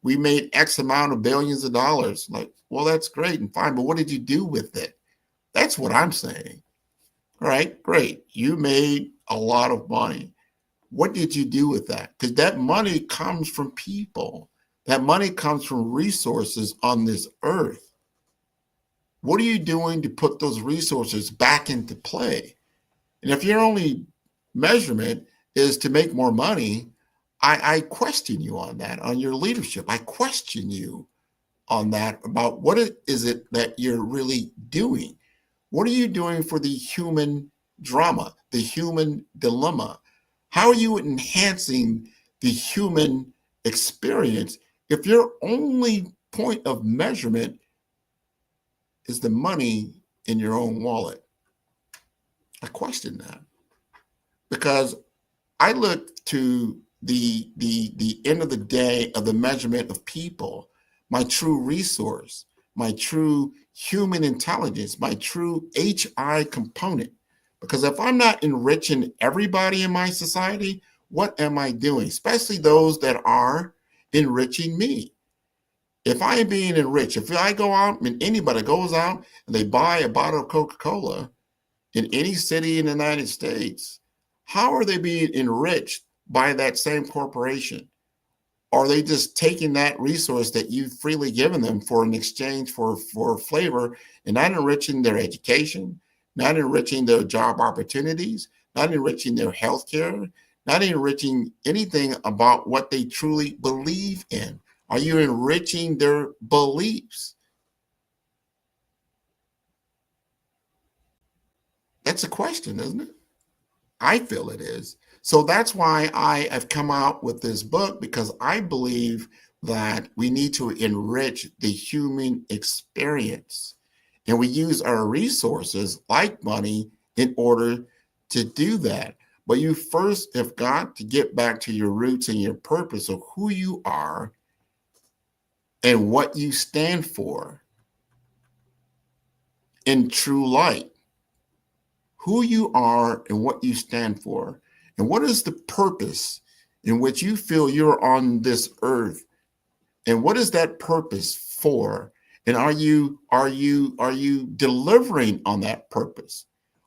We made X amount of billions of dollars. Like, well, that's great and fine, but what did you do with it? That's what I'm saying. All right, great. You made a lot of money. What did you do with that? Because that money comes from people. That money comes from resources on this earth. What are you doing to put those resources back into play? And if your only measurement is to make more money, I question you on that, on your leadership. I question you on that about what is it that you're really doing? What are you doing for the human drama, the human dilemma? How are you enhancing the human experience if your only point of measurement is the money in your own wallet? I question that, because I look to the end of the day of the measurement of people, my true resource, my true human intelligence, my true HI component. Because if I'm not enriching everybody in my society, what am I doing? Especially those that are enriching me. If I am being enriched, if I go out and anybody goes out and they buy a bottle of Coca-Cola in any city in the United States, how are they being enriched by that same corporation? Are they just taking that resource that you've freely given them for an exchange for flavor and not enriching their education, not enriching their job opportunities, not enriching their health care, not enriching anything about what they truly believe in? Are you enriching their beliefs? That's a question, isn't it? I feel it is. So that's why I have come out with this book, because I believe that we need to enrich the human experience. And we use our resources like money in order to do that. But you first have got to get back to your roots and your purpose of who you are and what you stand for in true light. Who you are and what you stand for, and what is the purpose in which you feel you're on this earth, and what is that purpose for? And are you delivering on that purpose?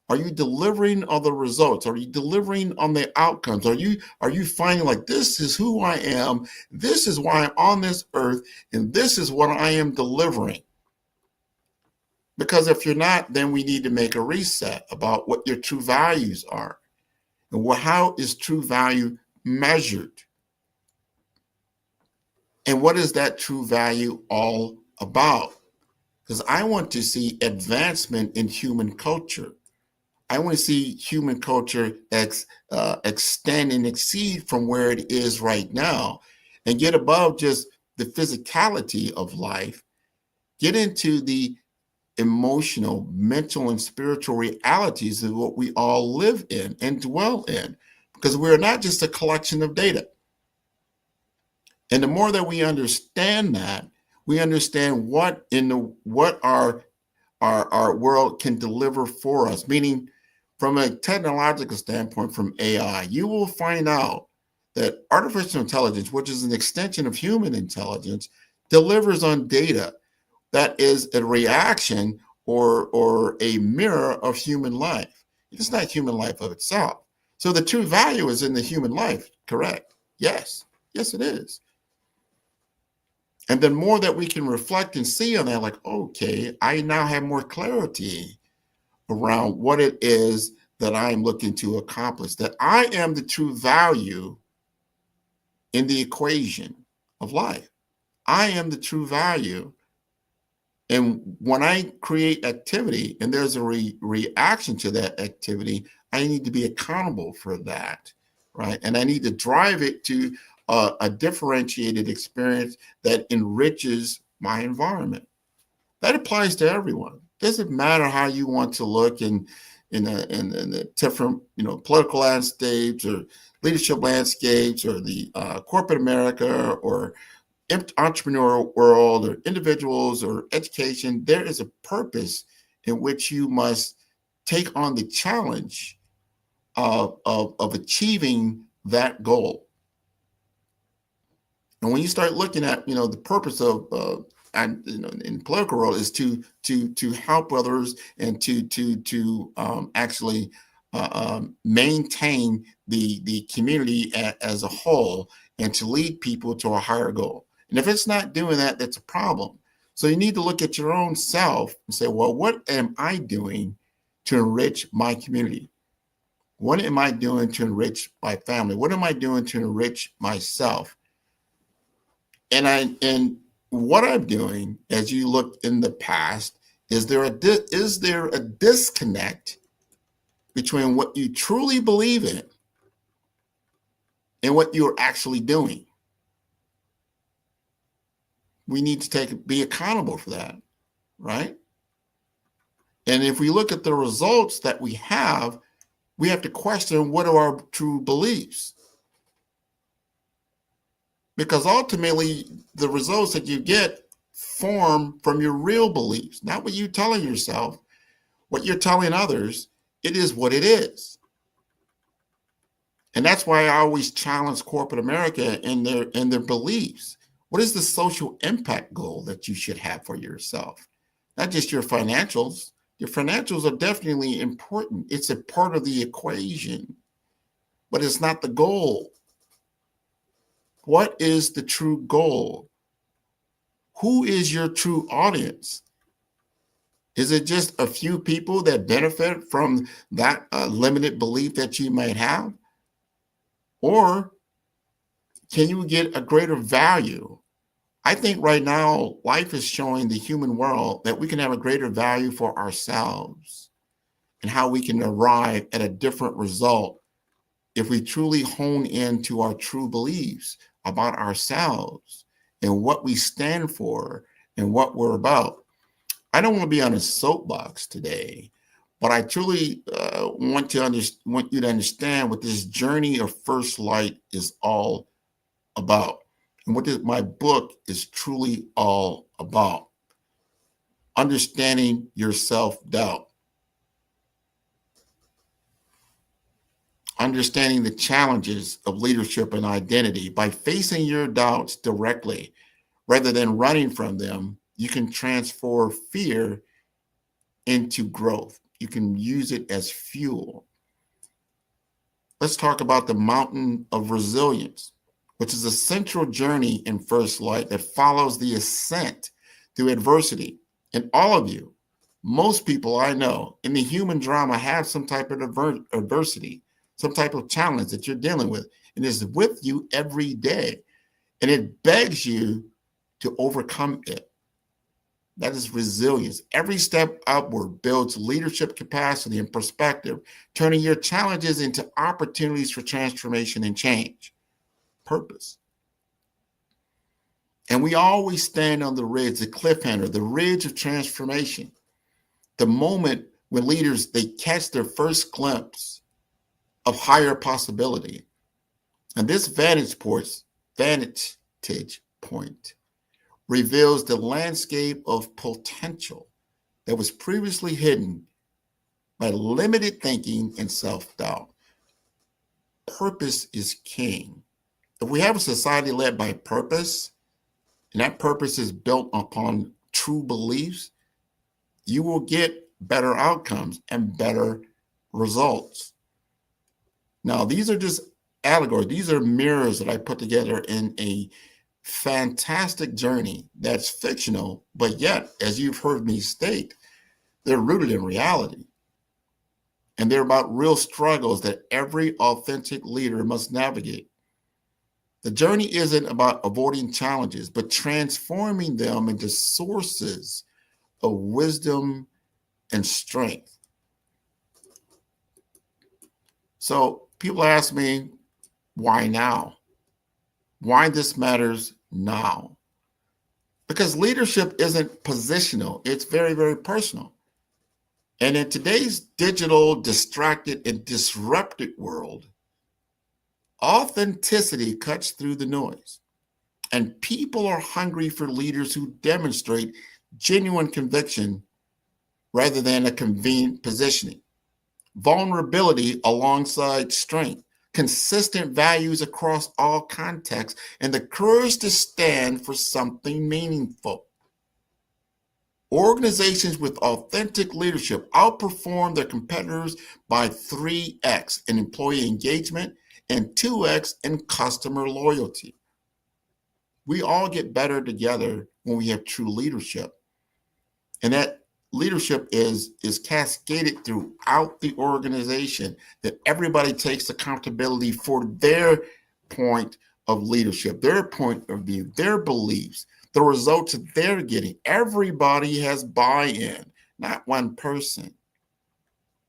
Are you delivering on the results? Are you delivering on the outcomes? Are you finding like, this is who I am, this is why I'm on this earth, and this is what I am delivering? Because if you're not, then we need to make a reset about what your true values are. And how is true value measured? And what is that true value all about? Because I want to see advancement in human culture. I want to see human culture extend and exceed from where it is right now and get above just the physicality of life, get into the emotional, mental, and spiritual realities of what we all live in and dwell in, because we're not just a collection of data. And the more that we understand that, we understand what our world can deliver for us. Meaning, from a technological standpoint, from AI, you will find out that artificial intelligence, which is an extension of human intelligence, delivers on data that is a reaction or a mirror of human life. It's not human life of itself. So the true value is in the human life, correct? Yes. Yes, it is. And the more that we can reflect and see on that, like, okay, I now have more clarity around what it is that I'm looking to accomplish, that I am the true value in the equation of life. I am the true value. And when I create activity and there's a reaction to that activity, I need to be accountable for that, right? And I need to drive it to a differentiated experience that enriches my environment. That applies to everyone. Doesn't matter how you want to look in the different, political landscapes or leadership landscapes or the corporate America or entrepreneurial world or individuals or education. There is a purpose in which you must take on the challenge of achieving that goal. And when you start looking at, the purpose of in the political world is to help others and to actually maintain the community as a whole and to lead people to a higher goal. And if it's not doing that, that's a problem. So you need to look at your own self and say, well, what am I doing to enrich my community? What am I doing to enrich my family? What am I doing to enrich myself? And what I'm doing, as you look in the past, is there a disconnect between what you truly believe in and what you're actually doing? We need to be accountable for that, right? And if we look at the results that we have to question, what are our true beliefs? Because ultimately, the results that you get form from your real beliefs, not what you're telling yourself, what you're telling others. It is what it is. And that's why I always challenge corporate America in their beliefs. What is the social impact goal that you should have for yourself? Not just your financials. Your financials are definitely important. It's a part of the equation, but it's not the goal. What is the true goal? Who is your true audience? Is it just a few people that benefit from that limited belief that you might have? Or can you get a greater value? I think right now, life is showing the human world that we can have a greater value for ourselves and how we can arrive at a different result if we truly hone into our true beliefs about ourselves and what we stand for and what we're about. I don't want to be on a soapbox today, but I truly want you to understand what this journey of First Light is all about, and what my book is truly all about. Understanding your self-doubt. Understanding the challenges of leadership and identity. By facing your doubts directly, rather than running from them, you can transform fear into growth. You can use it as fuel. Let's talk about the mountain of resilience, which is a central journey in First Light that follows the ascent through adversity. And all of you, most people I know in the human drama have some type of adversity, some type of challenge that you're dealing with, and is with you every day. And it begs you to overcome it. That is resilience. Every step upward builds leadership capacity and perspective, turning your challenges into opportunities for transformation and change. Purpose. And we always stand on the ridge, the cliffhanger, the ridge of transformation. The moment when leaders, they catch their first glimpse of higher possibility. And this vantage point reveals the landscape of potential that was previously hidden by limited thinking and self-doubt. Purpose is king. If we have a society led by purpose, and that purpose is built upon true beliefs, you will get better outcomes and better results. Now, these are just allegories. These are mirrors that I put together in a fantastic journey that's fictional, but yet, as you've heard me state, they're rooted in reality. And they're about real struggles that every authentic leader must navigate. The journey isn't about avoiding challenges, but transforming them into sources of wisdom and strength. So people ask me, why now? Why this matters now? Because leadership isn't positional. It's very, very personal. And in today's digital, distracted, and disrupted world, authenticity cuts through the noise. And people are hungry for leaders who demonstrate genuine conviction rather than a convenient positioning. Vulnerability alongside strength, consistent values across all contexts, and the courage to stand for something meaningful. Organizations with authentic leadership outperform their competitors by 3x in employee engagement and 2x in customer loyalty. We all get better together when we have true leadership. And that leadership is cascaded throughout the organization, that everybody takes accountability for their point of leadership, their point of view, their beliefs, the results that they're getting. Everybody has buy-in, not one person,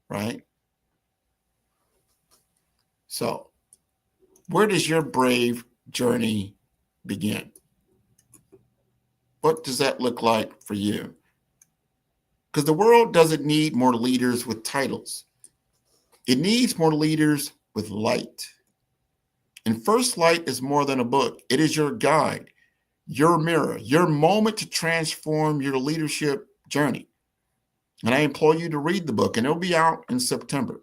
right? So where does your brave journey begin? What does that look like for you? Because the world doesn't need more leaders with titles. It needs more leaders with light. And First Light is more than a book. It is your guide, your mirror, your moment to transform your leadership journey. And I implore you to read the book, and it'll be out in September.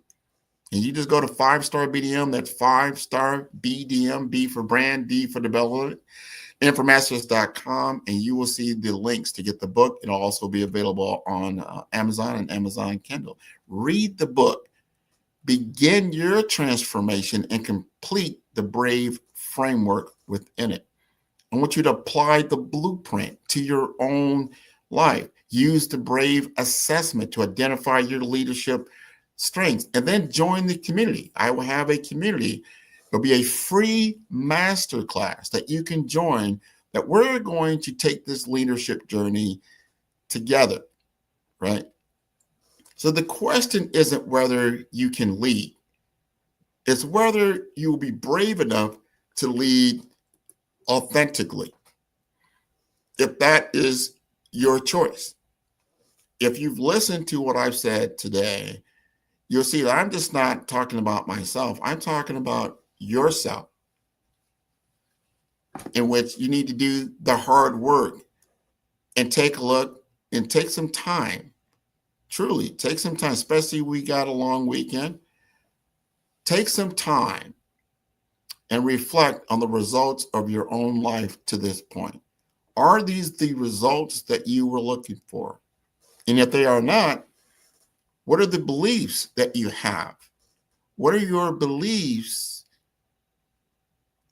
And you just go to 5-Star BDM, that's 5-Star BDM, B for brand, D for development, informasters.com, and you will see the links to get the book. It'll also be available on Amazon and Amazon Kindle. Read the book, begin your transformation, and complete the Brave framework within it. I want you to apply the blueprint to your own life. Use the Brave assessment to identify your leadership strengths, and then join the community. I will have a community. There'll be a free masterclass that you can join, that we're going to take this leadership journey together, right? So the question isn't whether you can lead. It's whether you will be brave enough to lead authentically. If that is your choice. If you've listened to what I've said today, you'll see that I'm just not talking about myself. I'm talking about yourself, in which you need to do the hard work and take a look and take some time. Truly, take some time, especially we got a long weekend. Take some time and reflect on the results of your own life to this point. Are these the results that you were looking for? And if they are not, what are the beliefs that you have? What are your beliefs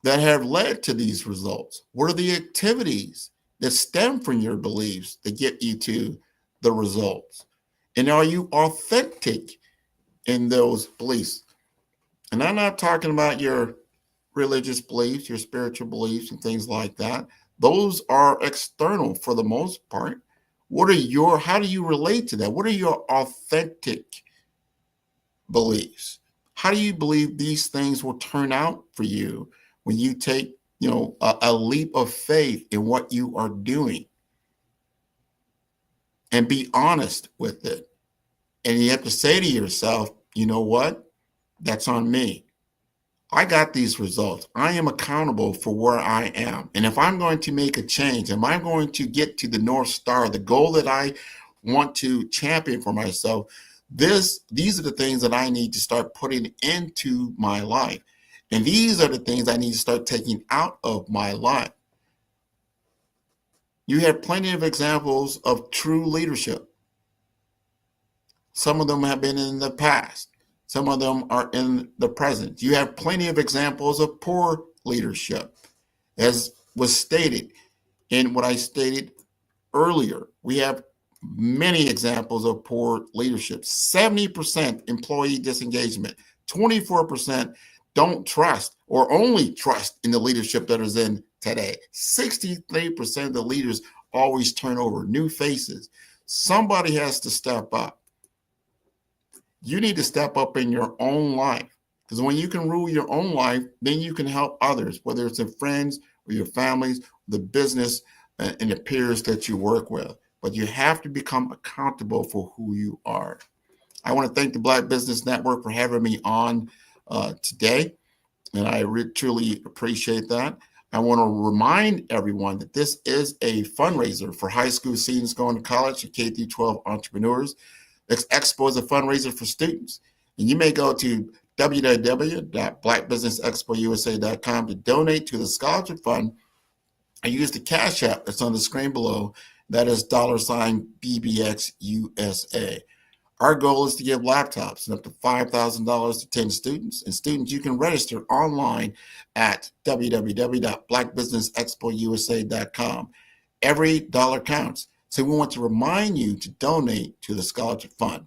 that have led to these results? What are the activities that stem from your beliefs that get you to the results? And are you authentic in those beliefs? And I'm not talking about your religious beliefs, your spiritual beliefs, and things like that. Those are external for the most part. How do you relate to that? What are your authentic beliefs? How do you believe these things will turn out for you when you take, a leap of faith in what you are doing? And be honest with it. And you have to say to yourself, you know what? That's on me. I got these results. I am accountable for where I am. And if I'm going to make a change, am I going to get to the North Star, the goal that I want to champion for myself? These are the things that I need to start putting into my life. And these are the things I need to start taking out of my life. You have plenty of examples of true leadership. Some of them have been in the past. Some of them are in the present. You have plenty of examples of poor leadership. As was stated in what I stated earlier, we have many examples of poor leadership. 70% employee disengagement, 24% don't trust or only trust in the leadership that is in today. 63% of the leaders always turn over, new faces. Somebody has to step up. You need to step up in your own life, because when you can rule your own life, then you can help others, whether it's in friends or your families, the business and the peers that you work with. But you have to become accountable for who you are. I want to thank the Black Business Network for having me on today, and I truly appreciate that. I want to remind everyone that this is a fundraiser for high school students going to college, K through 12 entrepreneurs. This expo is a fundraiser for students. And you may go to www.blackbusinessexpousa.com to donate to the scholarship fund and use the Cash App that's on the screen below. That is $BBXUSA. Our goal is to give laptops and up to $5,000 to 10 students. And students, you can register online at www.blackbusinessexpousa.com. Every dollar counts. So we want to remind you to donate to the scholarship fund.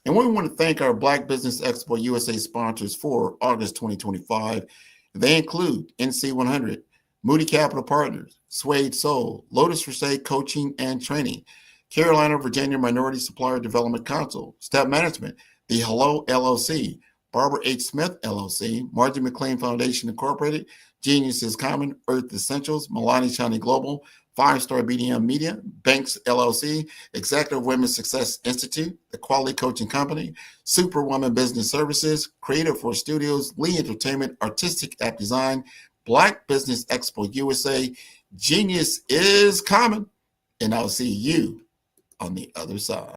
And we want to thank our Black Business Expo USA sponsors for August 2025. They include NC100, Moody Capital Partners, Suede Soul, Lotus Crusade Coaching and Training, Carolina, Virginia Minority Supplier Development Council, Step Management, The Hello LLC, Barbara H. Smith LLC, Margie McLean Foundation Incorporated, Genius is Common, Earth Essentials, Milani Chani Global, 5-Star BDM Media, Banks LLC, Executive Women's Success Institute, The Quality Coaching Company, Superwoman Business Services, Creative for Studios, Lee Entertainment, Artistic App Design, Black Business Expo USA, Genius is Common, and I'll see you on the other side.